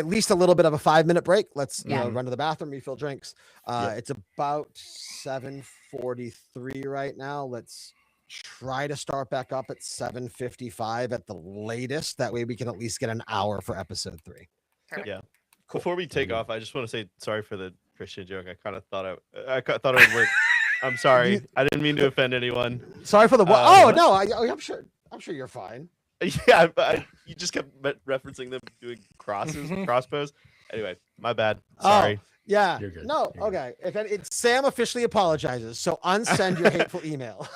least a little bit of a 5-minute break. Let's run to the bathroom, refill drinks. It's about 7:43 right now. Let's try to start back up at 7:55 at the latest. That way we can at least get an hour for episode 3. Yeah. Before we take off, I just want to say sorry for the Christian joke. I kind of thought it would work I'm sorry. I didn't mean to offend anyone. Sorry for the. Uh, no, I'm sure. I'm sure you're fine. Yeah, you just kept referencing them doing crosses, Mhm. crossbows. Anyway, my bad. Sorry. Yeah. You're good, No. you're good. Okay. If it's Sam officially apologizes, so unsend your hateful email.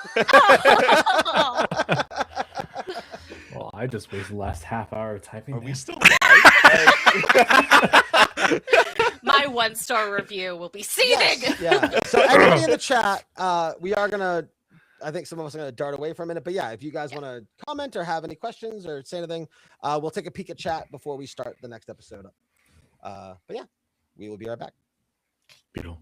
Well, I just wasted the last half hour typing. Are we that. still live? My 1-star review will be seething. Yes, yeah. So everybody in the chat, we are gonna. I think some of us are gonna dart away for a minute, but yeah, if you guys want to comment or have any questions or say anything, we'll take a peek at chat before we start the next episode up. But yeah, we will be right back. Beautiful.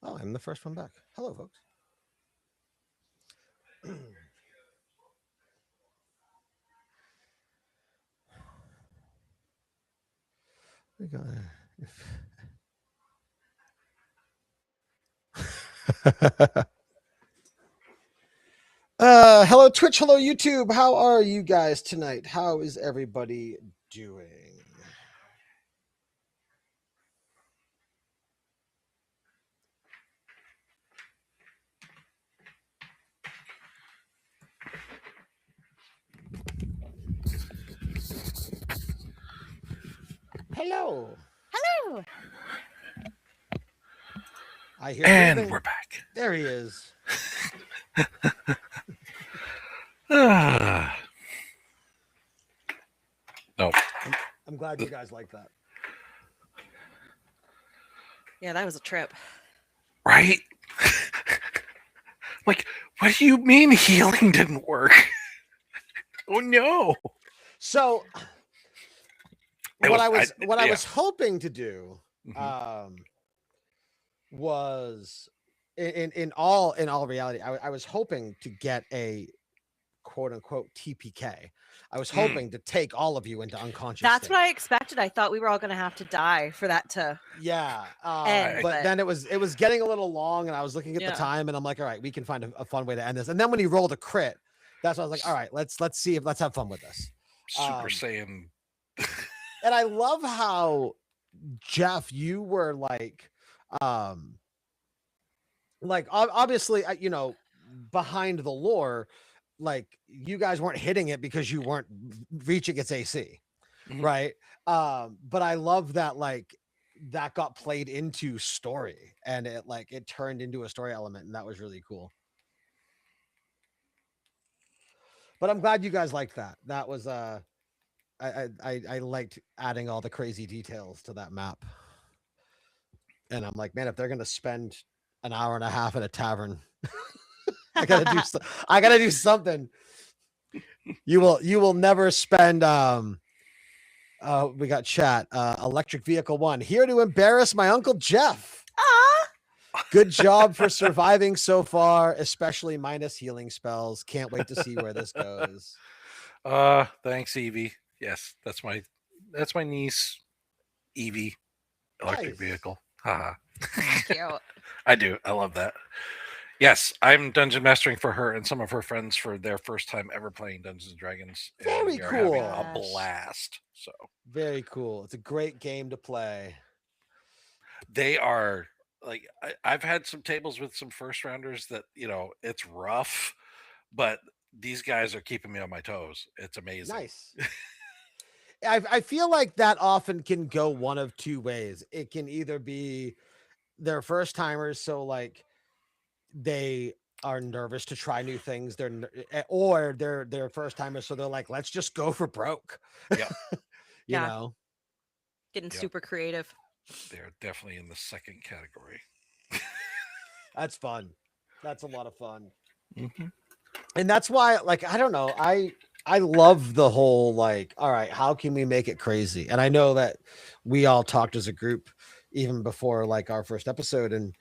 Oh, I'm the first one back. Hello, folks. We got. Hello Twitch, hello YouTube. How are you guys tonight? How is everybody doing? Hello. Hello. I hear And breathing. we're back. There he is. Ah. No. I'm glad you guys like that. Yeah, that was a trip. Right? Like, what do you mean healing didn't work? Oh no. So It what was- I yeah. was hoping to do Mhm. was in all reality, I was hoping to get a quote unquote TPK. I was hoping to take all of you into unconscious. That's state. what I expected. I thought we were all going to have to die for that to. Yeah, end, but but- then it was getting a little long, and I was looking at Yeah. the time, and I'm like, all right, we can find a fun way to end this. And then when he rolled a crit, that's why I was like, all right, let's have fun with this. Super Saiyan. And I love how Jeff, you were like, like obviously, you know, behind the lore, like you guys weren't hitting it because you weren't reaching its AC, Mhm. right? But I love that like that got played into story and it turned into a story element, and that was really cool. But I'm glad you guys liked that. That was I liked adding all the crazy details to that map. And I'm like, man, if they're gonna spend an hour and a half at a tavern, I gotta do I gotta do something. You will never spend we got chat. Electric Vehicle 1 here to embarrass my Uncle Jeff. Ah, Good job for surviving so far, especially minus healing spells. Can't wait to see where this goes. Thanks, Evie. Yes, that's my niece, Evie, electric Nice. vehicle. Haha. Cute. I do. I love that. Yes, I'm dungeon mastering for her and some of her friends for their first time ever playing Dungeons and Dragons. And Very we are having cool. a Gosh. blast. So Very cool. It's a great game to play. they are like I've had some tables with some first rounders that it's rough, but these guys are keeping me on my toes. It's amazing. Nice. I feel like that often can go one of two ways. It can either be they're first timers, so like they are nervous to try new things. Or they're first timers, so they're like, let's just go for broke. Yep. you Yeah. know, getting Yep. super creative. They're definitely in the second category. that's fun. That's a lot of fun. Mm-hmm. And that's why, like, I don't know, I love the whole like, all right, how can we make it crazy? And I know that we all talked as a group even before like our first episode, and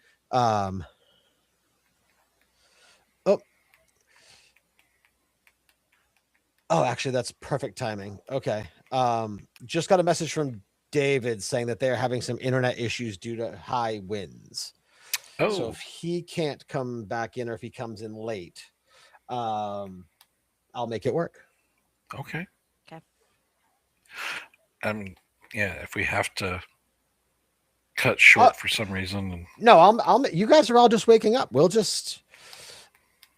oh, actually, that's perfect timing. Okay. Just got a message from David saying that they're having some internet issues due to high winds. So Oh, if he can't come back in, or if he comes in late, I'll make it work. okay. Okay. Yeah, if we have to cut short for some reason, and No, I'll. You guys are all just waking up.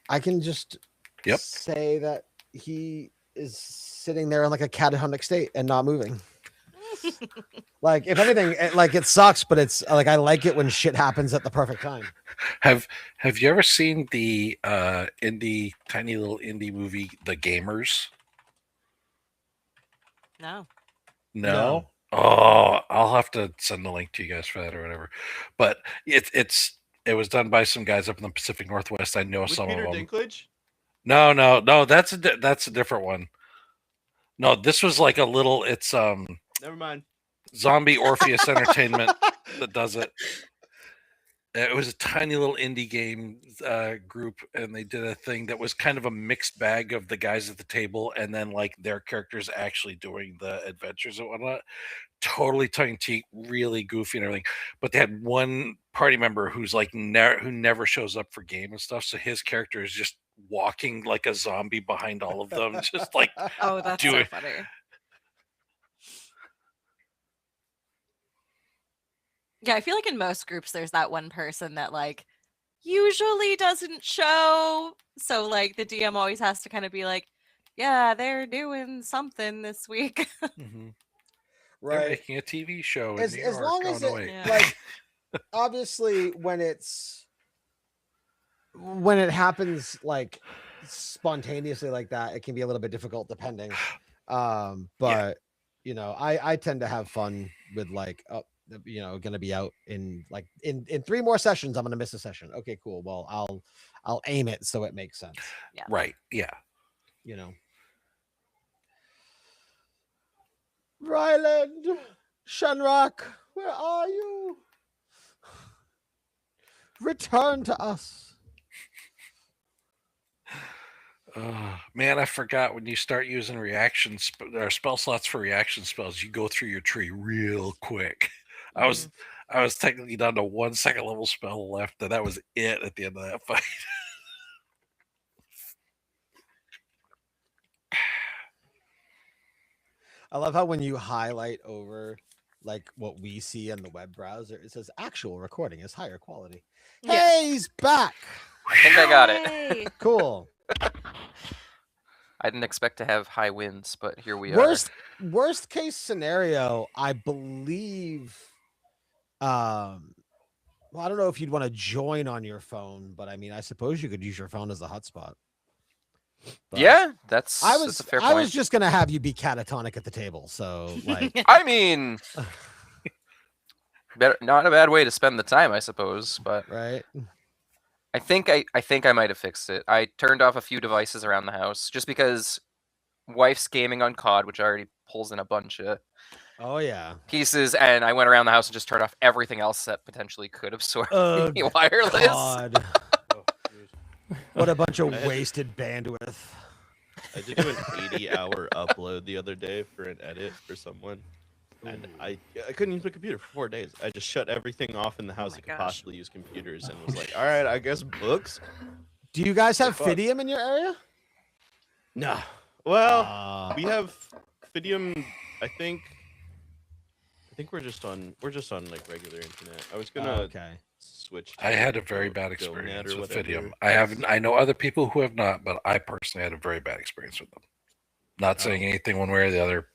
I can just Yep. say that he is sitting there in like a catatonic state and not moving. Like, if anything, it sucks, but it's like I like it when shit happens at the perfect time. have you ever seen the tiny little indie movie, The Gamers? No. No. No. Oh, I'll have to send the link to you guys for that or whatever. But it was done by some guys up in the Pacific Northwest. I know With some Peter of them. Dinklage? No, that's a different one. No, this was like a little. It's Never mind. Zombie Orpheus Entertainment that does it. It was a tiny little indie game group, and they did a thing that was kind of a mixed bag of the guys at the table and then like their characters actually doing the adventures and whatnot. Totally tongue in cheek, really goofy and everything. But they had one party member who's like who never shows up for game and stuff. So his character is just walking like a zombie behind all of them, just like Oh, that's Do so it. funny. Yeah, I feel like in most groups there's that one person that like usually doesn't show. So like the DM always has to kind of be like, yeah, they're doing something this week. mhm. They're Right. making a TV show in As New York. long as oh, no, it, wait. Yeah. like, obviously when it happens like spontaneously like that, it can be a little bit difficult depending. But I tend to have fun with like, gonna be out in like in 3 more sessions. I'm gonna miss a session. Okay, cool. Well, I'll aim it so it makes sense. Right. Yeah. You know. Ryland, Shanrak, where are you? Return to us. Man, I forgot when you start using or spell slots for reaction spells, you go through your tree real quick. I was technically down to 1 second level spell left, and that was it at the end of that fight. I love how when you highlight over like what we see in the web browser. It says actual recording is higher quality. Yeah. Hey, he's back. I think I got it. Yay. Cool. I didn't expect to have high winds, but here we are. Worst case scenario, I believe. Well, I don't know if you'd want to join on your phone, but I mean, I suppose you could use your phone as a hotspot. But Yeah, that's I that's was a fair I point. was just gonna have you be catatonic at the table, so like I mean, not a bad way to spend the time, I suppose. But right. I think I might have fixed it. I turned off a few devices around the house just because wife's gaming on COD, which already pulls in a bunch of Oh yeah. pieces, and I went around the house and just turned off everything else that potentially could absorb any wireless. God. What a bunch of wasted bandwidth. I did do an 80-hour upload the other day for an edit for someone, and I couldn't use my computer for 4 days. I just shut everything off in the house my that could gosh. possibly use computers, and was like, all right, I guess books. Do you guys have fuck? Fidium in your area? No. Well, Uh, we have Fidium. I think we're just on like regular internet. I was gonna okay. switch. I had a to, very bad Go Net experience or with whatever. Fidium. I know other people who have not, but I personally had a very bad experience with them. Not saying anything one way or the other.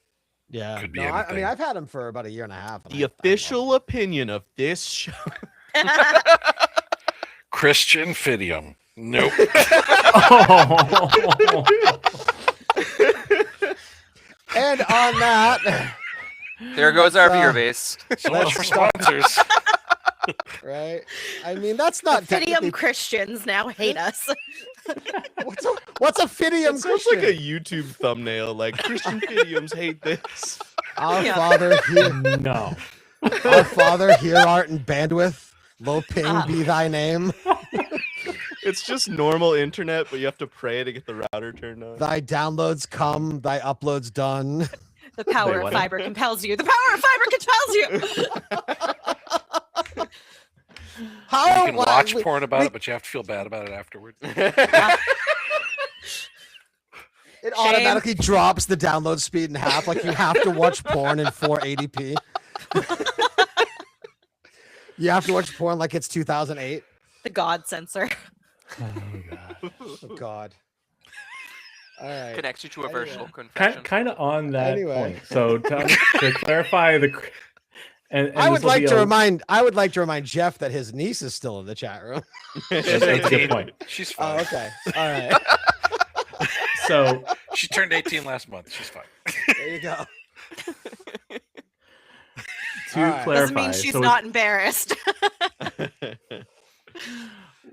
Yeah. Could be No, I mean, anything. I've had them for about a year and a half. and The I love official 'em. opinion of this show. Christian Fidium. Nope. And on that, There goes our Let's, viewer base. So much for Let's stop. sponsors. right? I mean, that's not technically. Fidium Christians now hate us. What's a Fidium It sounds Christian? like a YouTube thumbnail, like Christian Fidiums hate this. Our Yeah. Father here, No. our Father here art in bandwidth. Low ping be thy name. It's just normal internet, but you have to pray to get the router turned on. Thy downloads come, thy uploads done. The power Wait, of what? fiber compels you. The power of fiber compels you. How You can watch we- porn about we- it, but you have to feel bad about it afterwards. It automatically drops the download speed in half. Like you have to watch porn in 480p. You have to watch porn like it's 2008. The God sensor. Oh God. All right. Connects you to a Anyway. virtual confession. Kind of on that Anyway. point. So to clarify and I would this will like be to a- remind Jeff that his niece is still in the chat room. That's a good point. She's Oh, fine. okay. All right. So She turned 18 last month. She's fine. There you go. to All right. clarify, Doesn't mean she's so not embarrassed.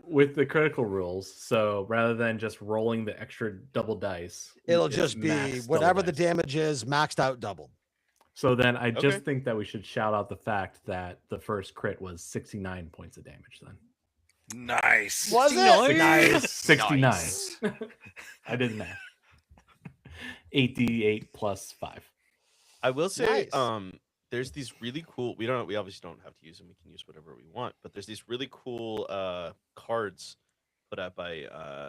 with the critical rules, so rather than just rolling the extra double dice, It'll it's just be max whatever double the dice. damage is, maxed out, doubled. So then I just Okay. think that we should shout out the fact that the first crit was 69 points of damage then. Nice. Was it? Nice. 69. Nice. I did math. 8d8 plus 5. I will say, Nice. there's these really cool. We obviously don't have to use them. We can use whatever we want. But there's these really cool cards put out by I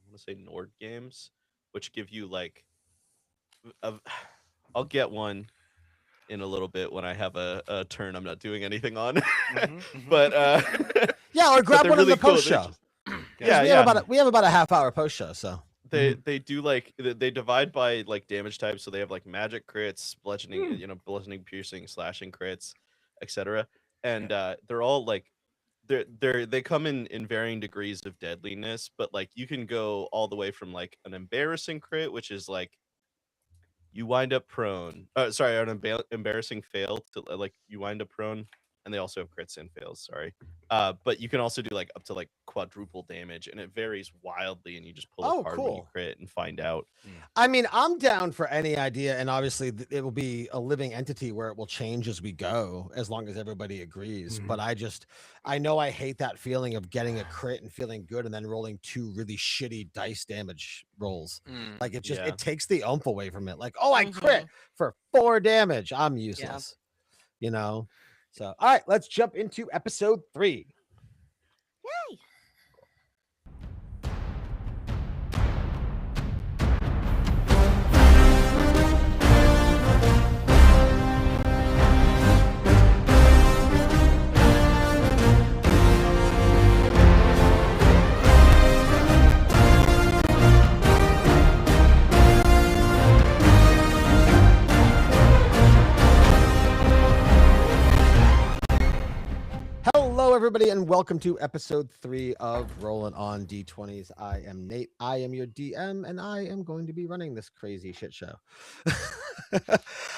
want to say Nord Games, which give you like, I'll get one in a little bit when I have a turn I'm not doing anything on. But Yeah, or grab they're one really of the cool. post They're show. just- 'Cause Yeah, we yeah. have about a half hour post show, so They do like they divide by like damage types, so they have like magic crits, bludgeoning, bludgeoning, piercing, slashing crits, etc. And they're all like they come in varying degrees of deadliness, but like you can go all the way from like an embarrassing crit, which is like you wind up prone. Sorry, an embarrassing fail to like you wind up prone, and they also have crits and fails. Sorry, but you can also do like up to like quadruple damage, and it varies wildly. And you just pull Oh, a card when you cool. crit and find out. I mean, I'm down for any idea, and obviously it will be a living entity where it will change as we go, as long as everybody agrees. Mhm. But I know I hate that feeling of getting a crit and feeling good, and then rolling 2 really shitty dice damage rolls. Mm. Like it just Yeah. it takes the oomph away from it. Like, oh, I Mhm. crit for 4 damage. I'm useless. You know. So, all right, let's jump into episode 3. Yay. everybody, and welcome to episode 3 of Rolling on D20s. I am Nate. I am your DM, and I am going to be running this crazy shit show.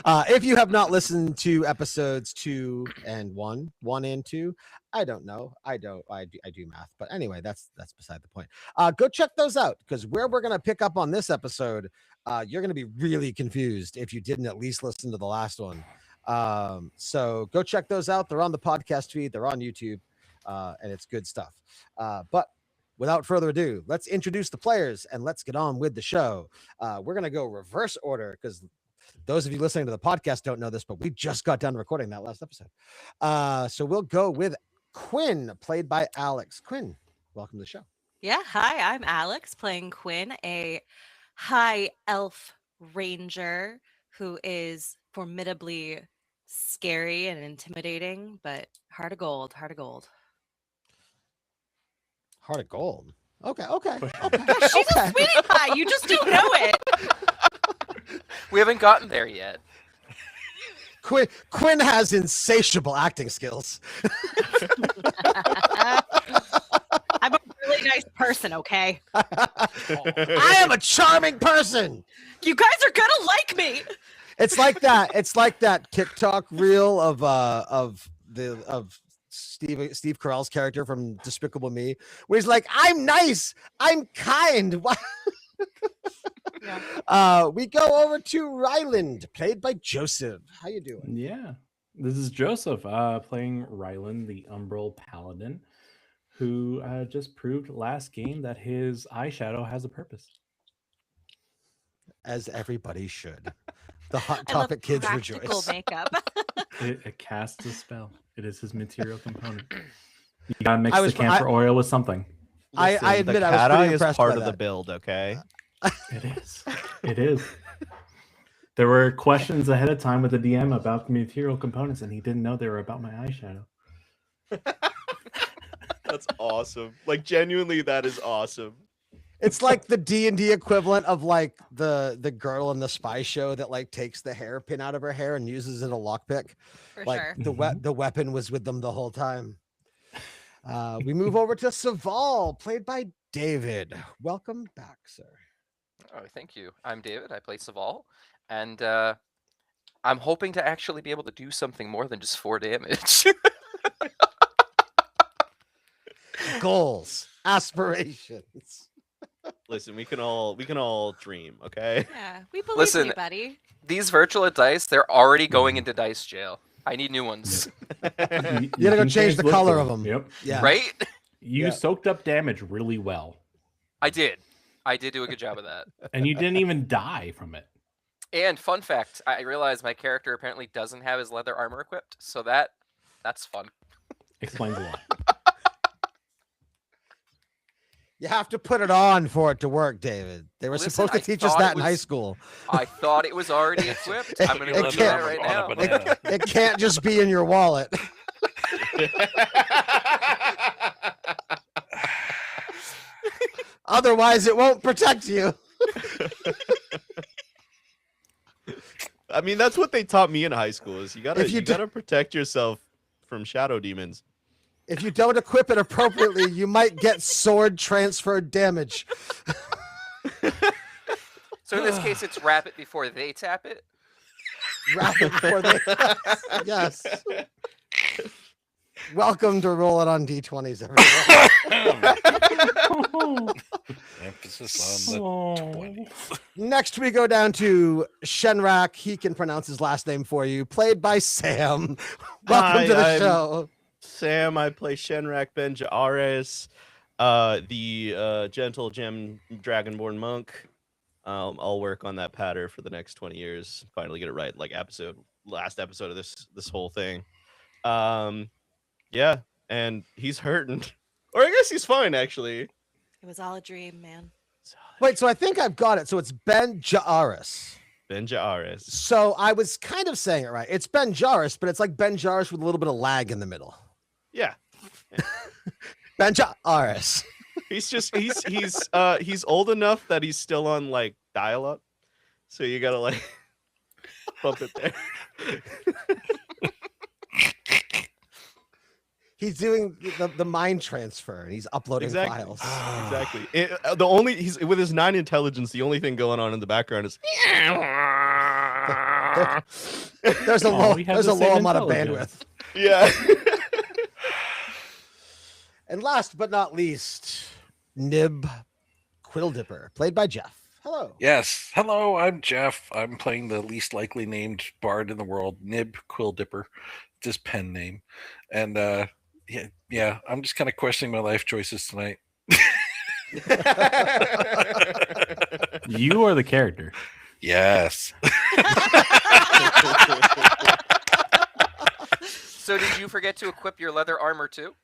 If you have not listened to episodes 2 and 1 and 2, I don't know. I do math, but anyway, that's beside the point. Go check those out, because where we're going to pick up on this episode, you're going to be really confused if you didn't at least listen to the last one. So go check those out. They're on the podcast feed, they're on YouTube, and it's good stuff. But without further ado, let's introduce the players and let's get on with the show. We're gonna go reverse order, because those of you listening to the podcast don't know this, but we just got done recording that last episode. So we'll go with Quinn, played by Alex. Quinn, welcome to the show. Yeah, hi, I'm Alex, playing Quinn, a high elf ranger who is formidably scary and intimidating, but heart of gold, heart of gold. Heart of gold. Okay. She's a sweetie pie. You just don't know it. We haven't gotten there yet. Quinn has insatiable acting skills. I'm a really nice person, okay? I am a charming person. You guys are gonna like me. It's like that. It's like that TikTok reel of Steve Carell's character from Despicable Me, where he's like, "I'm nice, I'm kind." Yeah. We go over to Ryland, played by Joseph. How you doing? Yeah, this is Joseph, playing Ryland, the Umbral Paladin, who just proved last game that his eyeshadow has a purpose. As everybody should. The Hot I love Topic kids practical rejoice. makeup. It casts a spell. It is his material component. You gotta mix I the was- camphor oil with something. I Listen, admit the I was cat pretty eye is impressed part by of the that. build, okay? It is. It is. There were questions ahead of time with the DM about the material components, and he didn't know they were about my eyeshadow. That's awesome. Like, genuinely, that is awesome. It's like the D&D equivalent of like the girl in the spy show that like takes the hairpin out of her hair and uses it a lockpick. For Like sure. the weapon was with them the whole time. We move over to Saval, played by David. Welcome back, sir. Oh, thank you. I'm David. I play Saval, and I'm hoping to actually be able to do something more than just 4 damage. Goals, aspirations. Listen, we can all dream, okay? Yeah, we believe in Listen, you, buddy. These virtual dice, they're already going into dice jail. I need new ones. You gotta go can change the look color for of 'em. Yep. Yeah. Right? You Yeah. soaked up damage really well, I did do a good job of that. and you didn't even die from it. And fun fact, I realized my character apparently doesn't have his leather armor equipped, so that's fun. Explains a lot. You have to put it on for it to work, David. They were Listen, supposed to I teach us thought that it in high was- school. I thought it was already equipped. I'm gonna It go do that can't- right on a now. banana. It can't just be in your wallet. Otherwise, it won't protect you. I mean, that's what they taught me in high school. Is you If you do- gotta protect yourself from shadow demons. If you don't equip it appropriately, you might get sword transferred damage. So in this case, it's wrap it before they tap it. Rapid before they. Yes. Welcome to Roll It on D20s, everyone. Emphasis on the Oh. 20. Next, we go down to Shenrak. He can pronounce his last name for you, played by Sam. Welcome Hi, to the I'm- show. Sam, I play Shenrak Ben Ja'aris, the gentle gem dragonborn monk. I'll work on that pattern for the next 20 years. Finally get it right, like last episode of this whole thing. Yeah, and he's hurting, or I guess he's fine actually. It was all a dream, man. Wait, so I think I've got it. So it's Ben Ja'aris. Ben Ja'aris. So I was kind of saying it right. It's Ben Ja'aris, but it's like Ben Ja'aris with a little bit of lag in the middle. Yeah, Ben Ja'aris. he's old enough that he's still on like dial up, so you gotta like bump it there. He's doing the mind transfer and he's uploading Exactly. files. Exactly. The only he's with his 9 intelligence. The only thing going on in the background is. There's a Oh, low we have there's the a low same amount of intelligence. bandwidth. Yeah. And last but not least, Nib Quilldipper, played by Jeff. Hello. Yes. Hello, I'm Jeff. I'm playing the least likely named bard in the world, Nib Quilldipper. It's his pen name. And yeah, I'm just kind of questioning my life choices tonight. You are the character. Yes. So did you forget to equip your leather armor too?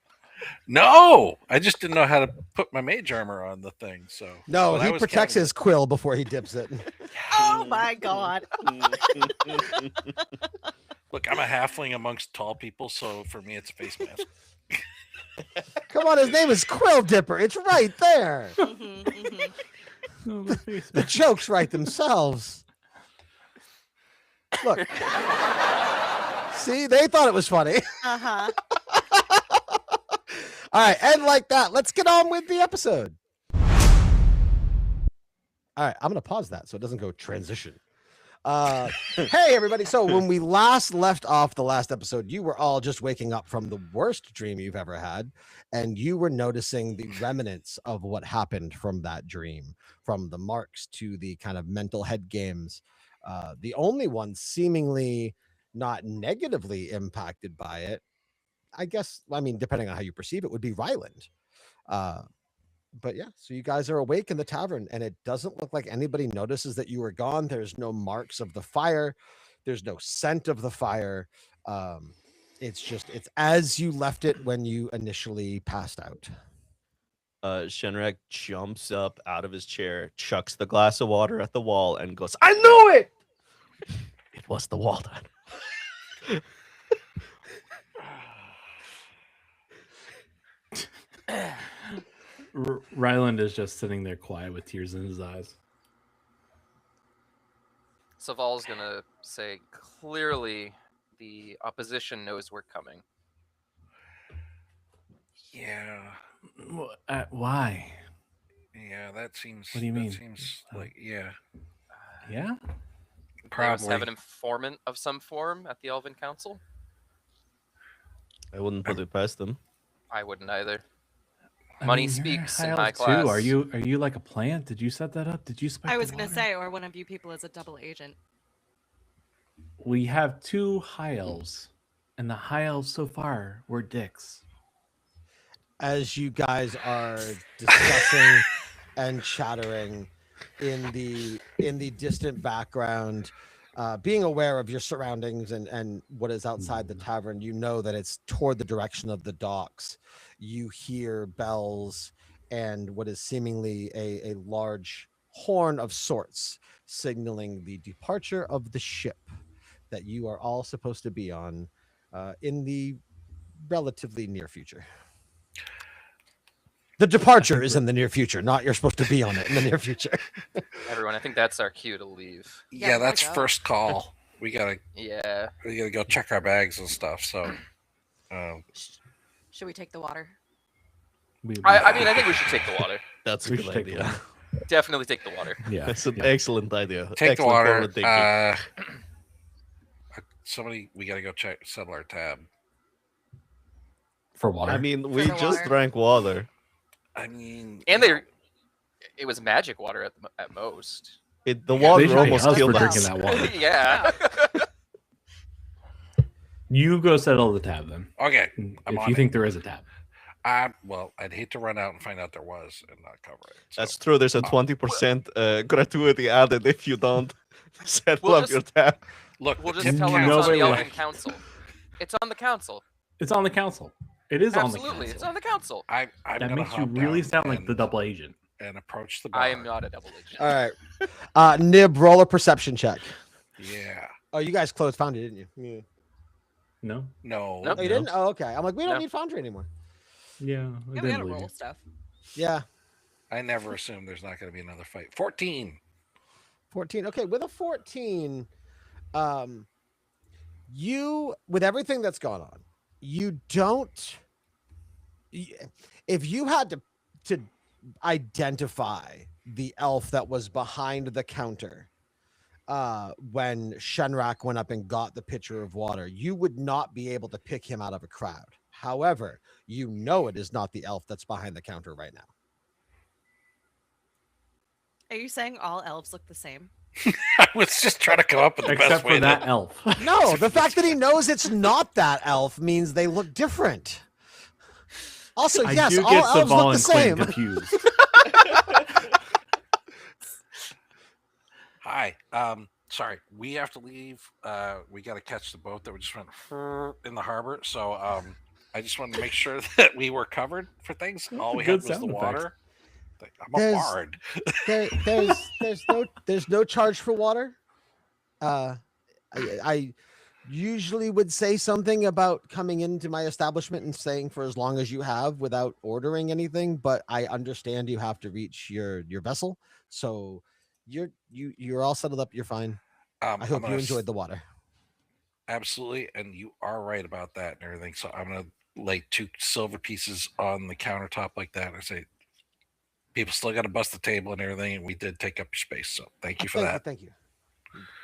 No, I just didn't know how to put my mage armor on the thing. So No, when I he was protects counting- his quill before he dips it. Oh my god. Look, I'm a halfling amongst tall people, so for me, it's a face mask. Come on, his name is Quilldipper. It's right there. Mhm, mhm. Oh, my face. The jokes write themselves. Look. See, they thought it was funny. Uh-huh. All right, and like that, let's get on with the episode. All right, I'm gonna pause that so it doesn't go transition. Hey everybody! So when we last left off the last episode, you were all just waking up from the worst dream you've ever had, and you were noticing the remnants of what happened from that dream, from the marks to the kind of mental head games. The only one seemingly not negatively impacted by it, I guess, I mean, depending on how you perceive it, would be Ryland. But yeah, so you guys are awake in the tavern, and it doesn't look like anybody notices that you were gone. There's no marks of the fire. There's no scent of the fire. It's as you left it when you initially passed out. Shenrak jumps up out of his chair, chucks the glass of water at the wall, and goes, "I knew it! It was the Walden." Ryland is just sitting there quiet with tears in his eyes. Saval's gonna say, clearly the opposition knows we're coming. Yeah, Why? yeah, that seems. What do you mean? That seems like Yeah? They must probably. have an informant of some form at the Elven Council. I wouldn't put it past them. I wouldn't either. I Money mean, you're speaks in elf high too. class. Are you like a plant? Did you set that up? Did you spike I the was gonna water? say, or one of you people is a double agent. We have 2 high elves, and the high elves so far were dicks. As you guys are discussing and chattering in the distant background, being aware of your surroundings and what is outside the tavern, you know that it's toward the direction of the docks. You hear bells and what is seemingly a large horn of sorts signaling the departure of the ship that you are all supposed to be on in the relatively near future. The departure is in the near future, not you're supposed to be on it in the near future. Everyone, I think that's our cue to leave. Yeah, Yeah, there we that's go. first call. We gotta Yeah. go check our bags and stuff. So, Should we take the water? I mean, I think we should take the water. That's a We good should take the idea. Definitely take the water. Yeah. That's an yeah. excellent idea. take the Excellent water. forward thinking. Somebody, we gotta go check settle our tab. For water. I mean, we the just water. drank water. I mean, And it was magic water at most. The Yeah, water They should pay almost us killed for us. drinking that water. Yeah. You go settle the tab then. okay. I'm If on you it. think there is a tab. Well, I'd hate to run out and find out there was and not cover it. So. That's true. There's a 20% gratuity added if you don't settle We'll up just- your tab. Look, We'll the just tip tell them counts. it's on Nobody the will- Elven Council. It's on the council. It's on the council. It is Absolutely, on the it's council. on the council. I'm That gonna makes you hop really down sound like the and- double agent. and approach the bar. I am not a double agent. All right. Nib, roll a perception check. Yeah. Oh, you guys closed Foundry, didn't you? Yeah. No? No. Nope. Oh, you didn't? Oh, okay. I'm like, we don't No. need Foundry anymore. Yeah. I Yeah, we didn't gotta believe roll you. stuff. Yeah. I never assume there's not going to be another fight. 14. 14. Okay, with a 14, you with everything that's gone on, you don't if you had to identify the elf that was behind the counter when Shenrak went up and got the pitcher of water, you would not be able to pick him out of a crowd. However, you know it is not the elf that's behind the counter right now. Are you saying all elves look the same? I was just trying to come up with the Except best for way that to. elf. No, the fact that he knows it's not that elf means they look different. Also, I yes, do all get elves Saval look the and Quinn same. confused. Hi. Sorry, we have to leave. We got to catch the boat that we just went in the harbor. So I just wanted to make sure that we were covered for things. All we Good had was the sound effects. water. I'm a There's- bard. There's no charge for water. I usually would say something about coming into my establishment and staying for as long as you have without ordering anything, but I understand you have to reach your vessel, so you're all settled up. You're fine. I I'm hope gonna you enjoyed the water. Absolutely, and you are right about that and everything. So I'm gonna lay 2 silver pieces on the countertop like that. I say, people still got to bust the table and everything, and we did take up your space. So thank you for that. Thank you.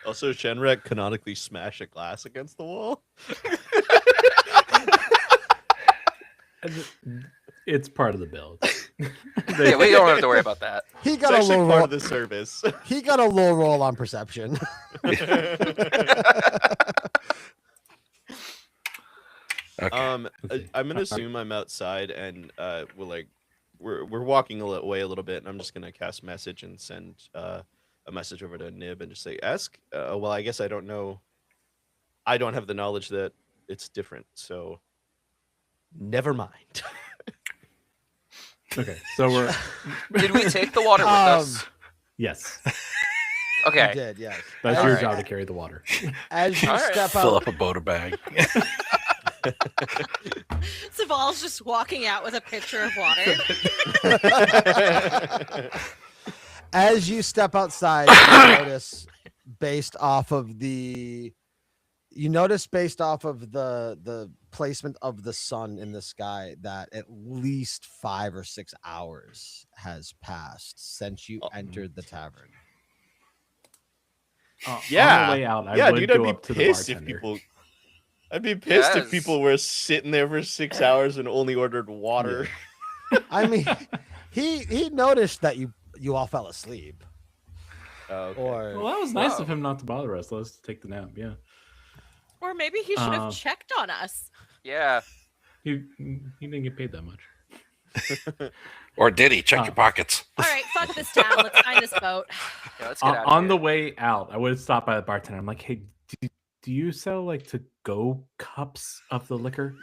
Also, Shenrak canonically smash a glass against the wall. It's part of the build. Yeah, we don't have to worry about that. He It's got a actually low part roll. of the service. He got a low roll on perception. Okay. I'm gonna assume I'm outside, and we're walking away a little bit, and I'm just gonna cast message and send a message over to Nib and just say, ask. Well, I guess I don't know. I don't have the knowledge that it's different, so never mind. Okay, so we're Did we take the water with us? yes. You Okay. did, yes. That's As- your Alright. job to carry the water. As you All right. step Fill out, up a boat bag. Saval's just walking out with a pitcher of water. as you step outside, you notice based off of the placement of the sun in the sky that at least 5 or 6 hours has passed since you entered the tavern. On Yeah. the way out, I Yeah, would dude, go I'd be up to the pissed if bartender. people. I'd be pissed if Yes. people were sitting there for 6 hours and only ordered water. I mean, he noticed that you all fell asleep, Okay. or Well, that was nice Wow. of him not to bother us. Let's take the nap. Yeah, Or maybe he should have Uh, checked on us. Yeah. he didn't get paid that much. Or did he? Check Oh. your pockets. All right, fuck this town. Let's find this boat. Yeah, let's get out of On here. the way out, I would stop by the bartender. I'm like, hey, do you sell like to go cups of the liquor?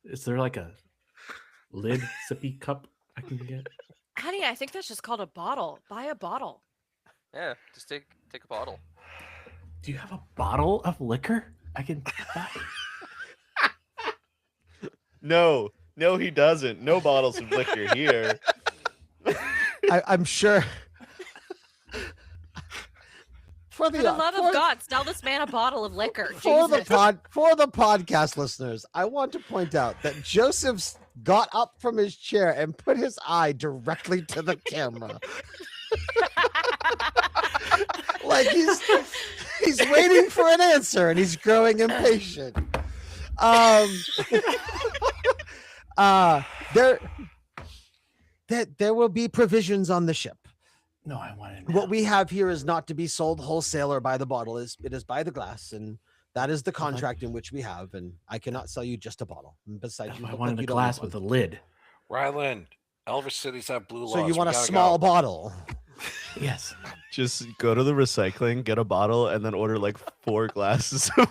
Is there like a lid sippy cup I can get? Honey, I think that's just called a bottle. Buy a bottle. Yeah, just take a bottle. Do you have a bottle of liquor I can buy? No, he doesn't. No bottles of liquor here. I'm sure. For For the love for- of God, sell this man a bottle of liquor. for the Jesus. podcast listeners, I want to point out that Joseph got up from his chair and put his eye directly to the camera, like he's waiting for an answer and he's growing impatient. There will be provisions on the ship. No, I want it. What we have here is not to be sold wholesale or by the bottle. It is by the glass, and that is the contract in which we have. And I cannot sell you just a bottle. And besides, you I look wanted like a you don't glass want with a one. lid. Ryland, Elvis cities have blue laws. So you want We a gotta small go. bottle? Yes. Just go to the recycling, get a bottle, and then order like 4 glasses. No,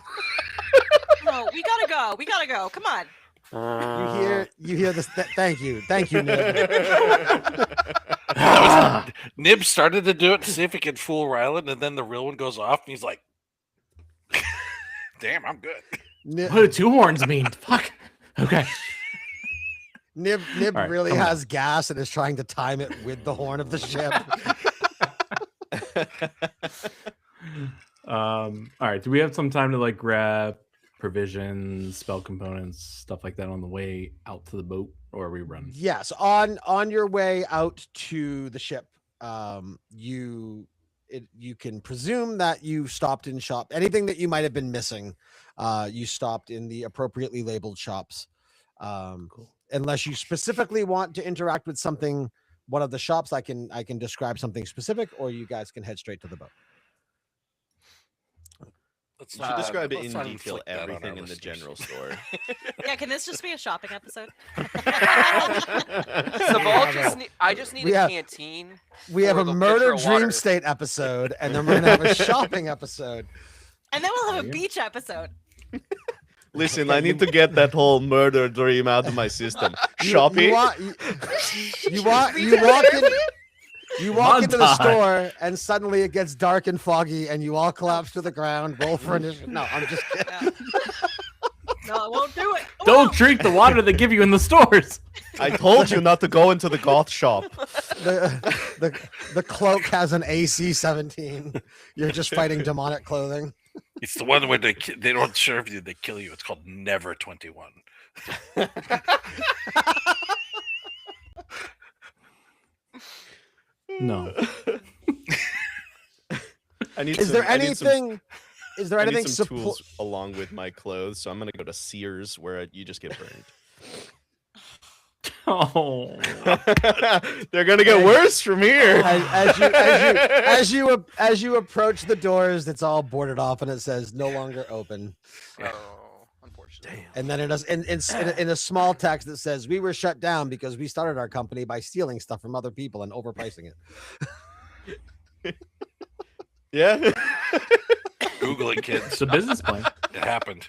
we gotta go. We gotta go. Come on. You hear this? Thank you, Nib. Nib started to do it to see if he could fool Ryland, and then the real one goes off, and he's like, "Damn, I'm good." Nib, What do 2 horns mean? Fuck. Okay. Nib All right, really come on. has gas and is trying to time it with the horn of the ship. All right. Do we have some time to like grab provisions, spell components, stuff like that on the way out to the boat, or are we run? Yes, on your way out to the ship, you can presume that you stopped in shop. Anything that you might have been missing, you stopped in the appropriately labeled shops. Cool. Unless you specifically want to interact with something, one of the shops, I can describe something specific, or you guys can head straight to the boat. Let's You should describe it let's in not detail inflict that on our everything in the listeners. general store. Yeah, can this just be a shopping episode? I just need we a have- canteen. We have Or a the murder pitcher of dream water. state episode, and then we're gonna have a shopping episode. And then we'll have a Yeah. beach episode. Listen, I need to get that whole murder dream out of my system. Shopping? You walk into the Montage. store, and suddenly it gets dark and foggy, and you all collapse to the ground. Roll for initiative. No, I'm just kidding. Yeah. No, I won't do it. I Don't won't. drink the water they give you in the stores. I told you not to go into the goth shop. The cloak has an AC 17. You're just fighting demonic clothing. It's the one where they don't serve you; they kill you. It's called Never 21. No. I need Is some, there I need some- anything? Is there I need anything some support? tools along with my clothes, so I'm gonna go to Sears where you just get burned. Oh. They're gonna get worse from here. As you approach the doors, it's all boarded off, and it says "no longer open." Oh, unfortunately. And then it is in a small text that says, "We were shut down because we started our company by stealing stuff from other people and overpricing it." Yeah. Google it, kids. It's a business plan. It happened.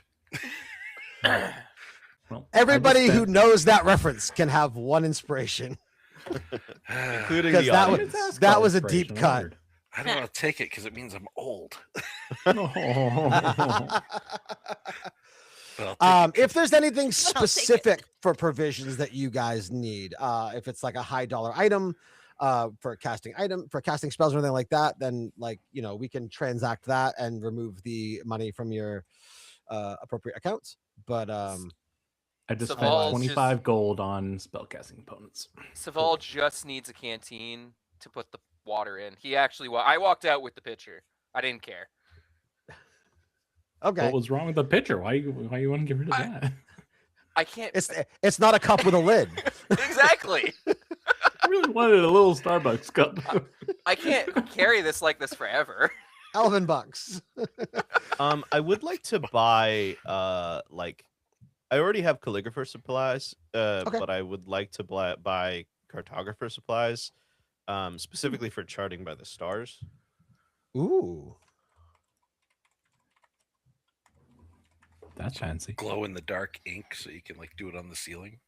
Well, Everybody I just who knows that reference can have one inspiration, Including because the that audience. was that was a deep cut. I don't want to take it because it means I'm old. Oh. But I'll take it. If there's anything But I'll take it. specific for provisions that you guys need, if it's like a high dollar item, for casting spells or anything like that, then we can transact that and remove the money from your appropriate accounts. But I just So spent Val's 25 gold on spellcasting components. Saval just needs a canteen to put the water in. He actually, I walked out with the pitcher. I didn't care. okay, What was wrong with the pitcher? Why you want to get rid of that? I can't. it's not a cup with a lid. Exactly. I really wanted a little Starbucks cup. I can't carry this like this forever. Elven bucks. I would like to buy I already have calligrapher supplies, but I would like to buy cartographer supplies, specifically for charting by the stars. Ooh. That's fancy. Glow in the dark ink so you can do it on the ceiling.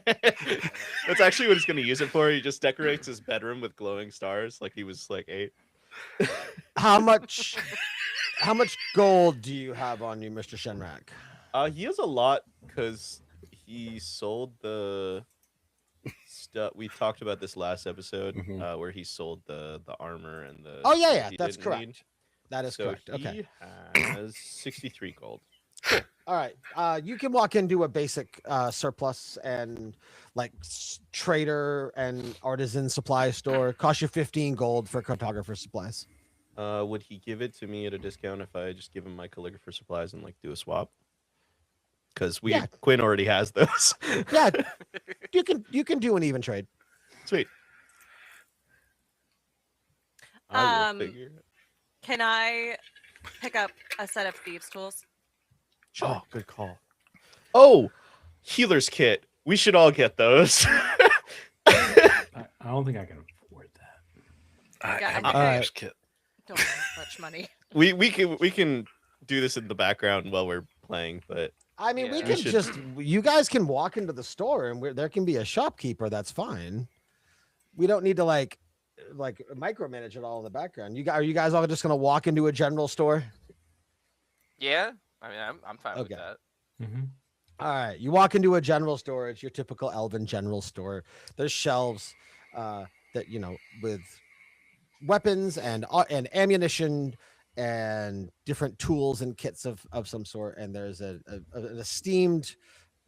That's actually what he's going to use it for. He just decorates his bedroom with glowing stars like he was 8. How much gold do you have on you, Mr. Shenrak? He has a lot because he sold the stuff. We talked about this last episode, where he sold the armor and the. Oh, yeah, stuff yeah, he that's didn't correct. need. That is So correct. Okay. He has 63 gold. All right. You can walk into a basic surplus and trader and artisan supply store. Cost you 15 gold for cartographer supplies. Would he give it to me at a discount if I just give him my calligrapher supplies and do a swap? Because Yeah. Quinn already has those. Yeah, you can do an even trade. Sweet. I will Um, figure. Can I pick up a set of thieves' tools? Oh, good call. Oh, healer's kit. We should all get those. I don't think I can afford that. I Yeah, have I a think I- Bear's kit. Don't have much money. we can do this in the background while we're playing, but I mean, we Yeah. We can should- you guys can walk into the store and there can be a shopkeeper. That's fine. We don't need to micromanage it all in the background. Are you guys all just gonna walk into a general store? Yeah. I mean, I'm fine Okay. with that. Mm-hmm. All right, you walk into a general store. It's your typical elven general store. There's shelves that with weapons and ammunition and different tools and kits of some sort. And there's an esteemed,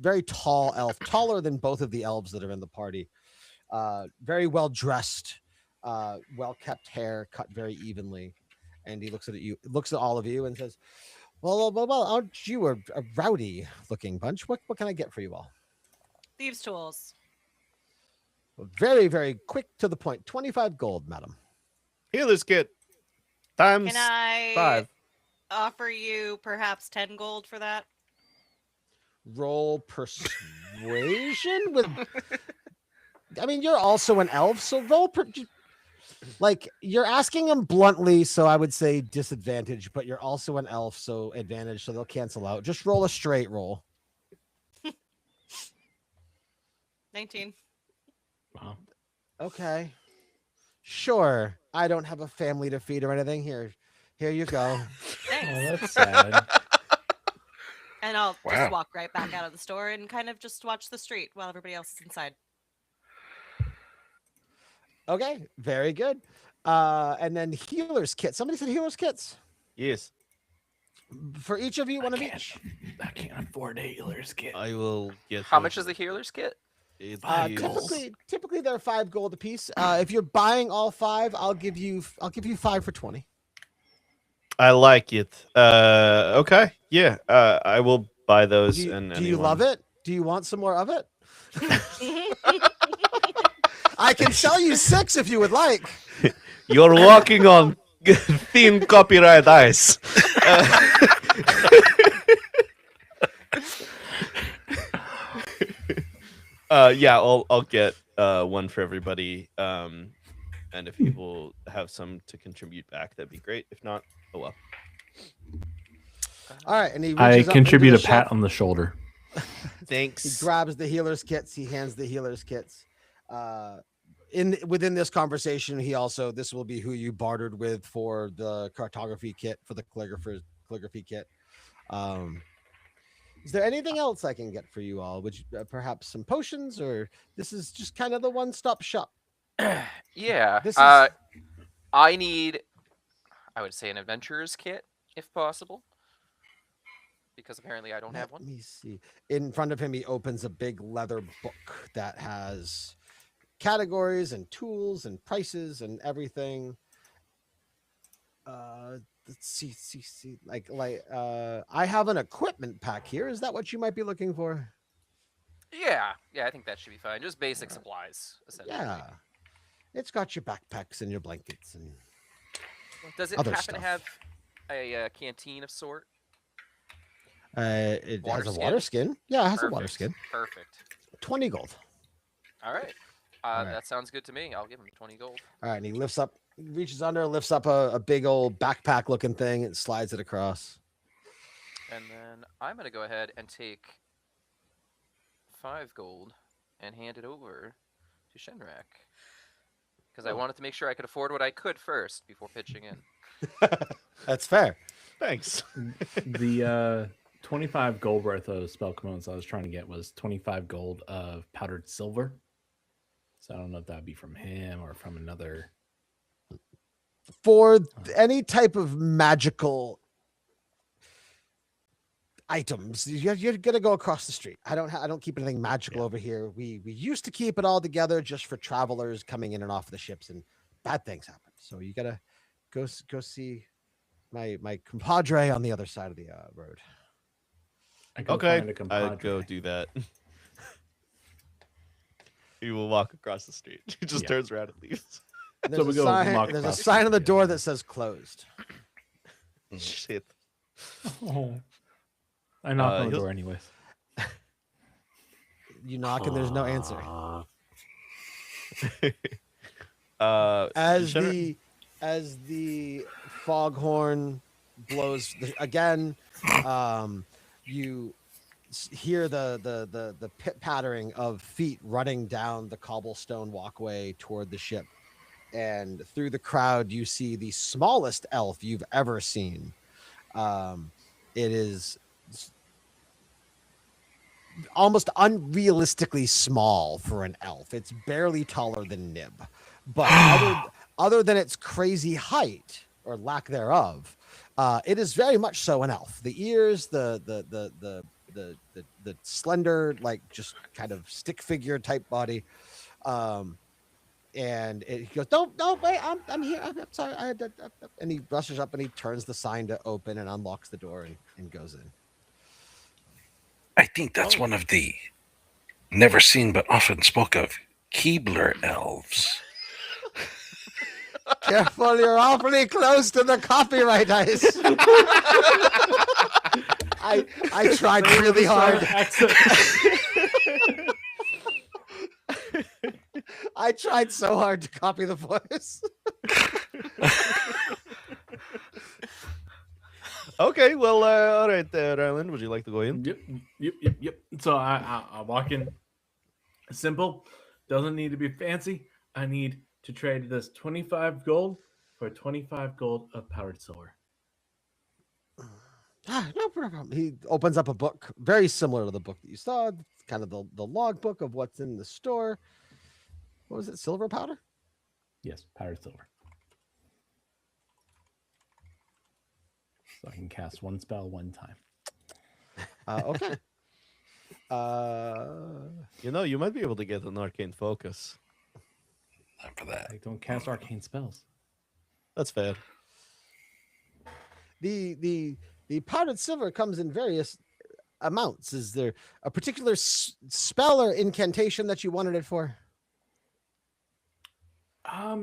very tall elf, taller than both of the elves that are in the party. Very well dressed, well kept hair, cut very evenly. And he looks at all of you, and says, "Well, aren't you a rowdy looking bunch? What can I get for you all?" Thieves' tools. Very, very quick to the point. 25 gold, madam. Healer's kit times Can I 5. offer you perhaps 10 gold for that? Roll persuasion with. I mean, you're also an elf, so roll like you're asking them bluntly, so I would say disadvantage, but you're also an elf, so advantage, so they'll cancel out. Just roll a straight roll. 19. Wow. Okay. Sure. I don't have a family to feed or anything. Here you go. Thanks. That's sad. And I'll Wow. just walk right back out of the store and kind of just watch the street while everybody else is inside. Okay, very good. And then healer's kit. Somebody said healer's kits. Yes. For each of you, one of each. I can't afford a healer's kit. I will get. How much is the healer's kit? It Five is- gold. Typically they're 5 gold apiece. If you're buying all 5, I'll give you 5 for 20. I like it. Okay. Yeah. I will buy those. Do you, and do you love it? Do you want some more of it? I can sell you 6 if you would like. You're walking on thin copyright ice. Yeah, I'll get one for everybody. And if people have some to contribute back, that'd be great. If not, oh well. All right, and he I reaches up contribute a into the pat shelf. on the shoulder. He Thanks. grabs the healer's kits. He hands the healer's kits. Within this conversation, this will be who you bartered with for the cartography kit, for the calligraphy kit. Is there anything else I can get for you all? Would you perhaps some potions, or this is just kind of the one-stop shop? Yeah. This is- I need, I would say, an adventurer's kit if possible, because apparently I don't have Let one. me see. In front of him, he opens a big leather book that has categories and tools and prices and everything. Let's see. I have an equipment pack here. Is that what you might be looking for? Yeah, I think that should be fine. Just basic supplies, essentially. Yeah. It's got your backpacks and your blankets and Does it other happen stuff. to have a canteen of sort? it Water has a skin? water skin. Yeah, it has a water Perfect. skin. Perfect. 20 gold. All right. All right. That sounds good to me. I'll give him 20 gold. All right, and he reaches under, lifts up a big old backpack looking thing and slides it across. And then I'm going to go ahead and take 5 gold and hand it over to Shenrak. Because I wanted to make sure I could afford what I could first before pitching in. That's fair. Thanks. The 25 gold worth of spell components I was trying to get was 25 gold of powdered silver. So I don't know if that'd be from him or from another. For any type of magical items, you're gonna go across the street. I don't keep anything magical over here. We used to keep it all together just for travelers coming in and off the ships, and bad things happen. So you gotta go see my compadre on the other side of the road. I can Okay. find a I'd go compadre. do that. He will walk across the street. He just Yeah. turns around and leaves. There's we a go sign, walk there's a across the sign on the street, door yeah. that says closed. Shit. Oh. I knock on the he'll- door anyways. You knock and there's no answer. As Shenrak- as the foghorn blows again, you hear the pit pattering of feet running down the cobblestone walkway toward the ship, and through the crowd you see the smallest elf you've ever seen. It is almost unrealistically small for an elf. It's barely taller than Nib, but other than its crazy height or lack thereof, It is very much so an elf. The ears, the slender, like just kind of stick figure type body. And he goes, don't wait, I'm here. I'm sorry. And he rushes up and he turns the sign to open and unlocks the door and goes in. I think that's one of the never seen but often spoke of Keebler elves. Careful, you're awfully close to the copyright ice. I tried really hard. I tried so hard to copy the voice. Okay, well, all right, Ryland, would you like to go in? Yep. So I walk in. Simple. Doesn't need to be fancy. I need to trade this 25 gold for 25 gold of powdered silver. No problem. He opens up a book very similar to the book that you saw. It's kind of the log book of what's in the store. What was it? Silver powder? Yes, powdered silver. So I can cast one spell one time. Okay. You might be able to get an arcane focus. Time for that. I don't cast arcane spells. That's fair. The powdered silver comes in various amounts. Is there a particular spell or incantation that you wanted it for? I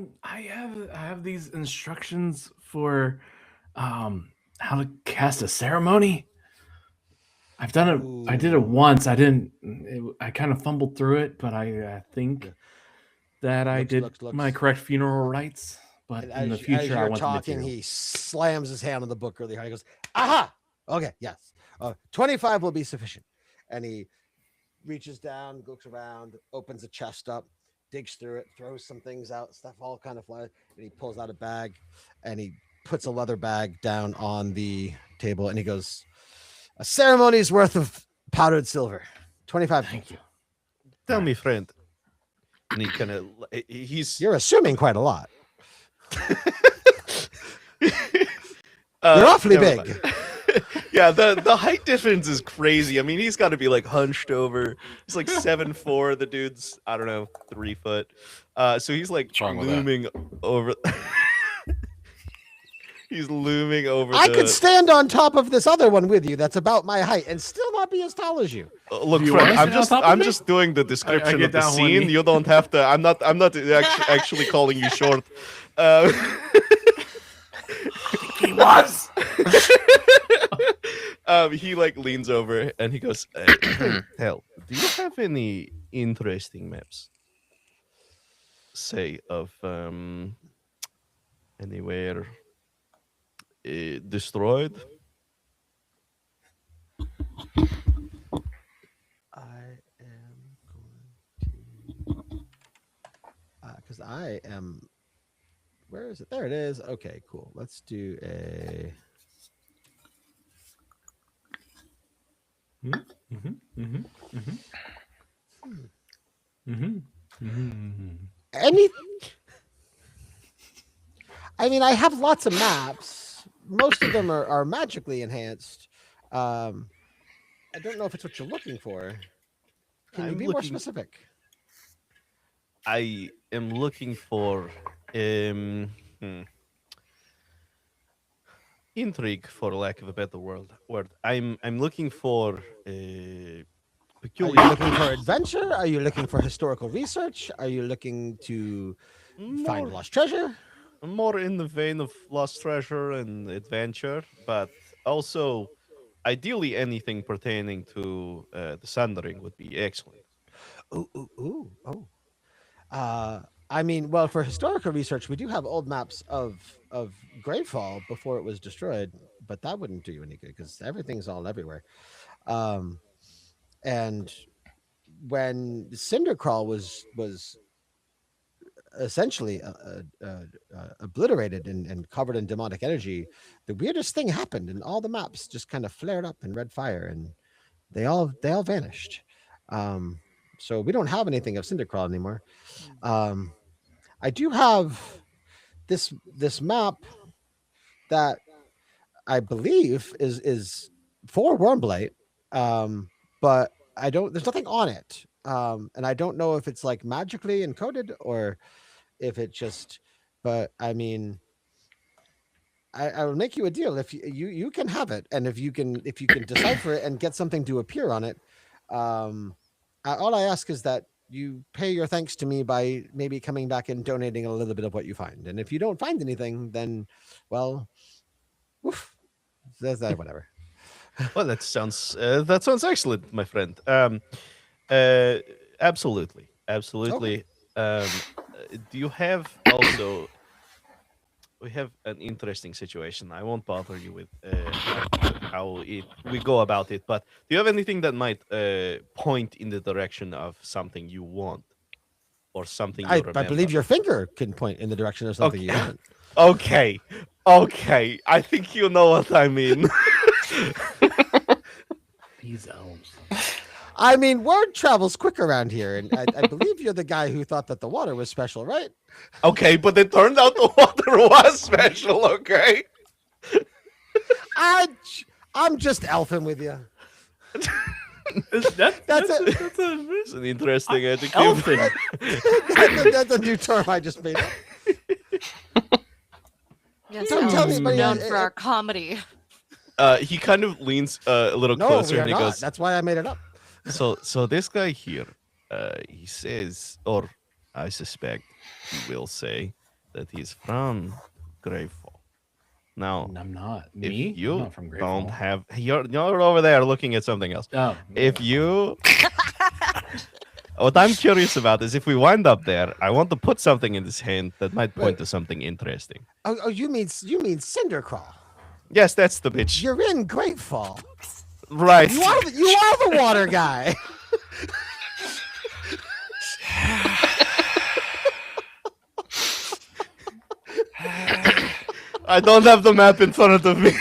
have these instructions for how to cast a ceremony. I've done it. Ooh. I did it once. I didn't. I kind of fumbled through it, but I think that I did my correct funeral rites. But in the future, I want talking, he slams his hand on the book really hard. He goes, "Aha! Okay, yes, 25 will be sufficient." And he reaches down, looks around, opens a chest up, digs through it, throws some things out, stuff all kind of flies, and he pulls out a bag, and he puts a leather bag down on the table, and he goes, "A ceremony's worth of powdered silver, 25." Thank you. Tell me, friend. And he kind of, You're assuming quite a lot. You're You're awfully big. Yeah, the height difference is crazy. I mean, he's got to be like hunched over. He's like 7'4". The dude's, I don't know, 3 foot. So he's like What's wrong with that? looming over. He's looming over. I could stand on top of this other one with you that's about my height and still not be as tall as you. Look, Do you friend, wanna I'm sit on just top of I'm me? just doing the description get of the down one scene. knee. You don't have to. I'm not actually calling you short. He was. He like leans over and he goes, "Hell, do you have any interesting maps? Say of anywhere destroyed?" I am going to, because I am. Where is it? There it is. Okay, cool. Let's do a. Any. I mean, I have lots of maps. Most of them are magically enhanced. I don't know if it's what you're looking for. Can you I'm be more looking- specific? I am looking for intrigue, for lack of a better word. I'm looking for Are peculiar. you looking for adventure? Are you looking for historical research? Are you looking to find more, lost treasure? more in the vein of lost treasure and adventure, but also ideally anything pertaining to the Sundering would be excellent. Oh. I mean, well, for historical research, we do have old maps of Gravefall before it was destroyed, but that wouldn't do you any good because everything's all everywhere. And when Cindercrawl was essentially obliterated and covered in demonic energy, the weirdest thing happened, and all the maps just kind of flared up in red fire, and they all vanished. So we don't have anything of Cindercrawl anymore. I do have this map that I believe is for Wormblight, but I don't. There's nothing on it, and I don't know if it's like magically encoded or if it just. But I mean, I will make you a deal if you can have it, and if you can decipher it and get something to appear on it. All I ask is that you pay your thanks to me by maybe coming back and donating a little bit of what you find. And if you don't find anything, then, well, woof, that's that. Whatever. Well, that sounds excellent, my friend. Absolutely. Do you have also? We have an interesting situation. I won't bother you with how we go about it, but do you have anything that might point in the direction of something you want, or something you I remember? believe your finger can point in the direction of something you want. Okay. I think you know what I mean. These elves. I mean, word travels quick around here, and I believe you're the guy who thought that the water was special, right? Okay, but it turned out the water was special. Okay. I'm just elfing with you. That's It's an interesting adjective. elfin. That's a new term I just made up. Yes, Don't tell elves me, but known yeah, for our comedy. He kind of leans a little No, closer we are and he not. goes, That's why I made it up. so this guy here, he says, or I suspect he will say that he's from Greyfall. Now, I'm not. if Me? I'm you not from don't Greyfall. have, you're over there looking at something else. Oh, If you, what I'm curious about is if we wind up there, I want to put something in his hand that might point to something interesting. Oh, you mean Cindercrawl? Yes, that's the bitch. You're in Greatfall. Right. You are the water guy. I don't have the map in front of me.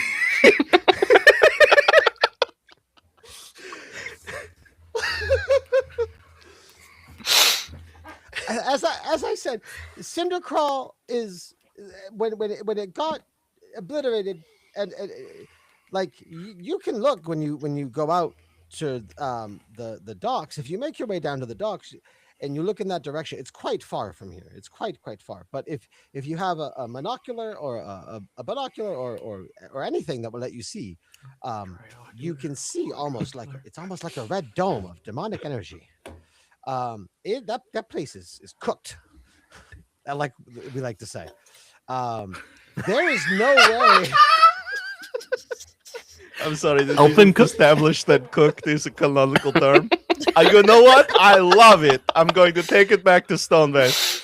As I said, Cindercrawl is when it got obliterated, and like you can look when you go out to the docks. If you make your way down to the docks and you look in that direction, it's quite far from here. It's quite far. But if you have a monocular or a binocular or anything that will let you see, you can see almost like a red dome of demonic energy. That place is cooked. Like we like to say. There is no way. I'm sorry. Did Open you establish that cooked is a canonical term? You know what? I love it. I'm going to take it back to Stonevest.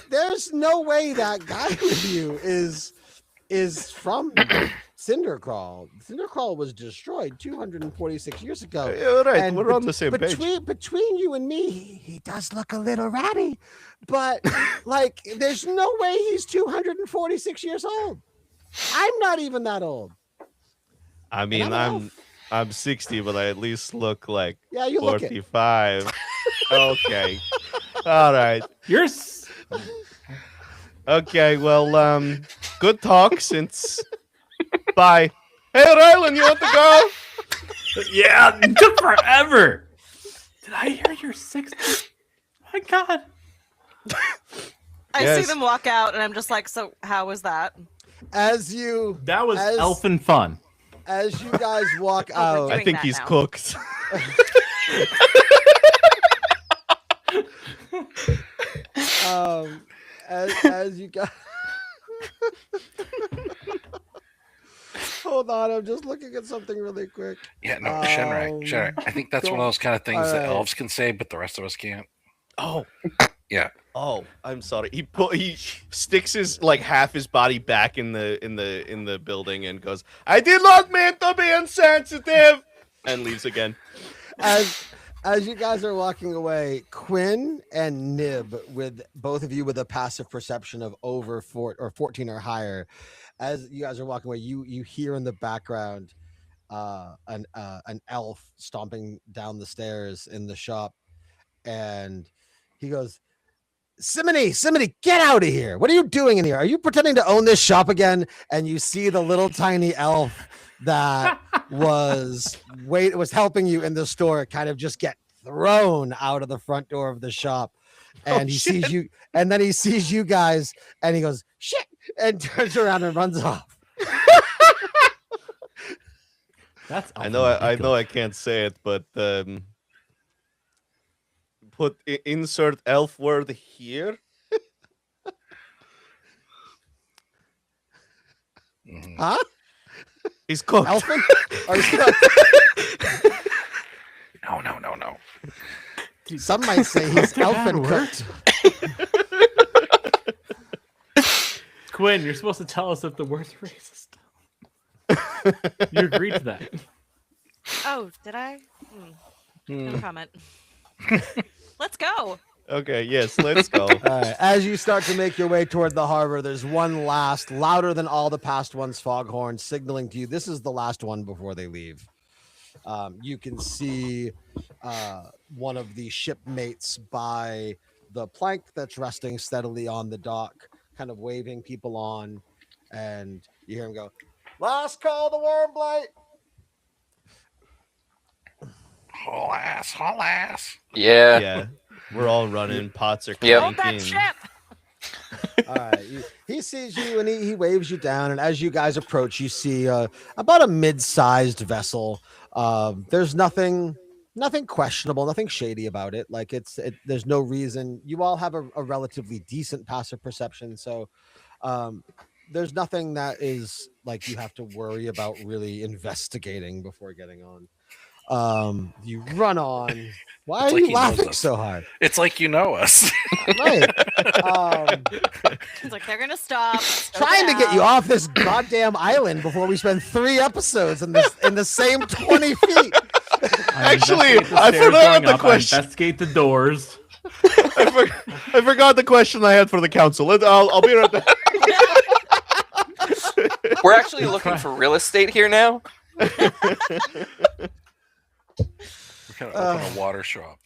There's no way that guy with you is from Cindercrawl. Cindercrawl was destroyed 246 years ago. You're right. And We're on the same page. Between you and me, he does look a little ratty, but like, there's no way he's 246 years old. I'm not even that old. I mean, I'm 60, but I at least look like You look it. 45. Okay. All right. You're Okay. Well, good talk since. Bye. Hey, Rylan, you want to go? yeah, it took forever. Did I hear you're 60? My God. I Yes. see them walk out, and I'm just like, so how was that? That was elfin fun. As you guys walk Oh, we're out, I doing think that he's now. cooked. as you guys. Hold on, I'm just looking at something really quick. Yeah, no, Shenrai. I think that's one of those kind of things that elves can say, but the rest of us can't. Oh. Yeah. Oh, I'm sorry. He sticks his half his body back in the building and goes, "I did not mean to be insensitive," and leaves again. As you guys are walking away, Quinn and Nib, with both of you with a passive perception of over 14 or higher, as you guys are walking away, you hear in the background an elf stomping down the stairs in the shop, and he goes, Simony, get out of here. What are you doing in here? Are you pretending to own this shop again? And you see the little tiny elf that was helping you in the store kind of just get thrown out of the front door of the shop. And he sees you, and then he sees you guys, and he goes, shit, and turns around and runs off. That's I know I can't say it, but insert elf word here. Huh? He's cooked. Elfin? Or he's cooked? No. Some might say he's elfin cooked. Quinn, you're supposed to tell us if the word's racist. You agreed to that. Oh, did I? No comment. Let's go. Okay, yes, let's go. All right. As you start to make your way toward the harbor, there's one last, louder than all the past ones, foghorn signaling to you. This is the last one before they leave. You can see one of the shipmates by the plank that's resting steadily on the dock, kind of waving people on, and you hear him go, "Last call, the worm blight." Haul ass. Yeah. Yeah, we're all running. Pots are Yep. Hold that clanking. ship. All right. He sees you and he waves you down. And as you guys approach, you see about a mid-sized vessel. There's nothing questionable, nothing shady about it. Like there's no reason. You all have a relatively decent passive perception, so there's nothing that is like you have to worry about really investigating before getting on. You run on. Why It's are like you he knows laughing us. so hard? It's like you know us. Right. It's like they're gonna stop. Trying to get you off this goddamn island before we spend 3 episodes in the same 20 feet. Actually, Investigate the I stairs forgot going the up, question. Investigate the doors. I forgot the question I had for the council. I'll be right back. We're actually looking for real estate here now. We're gonna open a water shop.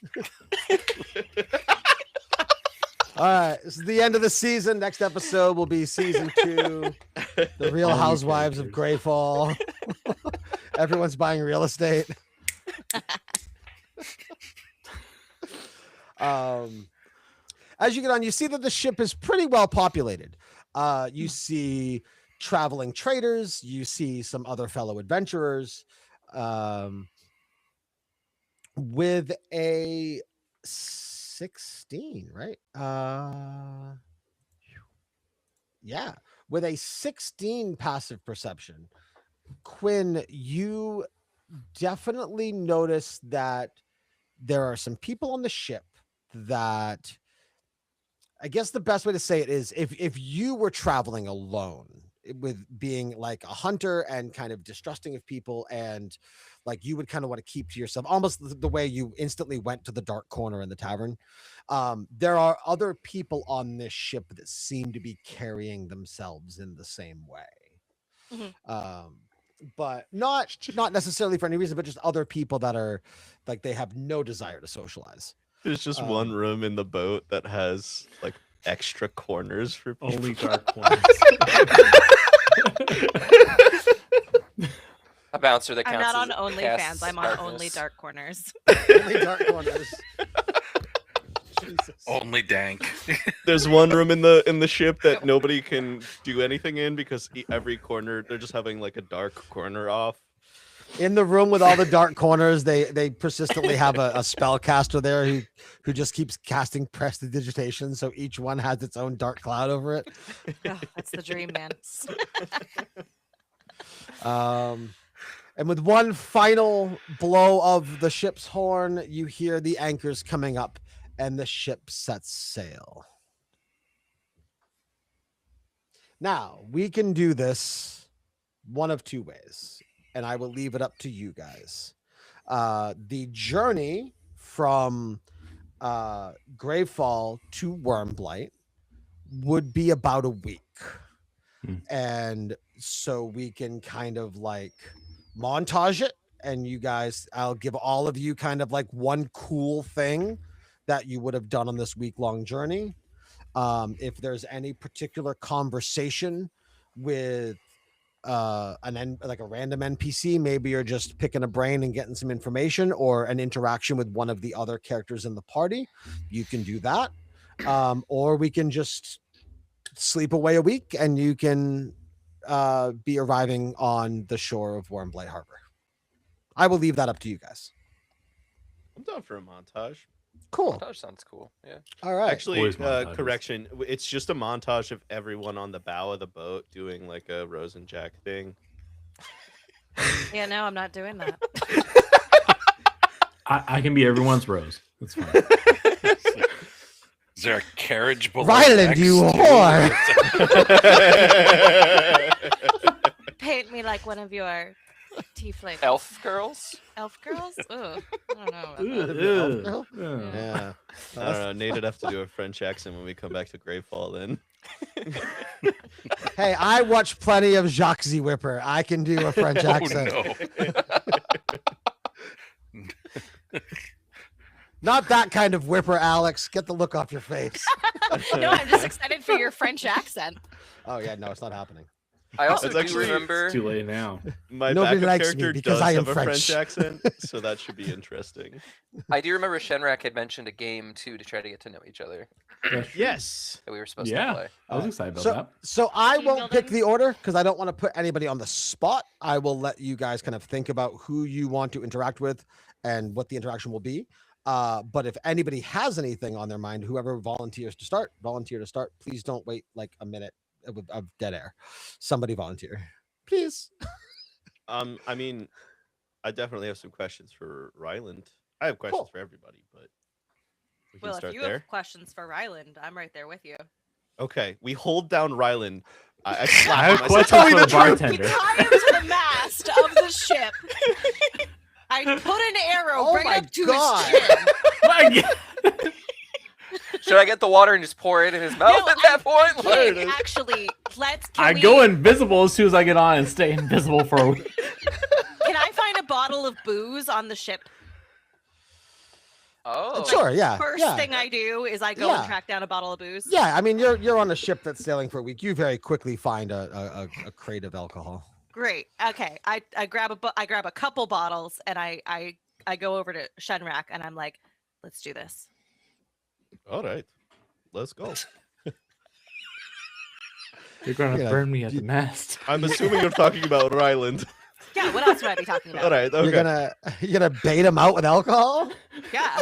All right, this is the end of the season. Next episode will be season 2, The Real All new Housewives of Greyfall. Everyone's buying real estate. As you get on, you see that the ship is pretty well populated. You see traveling traders. You see some other fellow adventurers. With a 16, right? Yeah, with a 16 passive perception, Quinn, you definitely notice that there are some people on the ship that, I guess the best way to say it is if you were traveling alone with being like a hunter and kind of distrusting of people, and like you would kind of want to keep to yourself, almost the way you instantly went to the dark corner in the tavern. There are other people on this ship that seem to be carrying themselves in the same way. But not necessarily for any reason, but just other people that are like they have no desire to socialize. There's just one room in the boat that has like extra corners for people. Only dark corners. A bouncer that I'm counts. not on as- OnlyFans. casts I'm on darkness. Only Dark Corners. Only dark corners. Jesus. Only dank. There's one room in the ship that nobody can do anything in because every corner they're just having like a dark corner off. In the room with all the dark corners, they persistently have a spellcaster there who just keeps casting prestidigitation, so each one has its own dark cloud over it. Oh, that's the dream, man. And with one final blow of the ship's horn, you hear the anchors coming up and the ship sets sail. Now, we can do this one of two ways, and I will leave it up to you guys. The journey from Gravefall to Wormblight would be about a week. And so we can kind of like montage it, and you guys, I'll give all of you kind of like one cool thing that you would have done on this week-long journey. If there's any particular conversation with like a random NPC, maybe you're just picking a brain and getting some information, or an interaction with one of the other characters in the party, you can do that. Or we can just sleep away a week and you can be arriving on the shore of Wormblight Harbor. I will leave that up to you guys. I'm down for a montage. Cool. Montage sounds cool. Yeah. All right. Actually, Always montages. correction. It's just a montage of everyone on the bow of the boat doing like a Rose and Jack thing. Yeah, no, I'm not doing that. I can be everyone's Rose. That's fine. Is there a carriage below? Ryland, decks? you whore! Paint me like one of your tiefling Elf girls. elf girls. Ooh, I don't know. about that. Ugh, Yeah. ugh. Yeah. I don't know. Nate would have to do a French accent when we come back to Gravefall then. Hey, I watch plenty of Jacques Z. Whipper. I can do a French Oh, accent. no. Not that kind of whipper, Alex. Get the look off your face. No, I'm just excited for your French accent. Oh yeah, no, it's not happening. I also It's do actually- remember. It's too late now. My Nobody backup likes me character because does I am have a French French. accent, so that should be interesting. I do remember Shenrak had mentioned a game too to try to get to know each other Yes. that we were supposed to Yeah, play. I was excited about So, that. so I Team won't pick building? the order because I don't want to put anybody on the spot. I will let you guys kind of think about who you want to interact with and what the interaction will be. But if anybody has anything on their mind, whoever volunteer to start. Please don't wait like a minute of dead air. Somebody volunteer, please. I mean, I definitely have some questions for Ryland. I have questions Cool. for everybody, but we can Well, if start you there. have questions for Ryland, I'm right there with you. Okay, we hold down Ryland. I I slap have him. I say, questions "Tell me for the the truth." We bartender. tie him to the mast of the ship. I put an arrow Oh right my up to God. his chin. Like, Should I get the water and just pour it in his mouth No, at that point? Kid, Like- actually, can I we- go invisible as soon as I get on and stay invisible for a week. Can I find a bottle of booze on the ship? Oh, Sure, yeah, First yeah. thing I do is I go Yeah. and track down a bottle of booze. Yeah, I mean you're on a ship that's sailing for a week. You very quickly find a crate of alcohol. Great. Okay. I grab a couple bottles and I go over to Shenrak and I'm like, let's do this. All right, let's go. You're gonna Yeah, burn me at the mast. I'm assuming you're talking about Ryland. Yeah. What else would I be talking about? All right, okay. You're gonna bait him out with alcohol. Yeah.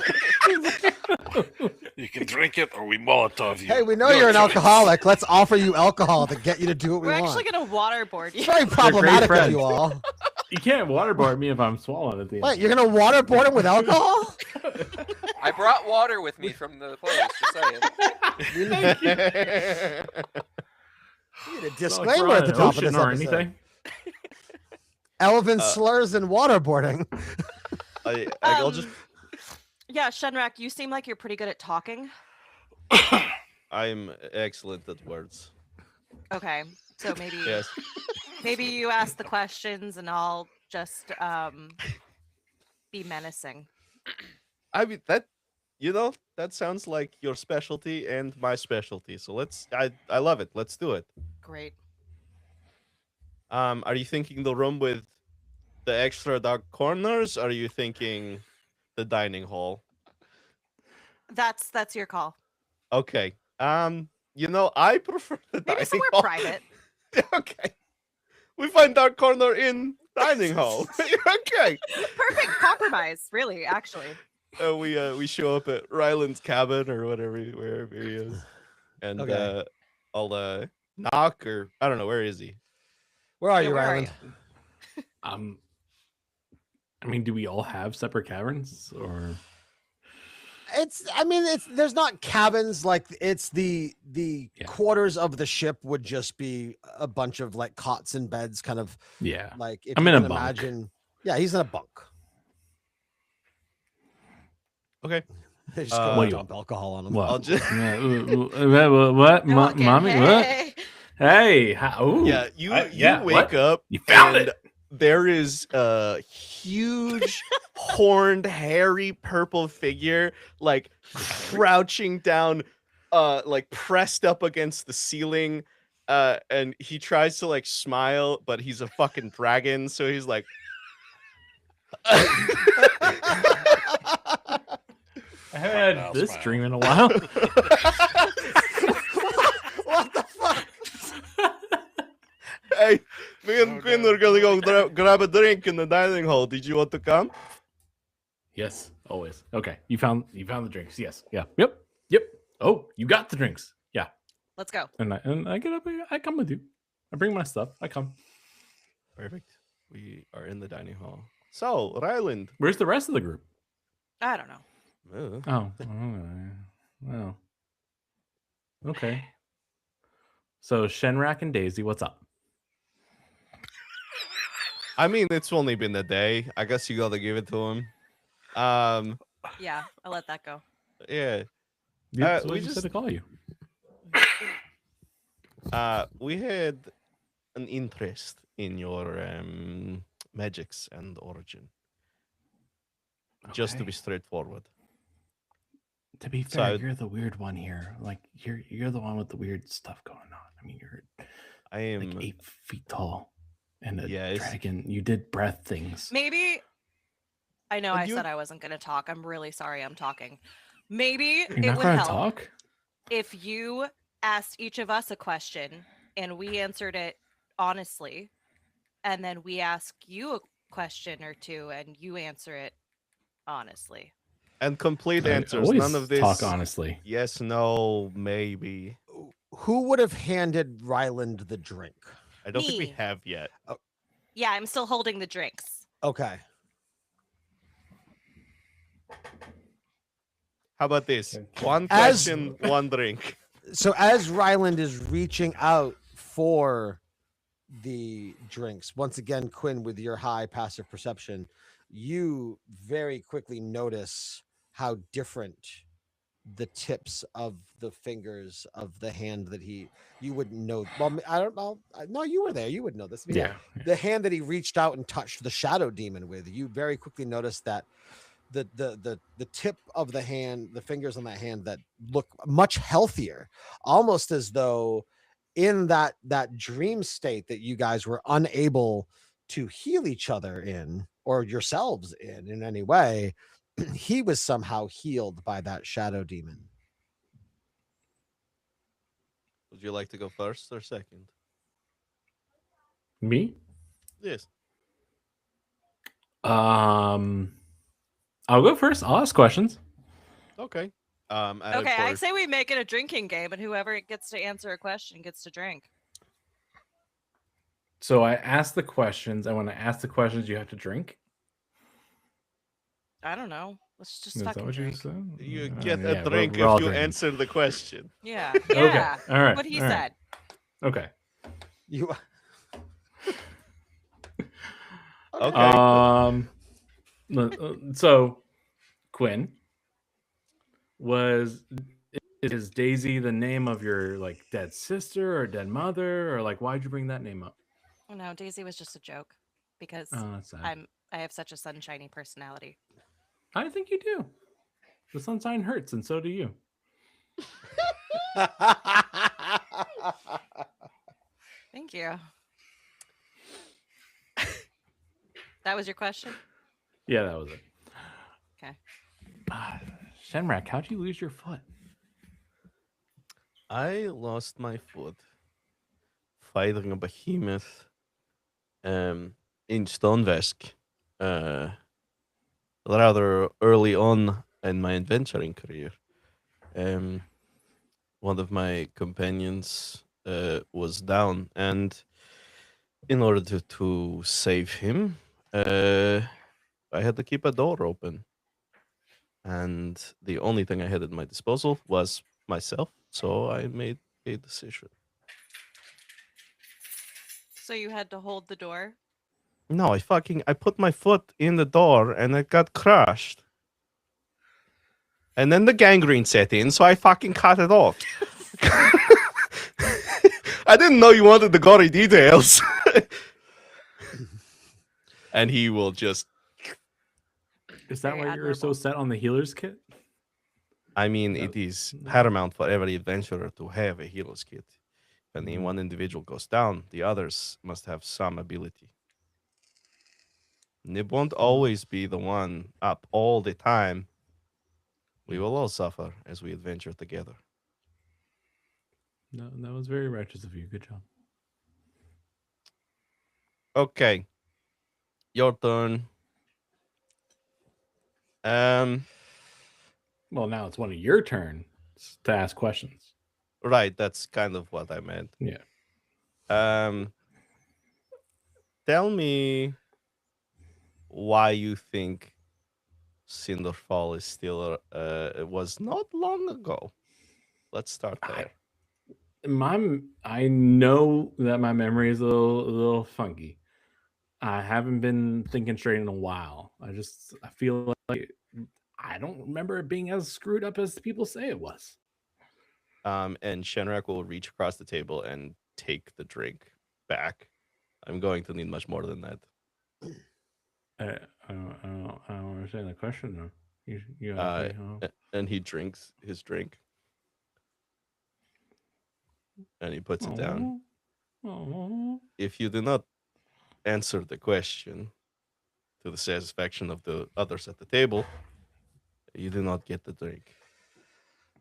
You can drink it or we Molotov you. Hey, we know Your you're an choice. alcoholic. Let's offer you alcohol to get you to do what we We're want. actually gonna waterboard you. It's very problematic of friends. you all. You can't waterboard me if I'm swallowing at the end. Wait, you're gonna waterboard him with alcohol? I brought water with me from the place. Just saying. You need, you need a It's not like disclaimer we're at on the an top of ocean this or episode. anything. Elven slurs and waterboarding. I'll just. Yeah, Shenrak, you seem like you're pretty good at talking. I'm excellent at words. Okay. So maybe Yes. maybe you ask the questions and I'll just be menacing. I mean that. That sounds like your specialty and my specialty. So let's. I love it. Let's do it. Great. Are you thinking the room with the extra dark corners? Or are you thinking the dining hall? That's your call. Okay. I prefer the Maybe dining somewhere hall. private. Okay. We find dark corner in dining hall. Okay. Perfect compromise, really, actually. We show up at Ryland's cabin or wherever he is, and Okay. I'll knock, or I don't know, where is he? Where are Yeah, you, where are Ryland? I mean, do we all have separate caverns, or There's not cabins, like it's the Yeah. quarters of the ship would just be a bunch of like cots and beds, kind of yeah? like if I'm you in a can bunk. imagine. Yeah, he's in a bunk. Okay. They just Uh, go What and you dump alcohol on him. What? I'll just. What? Walking, Mommy? What? hey. Hey! Ooh. Yeah, you yeah, wake what? up. You found and it. There is a huge, horned, hairy, purple figure like crouching down, like pressed up against the ceiling, and he tries to like smile, but he's a fucking dragon, so he's like I haven't Crocodile had this smile. dream in a while. What the fuck? Hey, me and Oh, Quinn no. are gonna go grab a drink in the dining hall. Did you want to come? Yes, always. Okay, you found the drinks. Yes, yeah, yep. Oh, you got the drinks. Yeah, Let's go. and I get up. I come with you. I bring my stuff. I come. Perfect. We are in the dining hall. So, Ryland. Where's the rest of the group? I don't know. Oh, well. Okay. So Shenrak and Daisy, what's up? I mean, it's only been a day. I guess you gotta give it to him. Yeah, I'll let that go. Yeah. That's what we you just- said to call you. We had an interest in your magics and origin. Just to Okay. be straightforward. To be So fair, I- you're the weird one here. Like you're the one with the weird stuff going on. I mean, you're I am like 8 feet tall and a Yes. dragon. You did breath things. Maybe. I know And I you- said I wasn't going to talk. I'm really sorry I'm talking. Maybe You're it not would gonna help talk. if you asked each of us a question and we answered it honestly, and then we ask you a question or two and you answer it honestly. and complete I answers. None always of this. talk honestly. Yes, no, maybe. Who would have handed Ryland the drink? I don't think we Me. have yet. Yeah, I'm still holding the drinks. Okay. How about this? Okay. One As- question, one drink. So as Ryland is reaching out for the drinks, once again, Quinn, with your high passive perception, you very quickly notice how different the tips of the fingers of the hand that you wouldn't know. Well, I don't know. No, you were there. You would know this. But Yeah. the hand that he reached out and touched the shadow demon with, you very quickly noticed that the tip of the hand, the fingers on that hand that look much healthier, almost as though in that dream state that you guys were unable to heal each other in or yourselves in any way, he was somehow healed by that shadow demon. Would you like to go first or second? Me? Yes. I'll go first. I'll ask questions. Okay. Okay, I say we make it a drinking game, and whoever gets to answer a question gets to drink. So I ask the questions, and when I ask the questions, you have to drink. I don't know. Let's just Is that fucking what you drink. said? You Yeah, get yeah, a we're- drink we're all if you drinking. answer the question. Yeah. Okay. Yeah. All right. What he all right. said. Okay. You Okay. So Quinn, is Daisy the name of your like dead sister or dead mother, or like why'd you bring that name up? No, Daisy was just a joke because Oh, that's sad. I have such a sunshiny personality. I think you do. The sunshine hurts, and so do you. Thank you. That was your question? Yeah, that was it. Okay. Shenrak, how'd you lose your foot? I lost my foot fighting a behemoth in Stonevesk rather early on in my adventuring career. One of my companions was down, and in order to save him, I had to keep a door open. And the only thing I had at my disposal was myself, so I made a decision. So you had to hold the door? No, I put my foot in the door and it got crushed. And then the gangrene set in, so I fucking cut it off. I didn't know you wanted the gory details. And he will just Is that Very why you were so admirable. set on the healer's kit? I mean, No, it is no. paramount for every adventurer to have a hero's kit. When Mhm. one individual goes down, the others must have some ability. Nib won't always be the one up all the time. We will all suffer as we adventure together. No, that was very righteous of you. Good job. Okay, your turn. Well, now it's one of your turns to ask questions. Right, that's kind of what I meant. Yeah. Tell me why you think Cinderfall is still it was not long ago. Let's start there. I know that my memory is a little funky. I haven't been thinking straight in a while. I feel like I don't remember it being as screwed up as people say it was. And Shenrak will reach across the table and take the drink back. I'm going to need much more than that. I don't understand the question though. You asked me, And he drinks his drink. And he puts it down. If you do not answer the question to the satisfaction of the others at the table, you do not get the drink.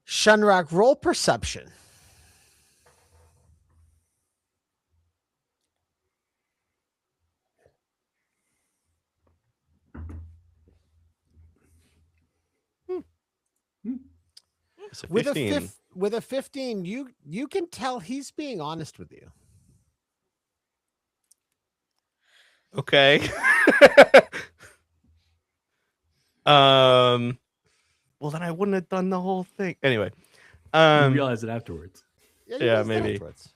Shenrak, roll perception. It's a With 15. with a 15, you can tell he's being honest with you. Okay. Well, then I wouldn't have done the whole thing. Anyway. you realize it afterwards. you Yeah, guys did maybe. afterwards.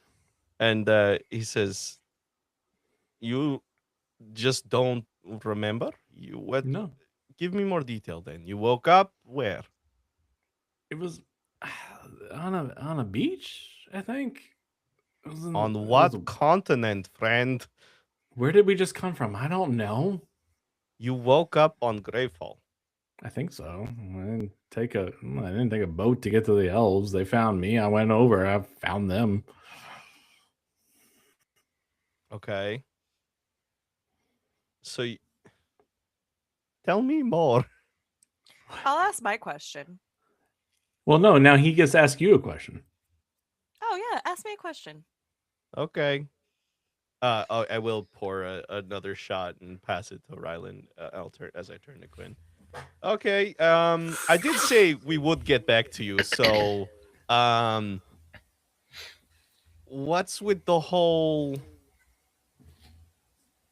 And he says, "You just don't remember? You what? No. Give me more detail. Then you woke up where? It was on a beach, I think. It was in- On it what was- continent, friend? Where did we just come from? I don't know. You woke up on Gravefall. I think so. I didn't take a boat to get to the elves. They found me. I went over. I found them. Okay. So tell me more. I'll ask my question. Well, no. Now he gets to ask you a question. Oh yeah, ask me a question. Okay. I will pour another shot and pass it to Rylan. I'll turn as I turn to Quinn. Okay. I did say we would get back to you. So, what's with the whole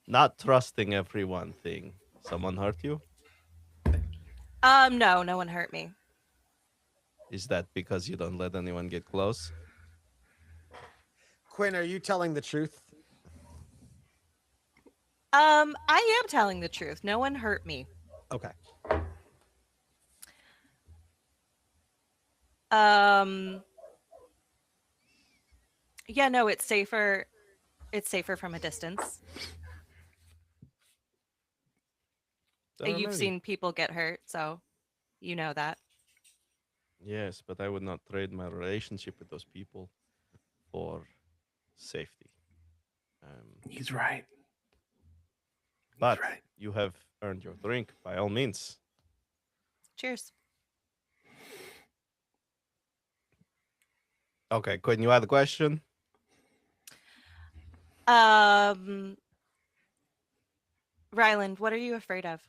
not trusting everyone thing? Someone hurt you? No one hurt me. Is that because you don't let anyone get close? Quinn, are you telling the truth? I am telling the truth. No one hurt me. Okay. Yeah, no, it's safer. It's safer from a distance. You've Alrighty. seen people get hurt, so you know that. Yes, but I would not trade my relationship with those people for safety. He's right. But right. you have earned your drink by all means. Cheers. Okay, Quinn, you had a question? Ryland, what are you afraid of?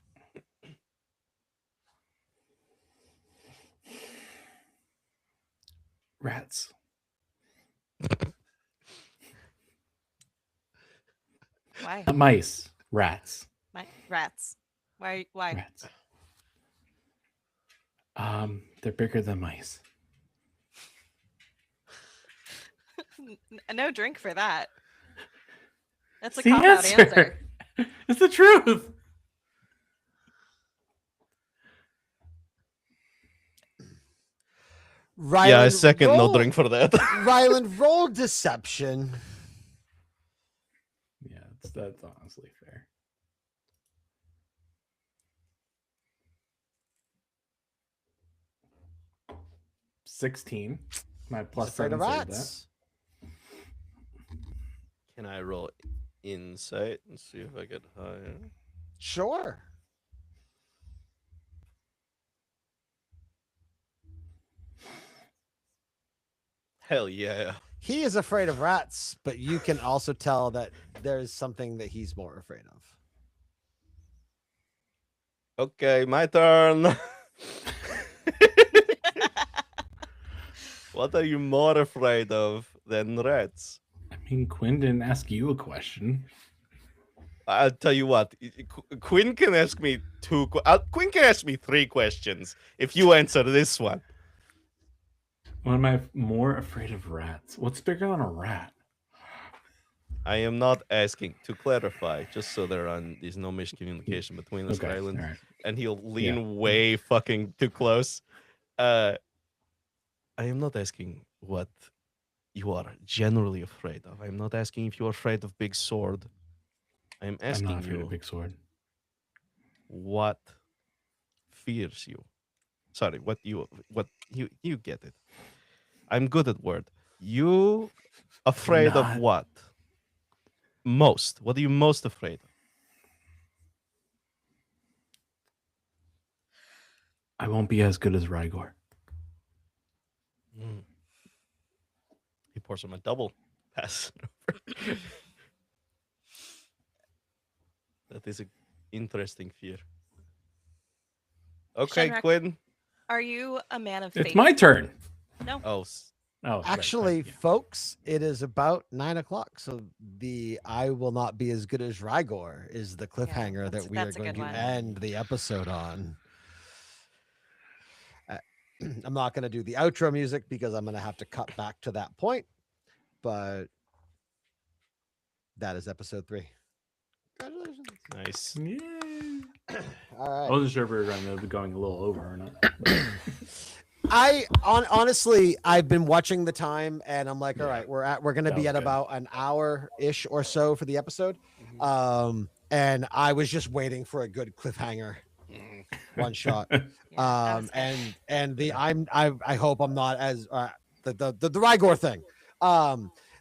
Rats. Why? Mice. Rats. Rats. Why? Rats. They're bigger than mice. No drink for that. That's a It's the cop-out answer. It's the truth. Ryland, Yeah, I second no roll- drink for that. Ryland, roll deception. Yeah, that's honestly fair. 16. My He's plus afraid 7 of saved that. rats. Can I roll insight and see if I get higher? Sure. Hell yeah. He is afraid of rats, but you can also tell that there's something that he's more afraid of. Okay, my turn. What are you more afraid of than rats? I mean, Quinn didn't ask you a question. I'll tell you what. Quinn can ask me Quinn can ask me 3 questions if you answer this one. What am I more afraid of rats? What's bigger than a rat? I am not asking to clarify, just so there's no miscommunication between us, Okay, Ryland. all right. And he'll lean way fucking too close. I am not asking what you are generally afraid of. I'm not asking if you're afraid of big sword. I'm I'm asking not afraid you of big sword. what fears you. Sorry, what you get it. I'm good at word. You afraid of not. what? Most. What are you most afraid of? I won't be as good as Rygor. He pours him a double pass. That is an interesting fear. Okay, Shenrak, Quinn. Are you a man of faith? It's my turn. No. Oh, Oh, right, Actually, yeah. folks, it is about 9 o'clock. So the I will not be as good as Rygor is the cliffhanger that's- that we are that's a going good to one. end the episode on. I'm not going to do the outro music because I'm going to have to cut back to that point. But that is episode 3. Congratulations. nice. Yay. All I right. wasn't sure if we were going to be going a little over or not. Honestly, I've been watching the time and I'm like, all Yeah. right, we're going to That be was at good. about an hour-ish or so for the episode. And I was just waiting for a good cliffhanger one shot. Yeah, that was good. And I hope I'm not as the Rygor thing.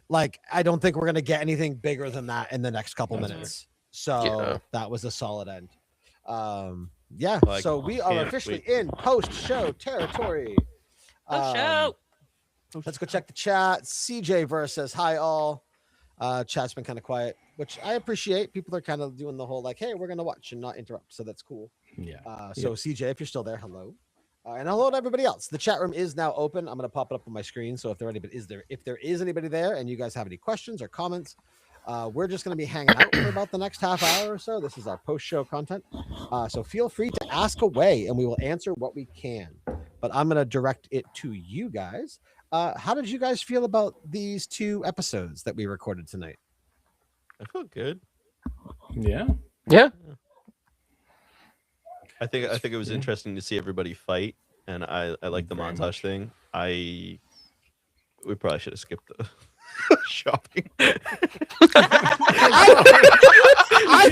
Like I don't think we're gonna get anything bigger than that in the next couple That's minutes. So Yeah. that was a solid end. Yeah. Like, So we are can't officially wait. in post-show territory. Show. Let's go check the chat. CJ Verse says hi all. Chat's been kind of quiet, which I appreciate. People are kind of doing the whole like, hey, we're gonna watch and not interrupt. So that's cool. Yeah. So CJ, if you're still there, hello. And hello to everybody else. The chat room is now open. I'm going to pop it up on my screen. So if there is anybody there and you guys have any questions or comments, we're just going to be hanging out for about the next half hour or so. This is our post-show content. So feel free to ask away and we will answer what we can. But I'm going to direct it to you guys. How did you guys feel about these 2 episodes that we recorded tonight? I feel good. Yeah. Yeah. I think it was Yeah. interesting to see everybody fight, and I like the Very montage much. thing. We probably should have skipped the shopping. I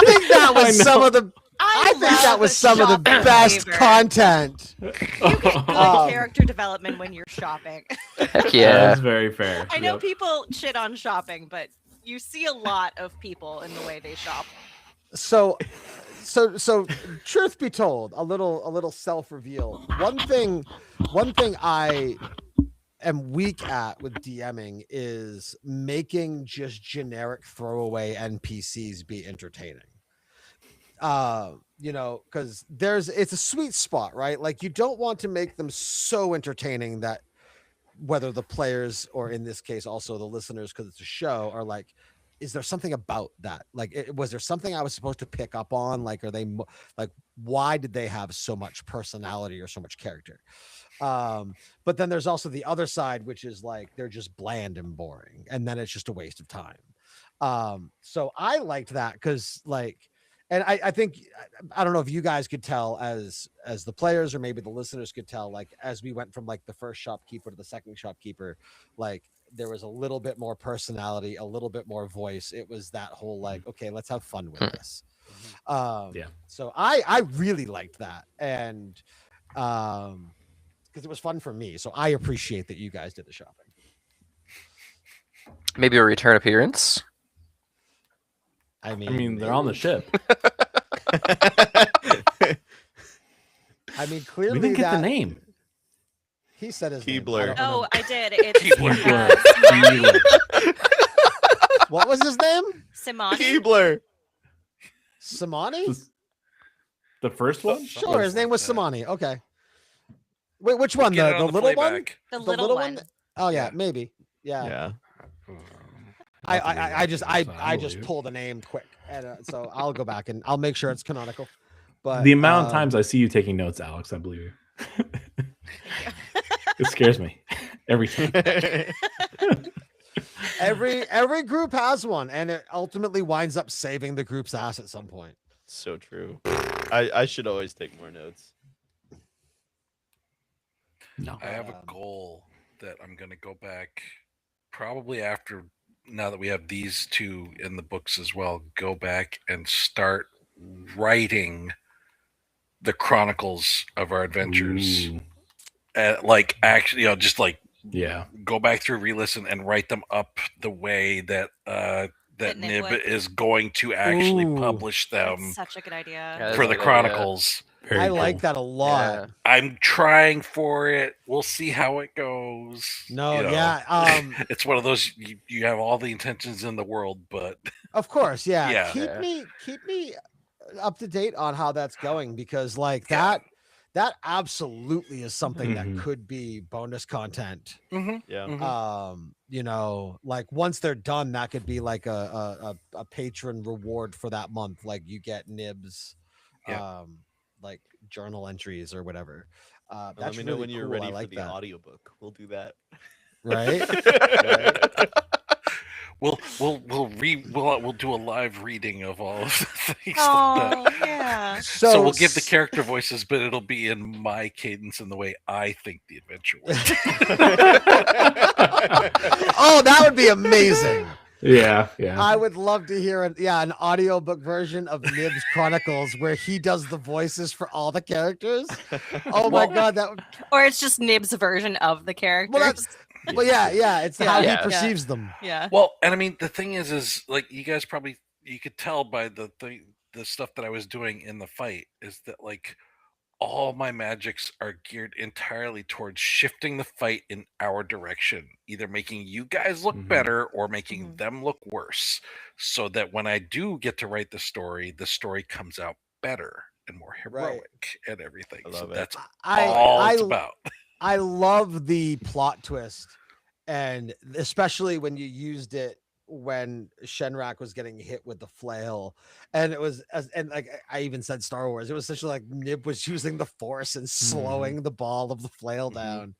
think that was some of the I think that was some of the best content. You get good character development when you're shopping. Heck That yeah. is very fair. I know Yep. people shit on shopping, but you see a lot of people in the way they shop. So truth be told, a little self-reveal. One thing I am weak at with DMing is making just generic throwaway NPCs be entertaining. Because it's a sweet spot, right? Like you don't want to make them so entertaining that whether the players or in this case also the listeners, because it's a show, are like, is there something about that? Like, was there something I was supposed to pick up on? Like, are they like, why did they have so much personality or so much character? But then there's also the other side, which is like, they're just bland and boring. And then it's just a waste of time. So I liked that because like, and I think, I don't know if you guys could tell as the players, or maybe the listeners could tell, like, as we went from like the first shopkeeper to the second shopkeeper, like there was a little bit more personality, a little bit more voice. It was that whole like, okay, let's have fun with this. Yeah. So I really liked that. And because it was fun for me. So I appreciate that you guys did the shopping. Maybe a return appearance. I I mean, they're on the maybe. ship. I mean, We clearly didn't get that the name. he said his Keebler. name. I don't Oh, remember. I did. It's Keebler. Keebler. What was his name? Simani. Keebler. Samani? The first one? Sure, his name was like that. Samani. Okay. Wait, which one? Get it The on little one? playback. The The little, little one. one? Oh yeah, Yeah. maybe. Yeah. Yeah. I just believe. pulled a name quick, and so I'll go back and I'll make sure it's canonical. But The amount of times I see you taking notes, Alex, I believe you. It scares me every time. every group has one, and it ultimately winds up saving the group's ass at some point. So true. I should always take more notes. No. I have a goal that I'm going to go back probably after, now that we have these two in the books as well, go back and start writing the chronicles of our adventures. Ooh, Like, actually, just like yeah. go back through, re-listen, and write them up the way that That Nib Nib would. is going to actually Ooh. publish them That's such a good idea. Yeah, that's for a the good idea. chronicles. Very I cool. like that a lot. Yeah. I'm trying for it. We'll see how it goes. No, you know. yeah, It's one of those you have all the intentions in the world, but of course, yeah. Yeah. Keep me up to date on how that's going, because like Yeah. that absolutely is something Mhm. that could be bonus content. Yeah. Mhm. You know, like once they're done, that could be like a patron reward for that month. Like you get Nibs, Yeah. like journal entries or whatever. Let That's me know really when you're cool. I ready like for the that. audiobook. We'll do that. Right? we'll do a live reading of all of the things. Oh yeah. So we'll give the character voices, but it'll be in my cadence and the way I think the adventure went. Oh, that would be amazing. Yeah, yeah. I would love to hear an audiobook version of Nib's Chronicles where he does the voices for all the characters. Oh my god, that would Or it's just Nib's version of the characters. that's- but yeah, it's how Yeah. he perceives them. yeah. Well, and I mean, the thing is like you guys probably you could tell by the stuff that I was doing in the fight is that like all my magics are geared entirely towards shifting the fight in our direction, either making you guys look Mhm. better or making Mhm. them look worse, so that when I do get to write the story comes out better and more heroic and everything. I So love it. that's I all it's about. I love the plot twist, and especially when you used it when Shenrak was getting hit with the flail, and it was and like I even said Star Wars, it was essentially like Nib was using the Force and slowing the ball of the flail Mhm. down.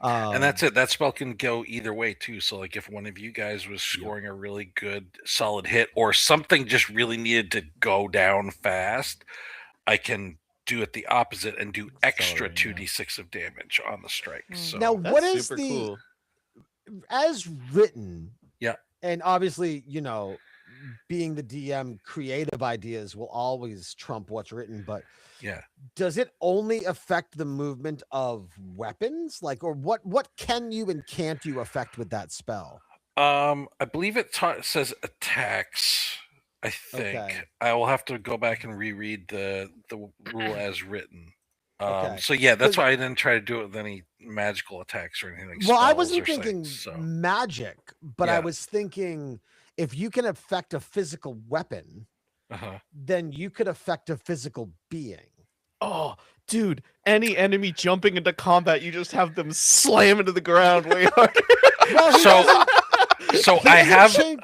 And that's it. That spell can go either way too. So like if one of you guys was scoring a really good solid hit or something just really needed to go down fast, I can do it the opposite and do extra Accelerate, yeah. 2d6 of damage on the strike. Mm. So Now, That's what is super the cool. as written? Yeah. And obviously, being the DM, creative ideas will always trump what's written, but yeah. does it only affect the movement of weapons? Like, or what can you and can't you affect with that spell? I believe it says attacks. I think Okay. I will have to go back and reread the rule as written. Okay. So yeah, that's 'Cause- why I didn't try to do it with any magical attacks or anything. Like Well, I spells wasn't or thinking things, so. magic, but I Yeah. was thinking if you can affect a physical weapon, Uh-huh. then you could affect a physical being. Oh, dude, any enemy jumping into combat, you just have them slam into the ground way harder. Well, he So- doesn't- So he I doesn't have change-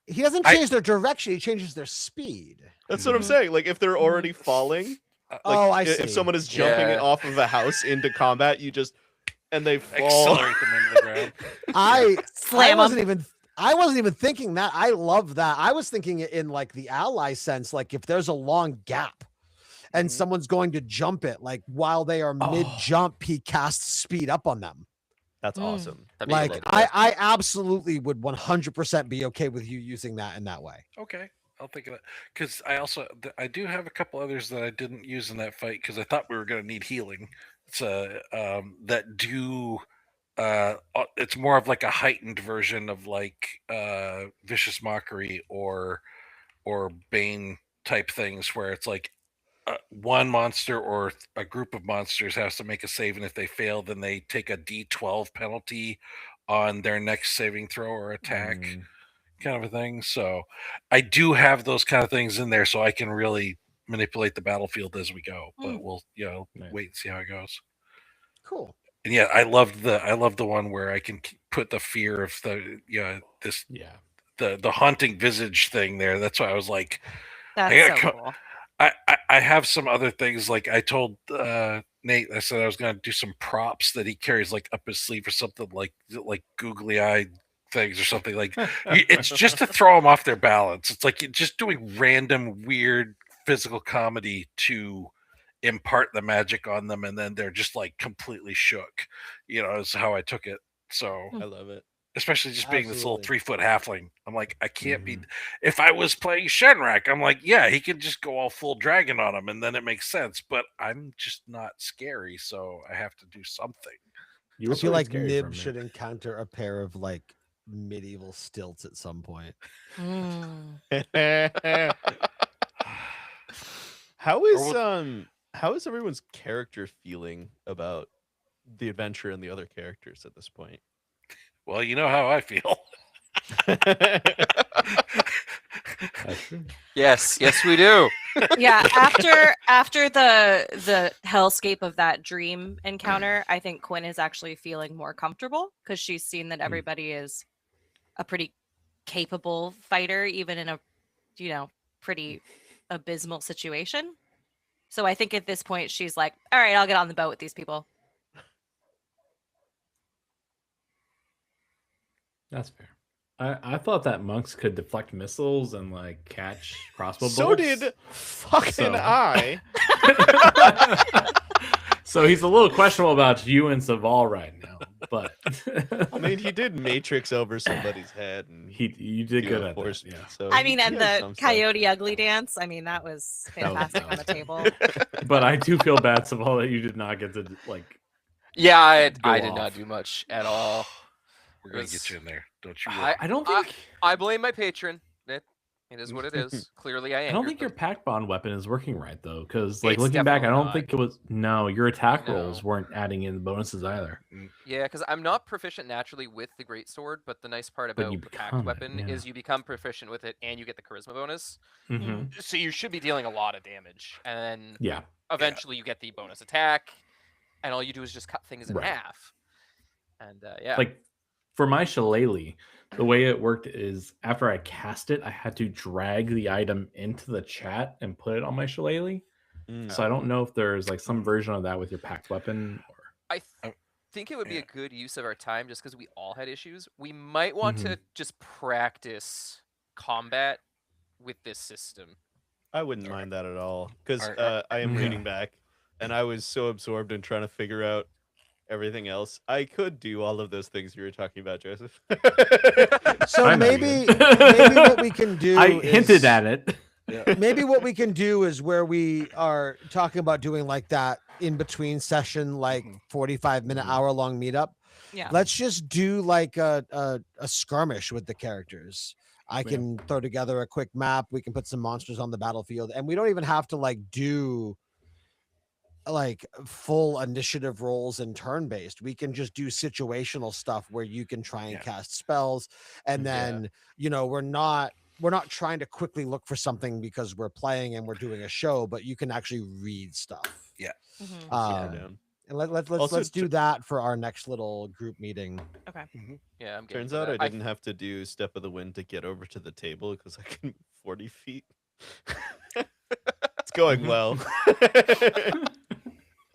he doesn't I- change their direction, he changes their speed. That's what I'm Mhm. saying. Like if they're already falling, like Oh, I see. if someone is jumping Yeah. off of a house into combat, you just and they fall. accelerate them into the ground. I Slam 'em. I wasn't even thinking that. I love that. I was thinking it in like the ally sense, like if there's a long gap and Mhm. someone's going to jump it, like while they are mid jump, he casts speed up on them. That's Mm. awesome. That'd be a Like little I absolutely would 100% be okay with you using that in that way. Okay, I'll think of that because I also I do have a couple others that I didn't use in that fight because I thought we were going to need healing. that do it's more of like a heightened version of like Vicious Mockery or Bane type things, where it's like one monster or a group of monsters has to make a save, and if they fail, then they take a D12 penalty on their next saving throw or attack, kind of a thing. So I do have those kind of things in there, so I can really manipulate the battlefield as we go. But we'll Nice. wait and see how it goes. Cool. And yeah, I love the one where I can put the fear of the the haunting visage thing there. That's why I was like, That's so cool. I have some other things. Like I told Nate, I said I was going to do some props that he carries like up his sleeve or something, like googly eyed things or something. Like it's just to throw them off their balance. It's like just doing random weird physical comedy to impart the magic on them, and then they're just like completely shook. Is how I took it. So I love it. especially just being this little Absolutely. 3-foot halfling. I'm like, I can't be. If I was playing Shenrak, I'm like, yeah, he could just go all full dragon on him, and then it makes sense. But I'm just not scary, so I have to do something. You I were feel pretty like scary for a Nib minute. should encounter a pair of like medieval stilts at some point. How is everyone's character feeling about the adventure and the other characters at this point? Well, you know how I feel. That's true. Yes, we do. Yeah, after the hellscape of that dream encounter, I think Quinn is actually feeling more comfortable because she's seen that everybody is a pretty capable fighter, even in a pretty abysmal situation. So I think at this point she's like, all right, I'll get on the boat with these people. That's fair. I thought that monks could deflect missiles and like catch crossbow bullets. So did fucking So- I. So he's a little questionable about you and Saval right now, but I mean, he did Matrix over somebody's head, and you did do good a at force- that. Yeah. So I mean, he and has the some stuff. Coyote Ugly dance. I mean, that was fantastic on the table. But I do feel bad, Saval, that you did not get to like. Yeah, I Go did not off. do much at all. We're gonna It's- get you in there, don't you? I- I don't think. I blame my patron. It is what it is. Clearly, I I angered don't think your them. pack bond weapon is working right though, because like It's looking back, I definitely don't not. think it was. No, your attack No. rolls weren't adding in the bonuses either. Yeah, because I'm not proficient naturally with the great sword, but the nice part But about you the packed become it, weapon yeah. is you become proficient with it and you get the charisma bonus. Hmm. So you should be dealing a lot of damage, and then Yeah. eventually you get the bonus attack, and all you do is just cut things in Right. half. And yeah, Like for my shillelagh, the way it worked is after I cast it, I had to drag the item into the chat and put it on my shillelagh. Mm. So I don't know if there's like some version of that with your packed weapon. Or... I think it would be a good use of our time just because we all had issues. We might want to just practice combat with this system. I wouldn't mind that at all, because Alright, I am Yeah. reading back, and I was so absorbed in trying to figure out everything else. I could do all of those things you were talking about, Joseph. So I know you maybe did. maybe what we can do I is, hinted at it. maybe what we can do is where we are talking about doing like that in between session, like 45-minute, hour-long meetup. Yeah. Let's just do like a skirmish with the characters. I Yeah. can throw together a quick map. We can put some monsters on the battlefield, and we don't even have to like do like full initiative rolls and turn based. We can just do situational stuff where you can try and Yeah. cast spells, and Yeah. then we're not trying to quickly look for something because we're playing and we're doing a show, but you can actually read stuff. Mhm. Super Um, down. and let's Also, do that for our next little group meeting. Yeah, I'm getting Turns to out I that. didn't have to do Step of the Wind to get over to the table because I can move 40 feet. It's going well.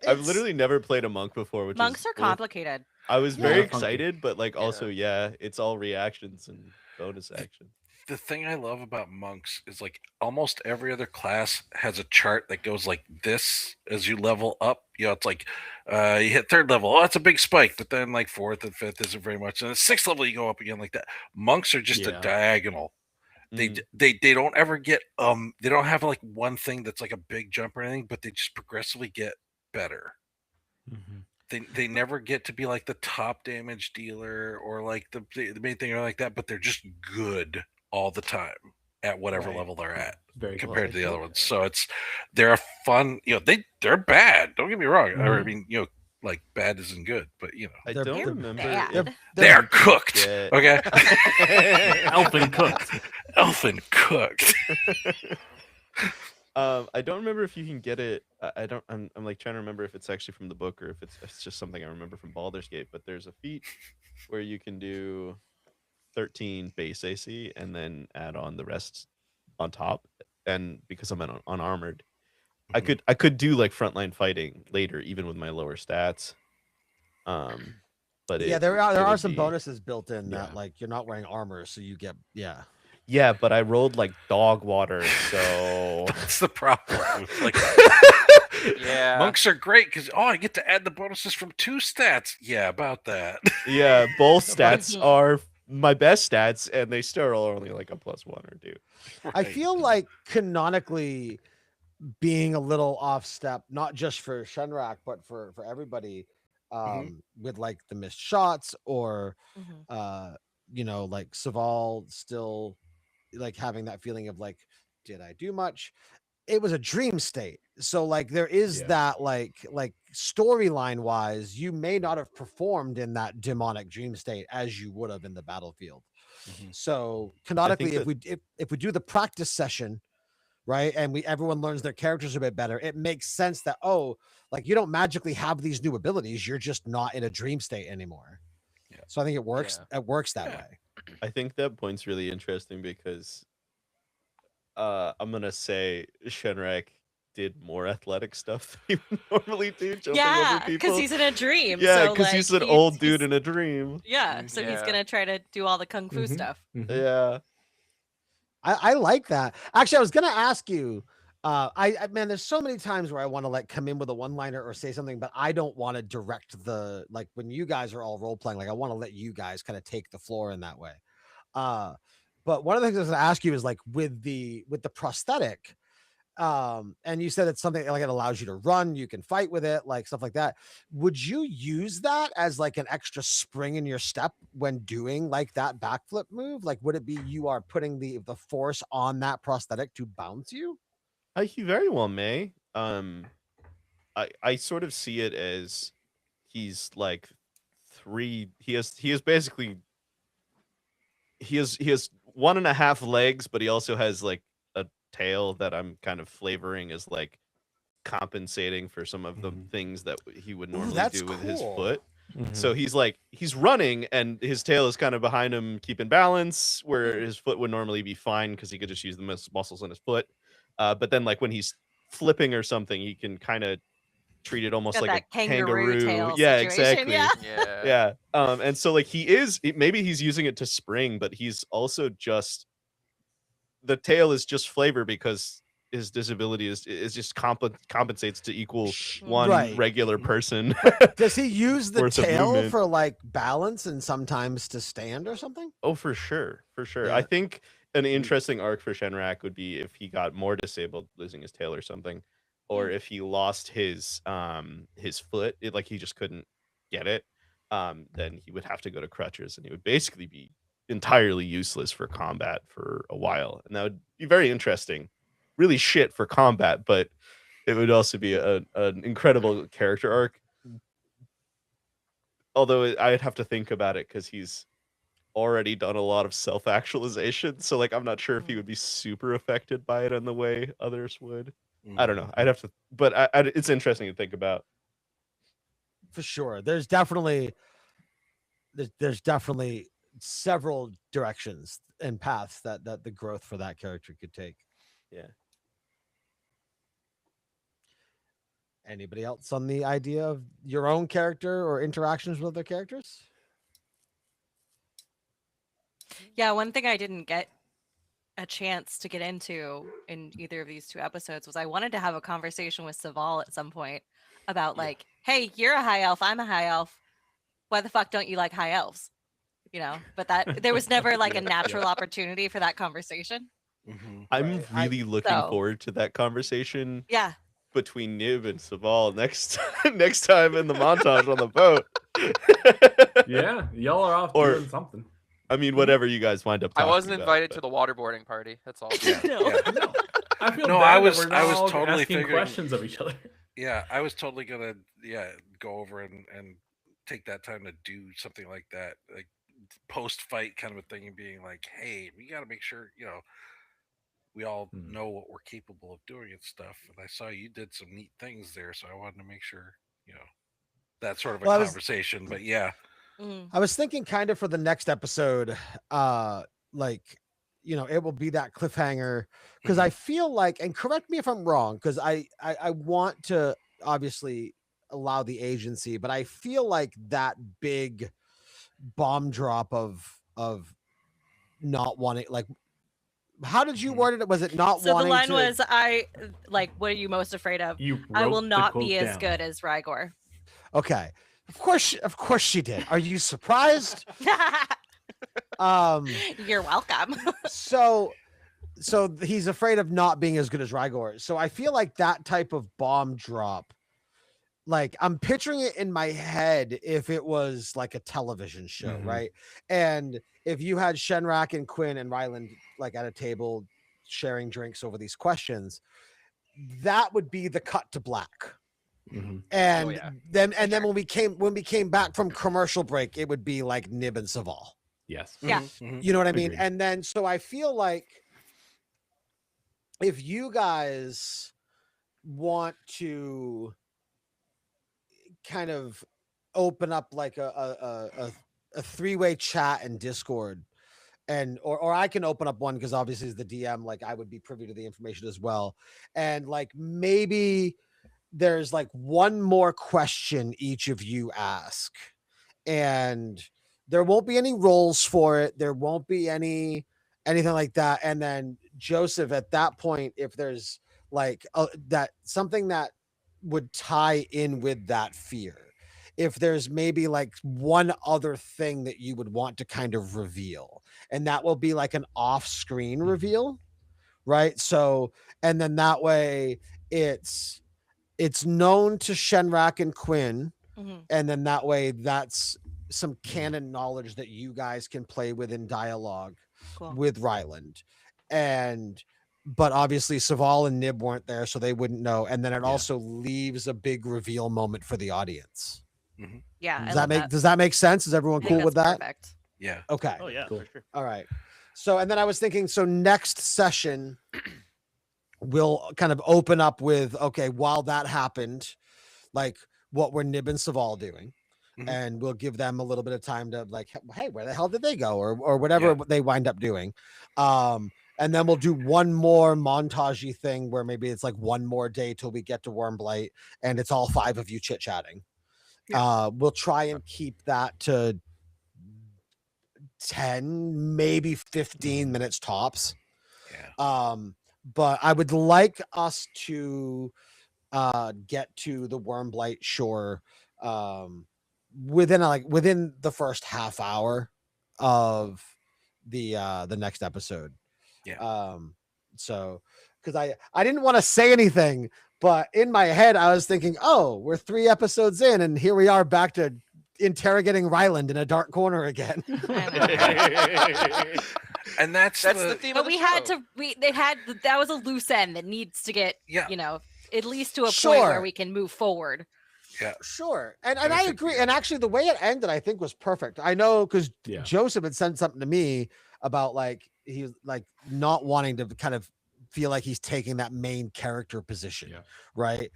I've literally never played a monk before, which Monks is are complicated. I was Yeah. very They're funky. excited, but like also, yeah, it's all reactions and bonus action. The thing I love about monks is like almost every other class has a chart that goes like this as you level up. It's like you hit third level, oh, it's a big spike, but then like fourth and fifth isn't very much, and at sixth level you go up again like that. Monks are just a Yeah. diagonal. Mm. They don't ever get they don't have like one thing that's like a big jump or anything, but they just progressively get better. They never get to be like the top damage dealer or like the main thing or like that, but they're just good all the time at whatever Right. level they're at Very cool. compared to the other ones. So they're a fun, they're bad. Don't get me wrong. Or, I mean, like bad isn't good, but I They're- don't they're remember. bad. if they're you cooked. get- Okay. Elfin cooked. Elfin cooked. I don't remember if you can get it. I don't. I'm like trying to remember if it's actually from the book or if it's just something I remember from Baldur's Gate. But there's a feat where you can do 13 base AC and then add on the rest on top. And because I'm unarmored, I could do like frontline fighting later, even with my lower stats. But Yeah, it- there it are would some be- bonuses built in that, yeah. like you're not wearing armor, so you get Yeah, but I rolled like dog water, so That's the problem. Like Yeah. monks are great because I get to add the bonuses from 2 stats. Yeah, about that. yeah, both stats are my best stats, and they still are only like a +1 or 2. I Right. feel like canonically being a little off step, not just for Shenrak, but for everybody, with like the missed shots or Mhm. like Saval still like having that feeling of like, did I do much? It was a dream state. So like there is Yeah. that like storyline wise, you may not have performed in that demonic dream state as you would have in the battlefield. Mhm. So canonically, if that- we do the practice session, right, and everyone learns their characters a bit better, it makes sense that like you don't magically have these new abilities, you're just not in a dream state anymore. Yeah. So I think it works. Yeah. It works that Yeah. way. I think that point's really interesting because I'm gonna say Shenrak did more athletic stuff than he would normally do, jumping Yeah, over people. because he's in a dream. yeah, so, because he's like, an old dude he's- in a dream. Yeah, so he's Yeah. gonna try to do all the kung fu Mhm. stuff. Yeah. I like that. Actually, I was gonna ask you. I man, there's so many times where I want to like come in with a one-liner or say something, but I don't want to direct the like when you guys are all role playing. Like I want to let you guys kind of take the floor in that way. But one of the things I was gonna ask you is like with the prosthetic, and you said it's something like it allows you to run, you can fight with it, like stuff like that. Would you use that as like an extra spring in your step when doing like that backflip move? Like, would it be you are putting the force on that prosthetic to bounce you? He very well may. I sort of see it as he's like he has basically he has 1.5 legs, but he also has like a tail that I'm kind of flavoring as like compensating for some of the things that he would normally that's do with his cool. foot. So he's running and his tail is kind of behind him keeping balance where his foot would normally be fine because he could just use the muscles in his foot. But then like when he's flipping or something, he can kind of treat it almost Got like that a kangaroo kangaroo. tail Yeah, situation, exactly. yeah. Yeah. Yeah. And so like maybe he's using it to spring, but he's also just the tail is just flavor because his disability is just compensates to equal one Right. regular person. Does he use the Worth of tail movement. for like balance and sometimes to stand or something? Oh, for sure. For sure. Yeah. I think an interesting arc for Shenrak would be if he got more disabled, losing his tail or something, or if he lost his foot, like he just couldn't get it, then he would have to go to crutches and he would basically be entirely useless for combat for a while. And that would be very interesting. Really shit for combat, but it would also be an incredible character arc. Although I'd have to think about it because he's already done a lot of self-actualization, so like I'm not sure if he would be super affected by it in the way others would. I don't know. I'd have to, but it's interesting to think about. For sure. There's definitely several directions and paths that the growth for that character could take. Yeah. Anybody else on the idea of your own character or interactions with other characters? Yeah, one thing I didn't get a chance to get into in either of these 2 episodes was I wanted to have a conversation with Saval at some point about like, hey, you're a high elf, I'm a high elf. Why the fuck don't you like high elves? You know, but that there was never like a natural opportunity for that conversation. I'm Right. really looking So- forward to that conversation Yeah. between Nib and Saval next next time in the montage on the boat. Yeah, y'all are off Or- doing something. I mean, whatever you guys wind up. I talking wasn't about, invited but- to the waterboarding party. That's all. Yeah, No. yeah. No, I feel No, bad I that was- we're I not was all totally asking figuring- questions of each other. Yeah, I was totally gonna go over and take that time to do something like that, like post fight kind of a thing, and being like, hey, we got to make sure we all Hmm. know what we're capable of doing and stuff. And I saw you did some neat things there, so I wanted to make sure that sort of a Well, I was- conversation. But yeah, Mm. I was thinking kind of for the next episode, like, it will be that cliffhanger because I feel like, and correct me if I'm wrong, because I want to obviously allow the agency, but I feel like that big bomb drop of not wanting, like, how did you Mhm. word it? Was it not So the wanting line to? was, what are you most afraid of? You I will wrote the not quote be as down. good as Rygor. Okay, of course she did. Are you surprised? You're welcome. so he's afraid of not being as good as Rygor. So I feel like that type of bomb drop, like I'm picturing it in my head if it was like a television show, Mhm. right? And if you had Shenrak and Quinn and Ryland like at a table sharing drinks over these questions, that would be the cut to black. Mhm. And yeah. then sure. when we came back from commercial break, it would be like Nib and Saval. Yes. Yeah. Mhm. You know what I mean? Agreed. And then so I feel like if you guys want to kind of open up like a three-way chat in Discord, and or I can open up one because obviously as the DM, like I would be privy to the information as well. And like maybe there's like one more question each of you ask, and there won't be any roles for it. There won't be anything like that. And then Joseph, at that point, if there's like that something that would tie in with that fear, if there's maybe like one other thing that you would want to kind of reveal, and that will be like an off-screen reveal, right? So, and then that way it's known to Shenrak and Quinn, Mhm. and then that way that's some canon knowledge that you guys can play with in dialogue Cool. with Ryland. But obviously Saval and Nib weren't there, so they wouldn't know. And then it Yeah. also leaves a big reveal moment for the audience. Yeah. Does that make sense? Is everyone I think cool with that's that? Perfect. Yeah. Okay. Oh yeah, Cool. for sure. All right. So, and then I was thinking, so next session, we'll kind of open up with, okay, while that happened, like what were Nib and Saval doing? Mhm. And we'll give them a little bit of time to like, hey, where the hell did they go? Or whatever they wind up doing. And then we'll do one more montagey thing where maybe it's like one more day till we get to Wormblight and it's all five of you chit-chatting. We'll try and keep that to 10, maybe 15 minutes tops. Yeah. But I would like us to get to the Wormblight shore within the first half hour of the next episode. Yeah. So because I didn't want to say anything, but in my head I was thinking, oh, we're 3 episodes in and here we are back to interrogating Ryland in a dark corner again. And that's the the theme But of the we had show. to. That was a loose end that needs to get, Yeah. at least to a point Sure. where we can move forward. Sure. And I I think- agree. And actually the way it ended, I think was perfect. I know because Yeah. Joseph had sent something to me about like he was like not wanting to kind of feel like he's taking that main character position. Yeah. Right.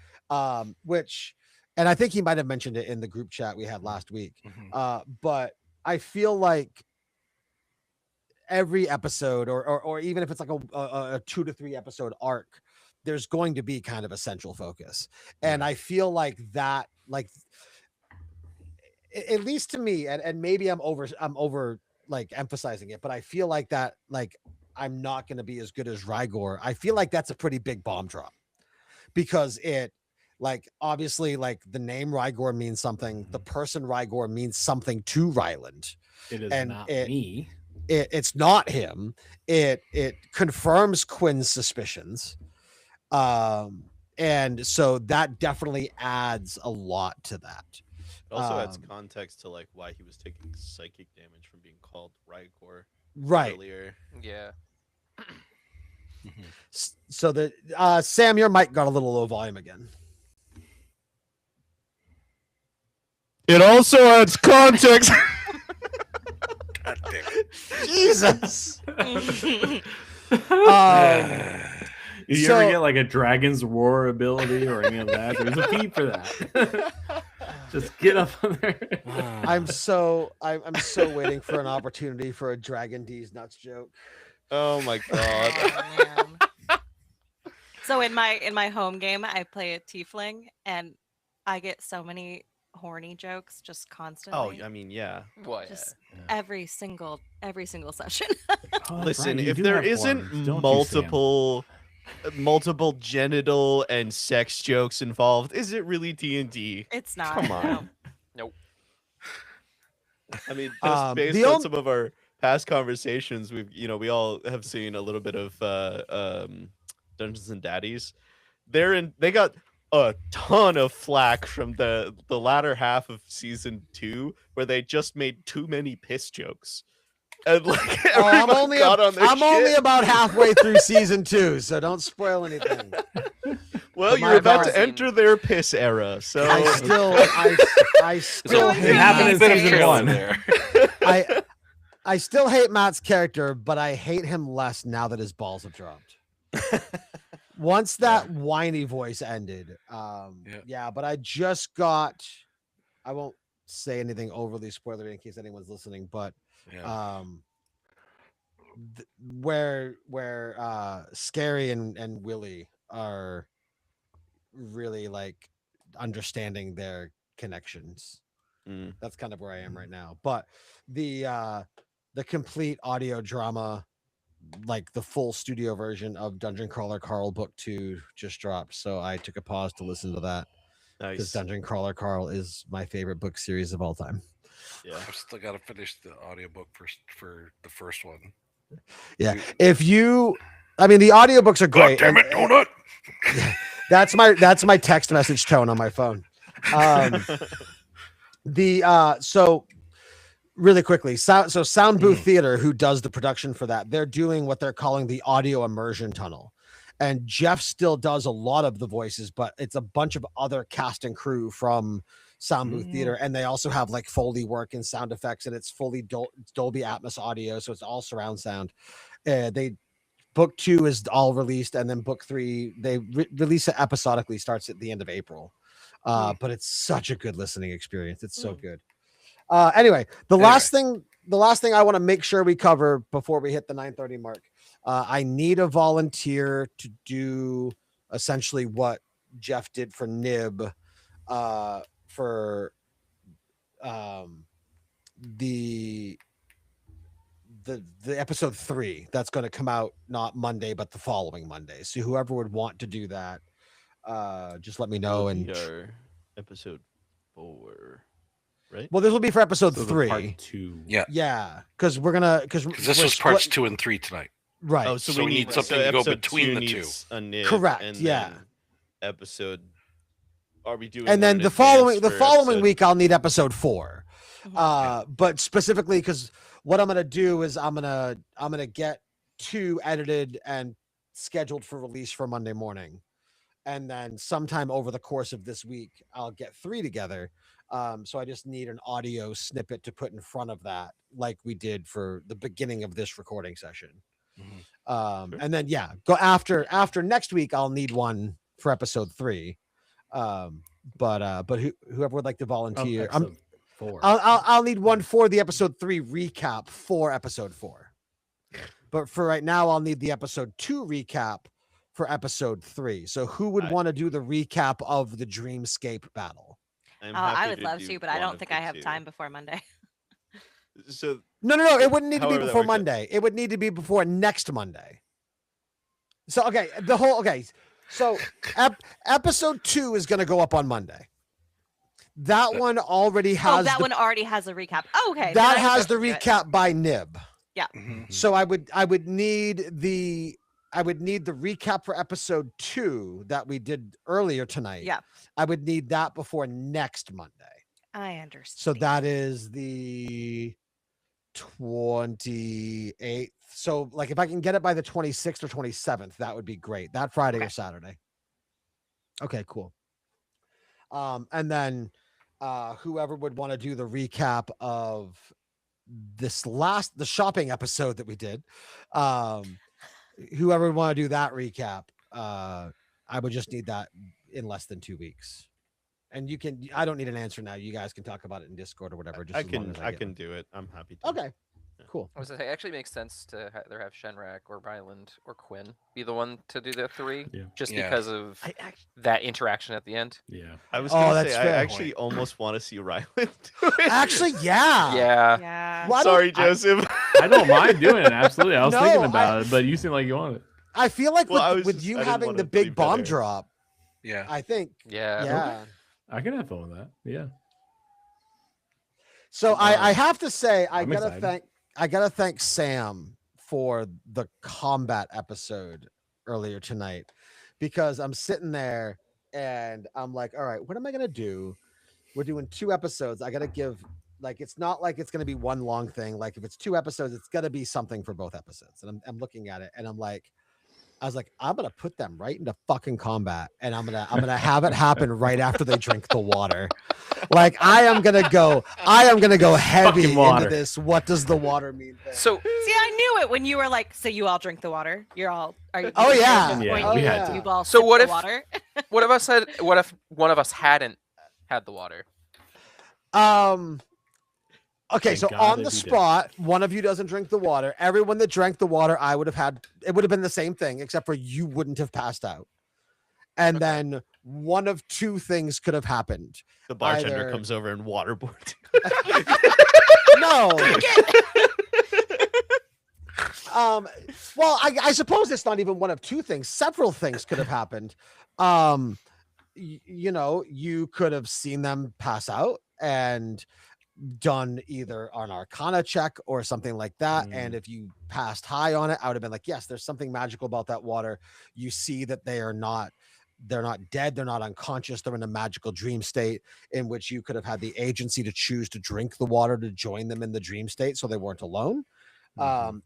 Which and I think he might have mentioned it in the group chat we had last week. Mhm. But I feel like every episode or even if it's like a 2 to 3 episode arc, there's going to be kind of a central focus. And I feel like that, like at least to me, and maybe I'm over like emphasizing it, but I feel like that, like I'm not going to be as good as Rygor. I feel like that's a pretty big bomb drop because it, like, obviously, like the name Rygor means something. The person Rygor means something to Ryland. It is And not it- me. It's not him. It confirms Quinn's suspicions. and so that definitely adds a lot to that. It also adds Um, context to like why he was taking psychic damage from being called Rygor Right. earlier. Yeah. So the Sam, your mic got a little low volume again. It also adds context. God damn it. Jesus. Did you so- ever get like a dragon's roar ability or any of that? There's a feed for that. Just get up on there. I'm so waiting for an opportunity for a Dragon D's nuts joke. Oh my god. Oh, man. So in my home game, I play a tiefling, and I get so many horny jokes just Oh, constantly. I mean, yeah. What? Just every single session. Oh, Listen, Brian, you if do there have isn't horns, don't you, Sam? multiple genital and sex jokes involved, is it really D&D? It's not. Come on. no. I mean, just based the on on- some of our past conversations, we all have seen a little bit of Dungeons and Daddies. They got a ton of flack from the latter half of season 2 where they just made too many piss jokes. And like Oh, everyone got on their only shit. about halfway through season 2, so don't spoil anything. Well, but you're my about God. to enter their piss era, so I still It hate happened in Matt's season character. one. There. I still hate Matt's character, but I hate him less now that his balls have dropped. Once that whiny voice ended, but I just got. I won't say anything overly spoilery in case anyone's listening, but Yeah. where Scary and Willie are really like understanding their connections. Mm. That's kind of where I am right now. But the complete audio drama, like the full studio version of Dungeon Crawler Carl Book 2 just dropped, so I took a pause to listen to that because nice. Dungeon Crawler Carl is my favorite book series of all time. Yeah. I've still got to finish the audiobook for the first one. Yeah, the audiobooks are great. God damn it, and- donut! that's my text message tone on my phone. So really quickly, Sound Booth Theater, who does the production for that, they're doing what they're calling the audio immersion tunnel, and Jeff still does a lot of the voices, but it's a bunch of other cast and crew from Sound Booth Theater, and they also have like Foley work and sound effects, and it's fully Dolby Atmos audio, so it's all surround sound. Book 2 is all released, and then book 3 they release it episodically, starts at the end of April. But it's such a good listening experience. It's so good. Anyway, the last thing I want to make sure we cover before we hit the 9:30 mark. I need a volunteer to do essentially what Jeff did for Nib for the episode 3 that's going to come out not Monday but the following Monday. So whoever would want to do that, just let me know. And our episode 4, right? well, this will be for episode So the 3. part 2. Yeah, because because This was parts 2 and 3 tonight. right. Oh, So we need something to go episode between 2 the two. needs a nib, Correct, and yeah. then Episode. Are we doing? And one then in the advance following for episode- week I'll need episode 4. Mhm. But specifically because what I'm gonna do is I'm gonna get 2 edited and scheduled for release for Monday morning, and then sometime over the course of this week I'll get 3 together. So I just need an audio snippet to put in front of that, like we did for the beginning of this recording session. Mhm. And then go after next week I'll need one for episode 3. But whoever would like to volunteer, Episode 4. I'll need one for the episode 3 recap for episode 4. But for right now, I'll need the episode 2 recap for episode 3. So who would want to do the recap of the Dreamscape battle? I'm I happy would love do to, but I one don't of think the I have two. time before Monday. So No. It wouldn't need to be However that before works out. Monday. It would need to be before next Monday. So So episode 2 is going to go up on Monday. That one already has That one already has a recap. Oh, okay. then that I has the can do it. recap by Nib. Mhm. So I would need the I would need the recap for episode 2 that we did earlier tonight. Yeah, I would need that before next Monday. I understand. So that is the 28th. So like if I can get it by the 26th or 27th, that would be great. That Friday or Saturday. Okay, cool. And then whoever would want to do the recap of the shopping episode that we did, whoever would want to do that recap, I would just need that in less than 2 weeks. And I don't need an answer now. You guys can talk about it in Discord or whatever. Just I as long can as I get can one. do it. I'm happy to. Okay, cool. I was gonna say, it actually makes sense to either have Shenrak or Ryland or Quinn be the one to do the 3, Yeah. just Yeah. because of that interaction at the end. Yeah. I was Oh, gonna that's say I fair. actually almost want to see Ryland do it. Actually, yeah. Yeah. Yeah. Why don't- Sorry, Joseph. I don't mind doing it. Absolutely. I was No, thinking about it, but you seem like you want it. I feel like Well, I with, was with just- you I didn't having wanna the big leave that bomb air. drop, Yeah. I think, Yeah. yeah. I can have fun with that. Yeah. So I have to say I I'm gotta excited. thank Sam for the combat episode earlier tonight, because I'm sitting there and I'm like, all right, what am I gonna do? We're doing 2 episodes. I gotta give, like, it's not like it's gonna be one long thing. Like if it's 2 episodes, it's gotta be something for both episodes. And I'm looking at it and I was like, I'm gonna put them right into fucking combat, and I'm gonna have it happen right after they drink the water. Like I am gonna go heavy Fucking water. into this. What does the water mean? thing. So See, I knew it when you were like, "So you all drink the water? You're all are you?" Oh, yeah. Yeah, we had to. You all So sip what the if- water? what if one of us hadn't had the water? Okay, Thank so God on if the he did. spot, one of you doesn't drink the water. Everyone that drank the water, it would have been the same thing, except for you wouldn't have passed out. And then one of 2 things could have happened. The bartender Either- comes over and waterboards. No. Well, I suppose it's not even one of 2 things. Several things could have happened. You know, you could have seen them pass out and done either an arcana check or something like that. And if you passed high on it, I would have been like, yes, there's something magical about that water. You see that they're not dead, they're not unconscious, they're in a magical dream state in which you could have had the agency to choose to drink the water to join them in the dream state so they weren't alone.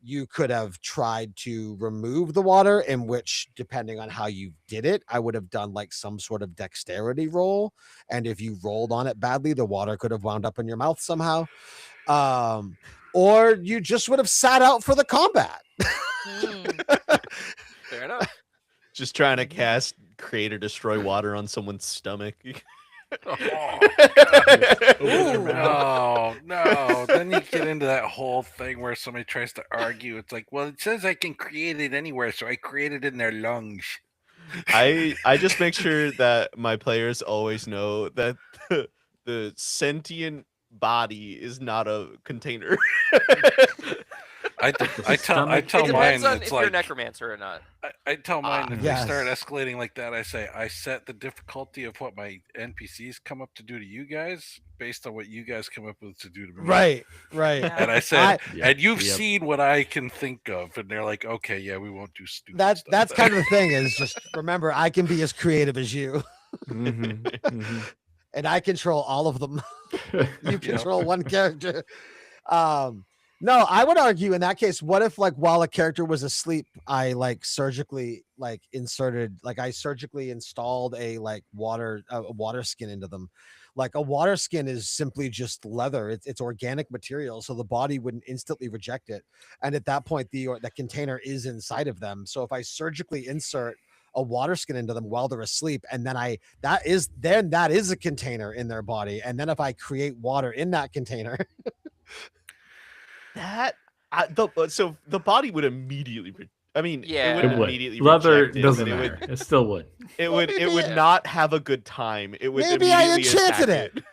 You could have tried to remove the water, in which, depending on how you did it, I would have done like some sort of dexterity roll, and if you rolled on it badly, the water could have wound up in your mouth somehow. Or you just would have sat out for the combat. Fair enough. Just trying to cast create or destroy water on someone's stomach. No. Then you get into that whole thing where somebody tries to argue. It's like, well, it says I can create it anywhere, so I create it in their lungs. I just make sure that my players always know that the sentient body is not a container. I tell It mine depends on it's if you're a like necromancer or not. I tell mine if yes. they start escalating like that, I say I set the difficulty of what my NPCs come up to do to you guys based on what you guys come up with to do to me. Right. And I said, Yep, and you've yep. seen what I can think of, and they're like, okay, yeah, we won't do stupid. That's stuff. kind of the thing, is just remember, I can be as creative as you, and I control all of them. You control one character. No, I would argue in that case, what if, like, while a character was asleep, I surgically installed a water skin into them. Like, a water skin is simply just leather. It's organic material, so the body wouldn't instantly reject it. And at that point, the container is inside of them. So if I surgically insert a water skin into them while they're asleep, and then that is a container in their body. And then if I create water in that container, So the body would immediately. Yeah. it would It would. immediately. Leather reject it, doesn't but matter. It still would. It would. It would maybe- not have a good time. It would. Maybe I immediately enchanted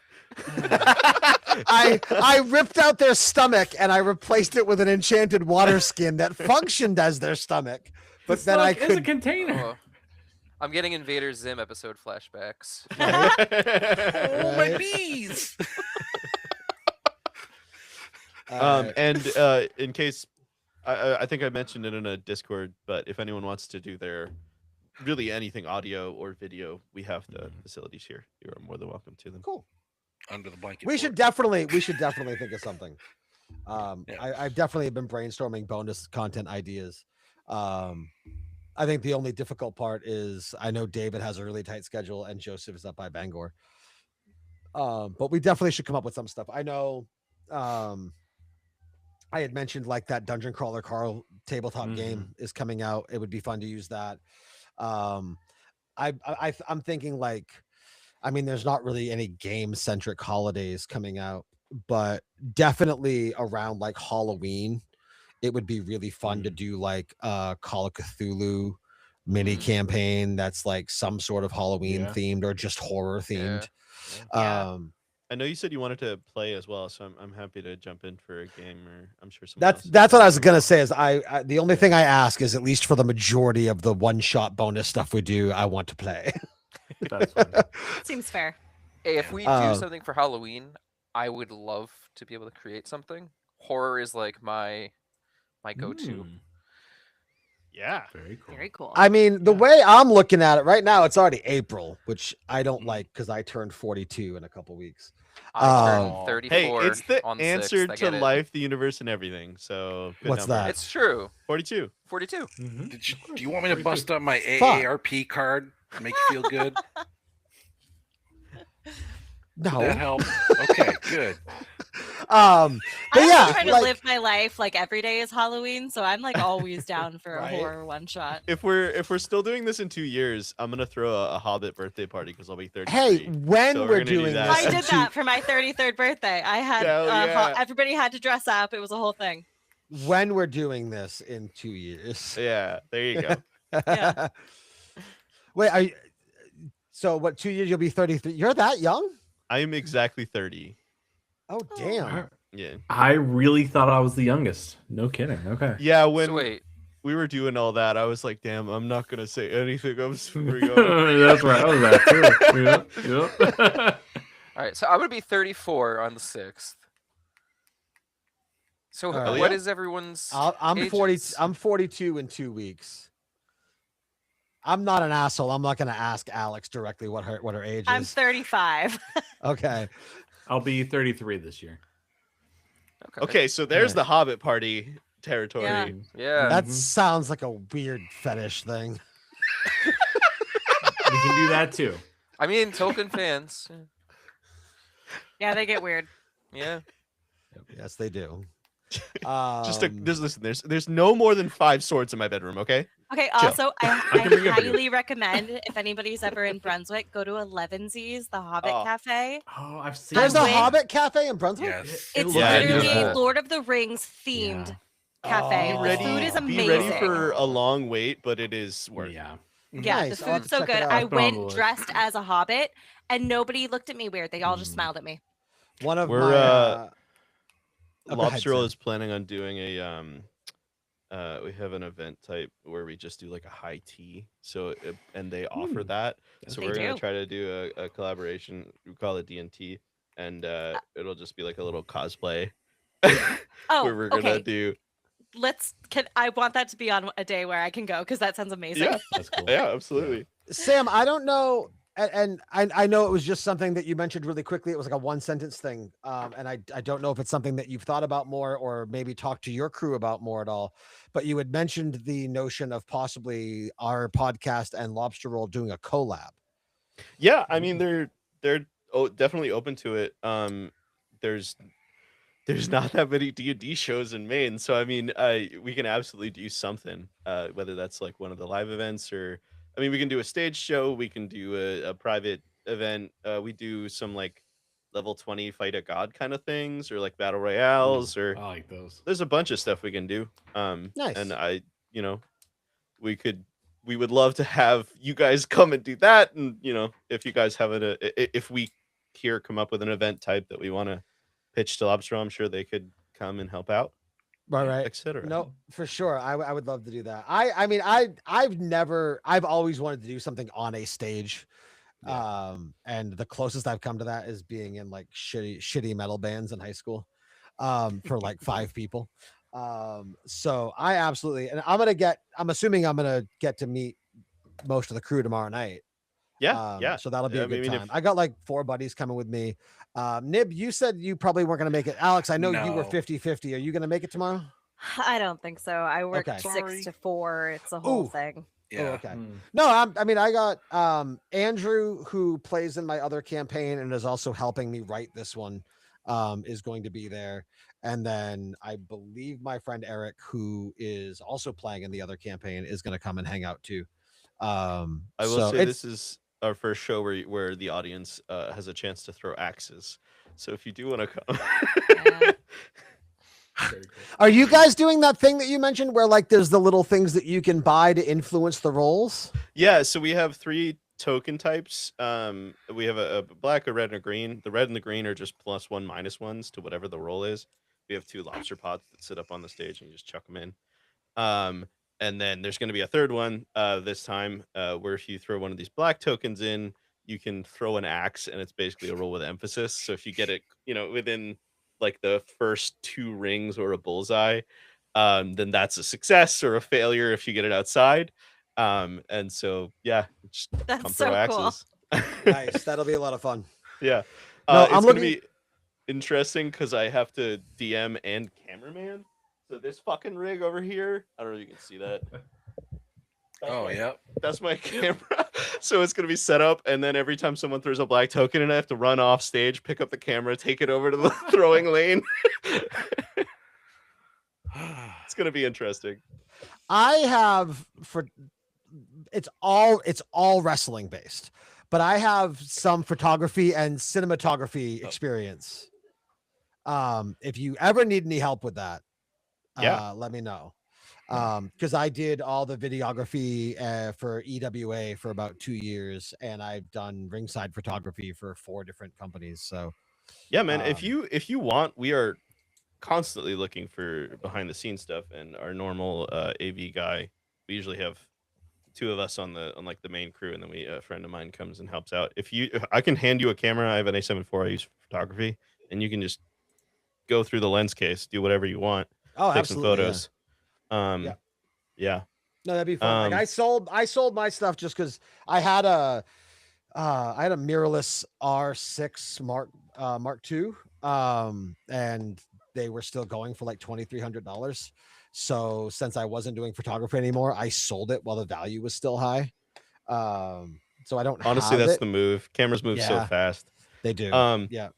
attack I ripped out their stomach and I replaced it with an enchanted water skin that functioned as their stomach. But It's then I like, it's a could container. Oh, I'm getting Invader Zim episode flashbacks. Oh, my Right. bees! And in case I think I mentioned it in a Discord, but if anyone wants to do their really anything audio or video, we have the facilities here. You are more than welcome to them. Cool. Under the blanket. We should definitely think of something. Yeah. I've definitely been brainstorming bonus content ideas. I think the only difficult part is I know David has a really tight schedule and Joseph is up by Bangor. But we definitely should come up with some stuff. I know I had mentioned like that Dungeon Crawler Carl tabletop game is coming out. It would be fun to use that. I'm thinking like, I mean, there's not really any game centric holidays coming out, but definitely around like Halloween, it would be really fun to do like Call of Cthulhu mini campaign that's like some sort of Halloween themed or just horror themed. Yeah. I know you said you wanted to play as well, so I'm happy to jump in for a game, or I'm sure someone That's else is that's what I down was as gonna well. say. Is I the only thing I ask is at least for the majority of the one shot bonus stuff we do, I want to play. That's fine. Seems fair. Hey, if we do something for Halloween, I would love to be able to create something. Horror is like my go-to. Yeah. Very cool. Very cool. I mean, the way I'm looking at it right now, it's already April, which I don't like because I turned 42 in a couple weeks. I Um, turned 34 Hey, it's the on the answer 6th. I to get it. life, the universe, and everything. So good What's number. that? It's true. 42. 42. Do you want me to bust out my AARP card? Make you feel good? Did that No. help? Okay, good. But I yeah, try to like, live my life like every day is Halloween, so I'm like always down for Right. a horror one shot. If we're still doing this in 2 years, I'm gonna throw a Hobbit birthday party because I'll be 33. hey, when So we're we're gonna do doing that. this, I in did two- that for my 33rd birthday. I had Hell yeah. everybody had to dress up. It was a whole thing. when we're doing this in 2 years. Yeah, there you go. Yeah. Wait, are you, so what? 2 years you'll be 33. You're that young? I am exactly 30. Oh damn! Yeah. I really thought I was the youngest. No kidding. Okay. Yeah, when So wait, we were doing all that, I was like, damn, I'm not gonna say anything. I'm super young. That's right. I was that too. Yeah. all right. So I'm gonna be 34 on the 6th. So All right. what Yeah. is everyone's? I'm 40. ages? I'm 42 in 2 weeks. I'm not an asshole. I'm not going to ask Alex directly what her age I'm is. 35. Okay. I'll be 33 this year. Okay, so there's Yeah. the Hobbit party territory. Yeah. Yeah. That sounds like a weird fetish thing. We can do that too. I mean, Tolkien fans. Yeah, they get weird. Yeah. Yes, they do. There's no more than 5 swords in my bedroom. Okay. Okay, Chill. also, I can bring it for you. highly recommend if anybody's ever in Brunswick, go to Elevensies, the Hobbit Oh. Cafe. Oh, I've seen There's a went- Hobbit cafe in Brunswick. Yes. It It's looks Yeah, literally beautiful. a Lord of the Rings themed cafe. Oh. The food is Be amazing. ready for a long wait, but it is worth it. Yeah. Yeah, Nice. the I'll have food's to so check it good. out. I Put it on the went list. dressed as a hobbit and nobody looked at me weird. They all just smiled at me. One of We're, my oh, go ahead, Lobster Roll Sam. is planning on doing we have an event type where we just do like a high tea. So and they offer that. So They we're gonna do. try to do a collaboration. We call it D&T, and it'll just be like a little cosplay Oh, where we're gonna okay. do. I want that to be on a day where I can go because that sounds amazing. Yeah, That's cool. yeah, absolutely. Sam, I don't know, and I know it was just something that you mentioned really quickly. It was like a one sentence thing, and I don't know if it's something that you've thought about more or maybe talked to your crew about more at all. But you had mentioned the notion of possibly our podcast and Lobster Roll doing a collab. Yeah, I mean they're definitely open to it. There's not that many D&D shows in Maine, so I mean we can absolutely do something. Whether that's like one of the live events or I mean we can do a stage show, we can do a private event. We do some like level 20 fight a god kind of things or like battle royales or I like those. there's a bunch of stuff we can do. Nice. And we would love to have you guys come and do that. And if you guys have if we here come up with an event type that we want to pitch to Lobster, I'm sure they could come and help out, Right. etc. No, for sure. I would love to do that. I mean, I've always wanted to do something on a stage. And the closest I've come to that is being in like shitty metal bands in high school, for like 5 people. So I absolutely, and I'm assuming I'm gonna get to meet most of the crew tomorrow night. Yeah. So that'll be a I good mean, time. I got like 4 buddies coming with me. Nib, you said you probably weren't gonna make it. Alex, I know you were No. 50-50. Are you gonna make it tomorrow? I don't think so. I work Okay. 6 to 4. It's a whole Ooh. thing. Yeah. Oh, okay. Mm. No, I mean, I got Andrew, who plays in my other campaign and is also helping me write this one, is going to be there. And then I believe my friend Eric, who is also playing in the other campaign, is going to come and hang out too. I will So say it's this is our first show where the audience has a chance to throw axes. So if you do want to come, Yeah. Very cool. Are you guys doing that thing that you mentioned where like there's the little things that you can buy to influence the rolls? yeah. So we have 3 token types. We have a black, a red, and a green. The red and the green are just +1, -1s to whatever the roll is. We have 2 lobster pots that sit up on the stage and you just chuck them in. And then there's going to be a third one this time where if you throw one of these black tokens in, you can throw an axe, and it's basically a roll with emphasis. So if you get it, within like the first 2 rings or a bullseye, then that's a success or a failure if you get it outside. And so yeah, just come That's throw so cool. axes. Nice. That'll be a lot of fun. Yeah. No, It's I'm going to looking- be interesting because I have to DM and cameraman. So this fucking rig over here, I don't know if you can see that. Oh yeah. That's my camera. So it's going to be set up, and then every time someone throws a black token in, I have to run off stage, pick up the camera, take it over to the throwing lane. It's going to be interesting. I have it's all wrestling based, but I have some photography and cinematography experience. If you ever need any help with that, let me know. Because I did all the videography for EWA for about 2 years, and I've done ringside photography for 4 different companies. So Yeah, man. If Um, you want, we are constantly looking for behind the scenes stuff, and our normal AV guy. We usually have 2 of us on like the main crew, and then a friend of mine comes and helps out. If I can hand you a camera. I have an A7 IV I use for photography, and you can just go through the lens case, do whatever you want, oh, take some absolutely. Yeah. photos. Yeah. No, that'd be fun. Like I sold my stuff just because I had a mirrorless R6 Mark II, and they were still going for like $2,300. So since I wasn't doing photography anymore, I sold it while the value was still high. So I don't Honestly, have that's it. the move. Cameras move so Yeah. fast. They do. Yeah.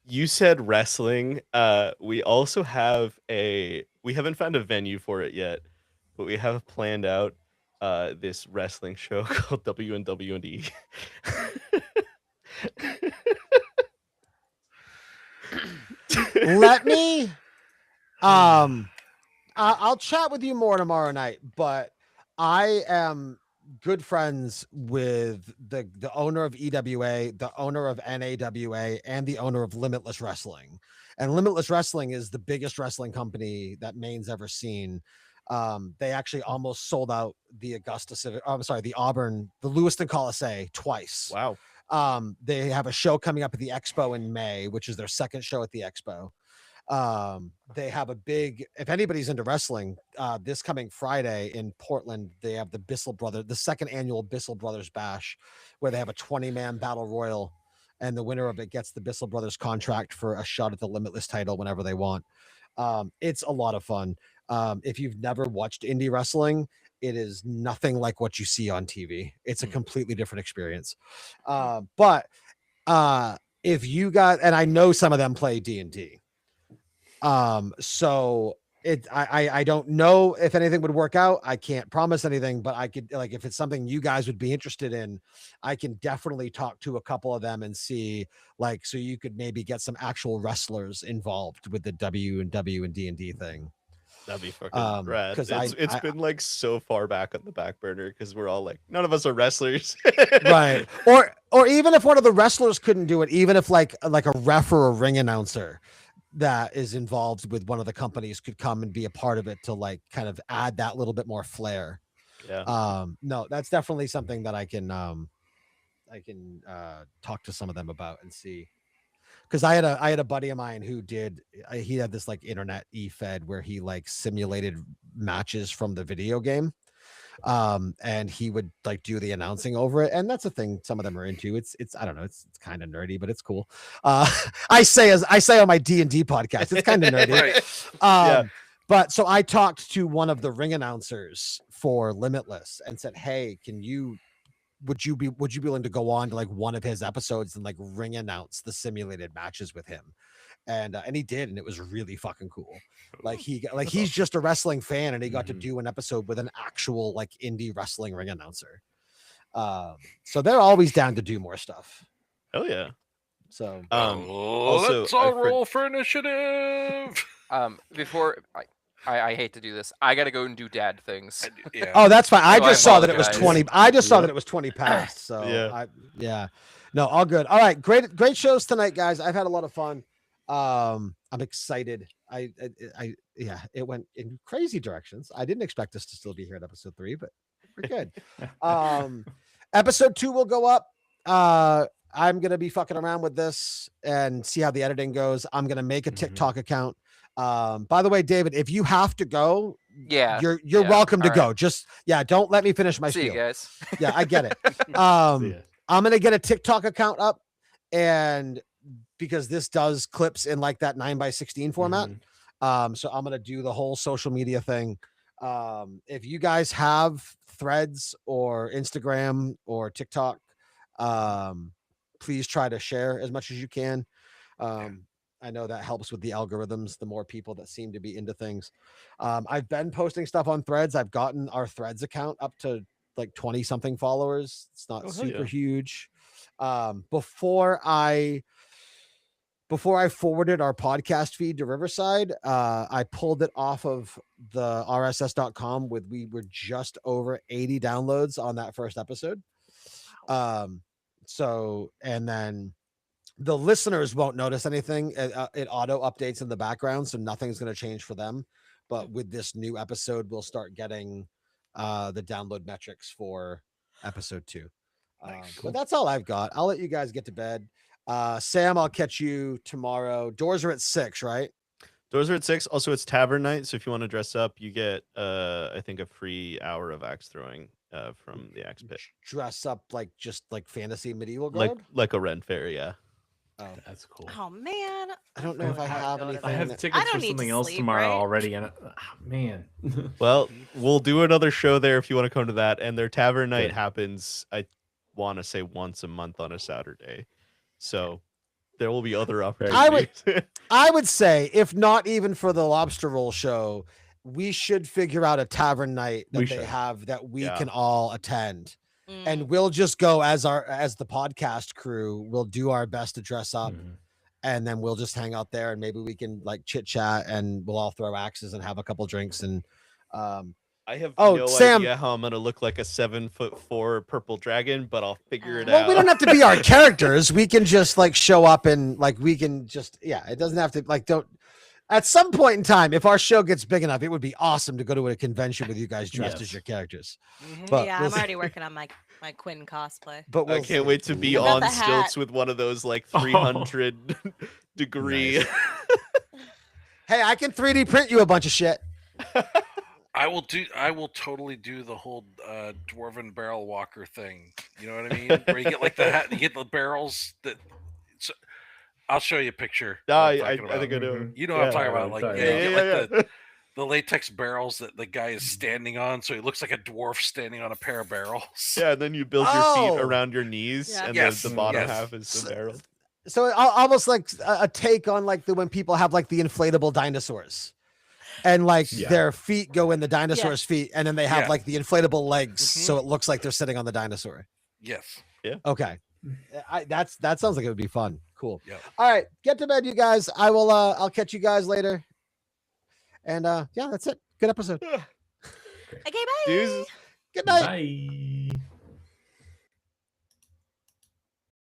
You said wrestling. We also have we haven't found a venue for it yet, but we have planned out this wrestling show called W&W&E. Let me I'll chat with you more tomorrow night, but I am good friends with the owner of EWA, the owner of NAWA, and the owner of Limitless Wrestling. And Limitless Wrestling is the biggest wrestling company that Maine's ever seen. They actually almost sold out the the Lewiston Coliseum twice. Wow. They have a show coming up at the Expo in May, which is their second show at the Expo. They have a big, if anybody's into wrestling, this coming Friday in Portland, they have the second annual Bissell Brothers Bash, where they have a 20-man battle royal, and the winner of it gets the Bissell Brothers contract for a shot at the Limitless title whenever they want. It's a lot of fun. If you've never watched indie wrestling, it is nothing like what you see on TV. It's a completely different experience. But if you got, and I know some of them play D&D. So I don't know if anything would work out. I can't promise anything, but I could, like, if it's something you guys would be interested in, I can definitely talk to a couple of them and see, like, so you could maybe get some actual wrestlers involved with the W&W and D&D thing. That'd be fucking rad. 'cause It's been like so far back on the back burner because we're all like, none of us are wrestlers. Right. Or even if one of the wrestlers couldn't do it, even if like a ref or a ring announcer that is involved with one of the companies could come and be a part of it to like kind of add that little bit more flair. Yeah. No, that's definitely something that I can talk to some of them about and see. because I had a buddy of mine who he had this like internet e-fed where he like simulated matches from the video game. And he would like do the announcing over it, and that's a thing some of them are into. It's I don't know, it's kind of nerdy, but it's cool. I say on my D&D podcast, it's kind of nerdy. Right. But so I talked to one of the ring announcers for Limitless and said, hey, would you be willing to go on to like one of his episodes and like ring announce the simulated matches with him? And he did, and it was really fucking cool. Like he's just a wrestling fan, and he got to do an episode with an actual like indie wrestling ring announcer. So they're always down to do more stuff. Hell yeah. So also, let's all roll for initiative. Before I hate to do this, I gotta go and do dad things. Yeah. oh, that's fine. I So I just saw that it was apologize. 20. I just saw that it was 20 past. So Yeah. No, all good. All right, great shows tonight, guys. I've had a lot of fun. I'm excited. It went in crazy directions. I didn't expect us to still be here at episode 3, but we're good. Episode 2 will go up. I'm gonna be fucking around with this and see how the editing goes. I'm gonna make a TikTok account. By the way, David, if you have to go, Yeah. you're yeah, welcome to all go. right. Just don't let me finish my See you spiel. guys. Yeah, I get it. See ya. I'm gonna get a TikTok account up, and because this does clips in like that 9x16 format. So I'm gonna do the whole social media thing. If you guys have Threads or Instagram or TikTok, please try to share as much as you can. I know that helps with the algorithms, the more people that seem to be into things. I've been posting stuff on Threads. I've gotten our Threads account up to like 20 something followers. It's not super huge. Before I forwarded our podcast feed to Riverside, I pulled it off of the rss.com we were just over 80 downloads on that first episode. So, and then the listeners won't notice anything. It auto updates in the background, so nothing's going to change for them. But with this new episode, we'll start getting the download metrics for episode 2. But that's all I've got. I'll let you guys get to bed. Sam, I'll catch you tomorrow. Doors are at 6, right? Doors are at 6. Also, it's tavern night, so if you want to dress up, you get I think a free hour of axe throwing from the axe pit. Dress up like just like fantasy medieval garb. Like a Ren fair, yeah. Oh, That's cool. Oh man. I don't know if I have go to anything. I have that- tickets don't for need to something else sleep, tomorrow right? already, and man, Well, we'll do another show there if you want to come to that. And their tavern night Good. happens, I want to say, once a month on a Saturday. So there will be other opportunities. I would say, if not even for the lobster roll show, we should figure out a tavern night that We they should. have that we Yeah. can all attend. Mm. And we'll just go as the podcast crew. We'll do our best to dress up, and then we'll just hang out there, and maybe we can like chit chat, and we'll all throw axes and have a couple drinks. And I have Oh, no Sam- idea how I'm gonna look like a 7'4" purple dragon, but I'll figure it well, out. we don't have to be our characters. We can just like show up and like we can just it doesn't have to like don't. At some point in time, if our show gets big enough, it would be awesome to go to a convention with you guys dressed as Yes. your characters. Mhm. But Yeah, we'll I'm see. already working on my Quinn cosplay. But I we'll can't see. wait to be What about on the stilts hat? with one of those like 300 degree. Nice. Hey, I can 3D print you a bunch of shit. I will totally do the whole dwarven barrel walker thing. You know what I mean? Where you get like the hat, you get the barrels that. I'll show you a picture. No, what I I'm talking about. think I know. You know what I'm Yeah. talking about? I'm Like, sorry. yeah, you Yeah, get, like yeah. the latex barrels that the guy is standing on, so he looks like a dwarf standing on a pair of barrels. Yeah, and then you build your Oh. feet around your knees, Yeah. and Yes, then the bottom yes. half is the barrel. So almost like a take on like when people have like the inflatable dinosaurs, and like Yeah. their feet go in the dinosaur's feet, and then they have Yeah. like the inflatable legs, Mhm. so it looks like they're sitting on the dinosaur. Yes. Okay, that sounds like it would be fun. Cool. Yep. All right, get to bed, you guys. I'll catch you guys later. And yeah, that's it. Good episode. Okay, bye. Dudes. Good night. Bye.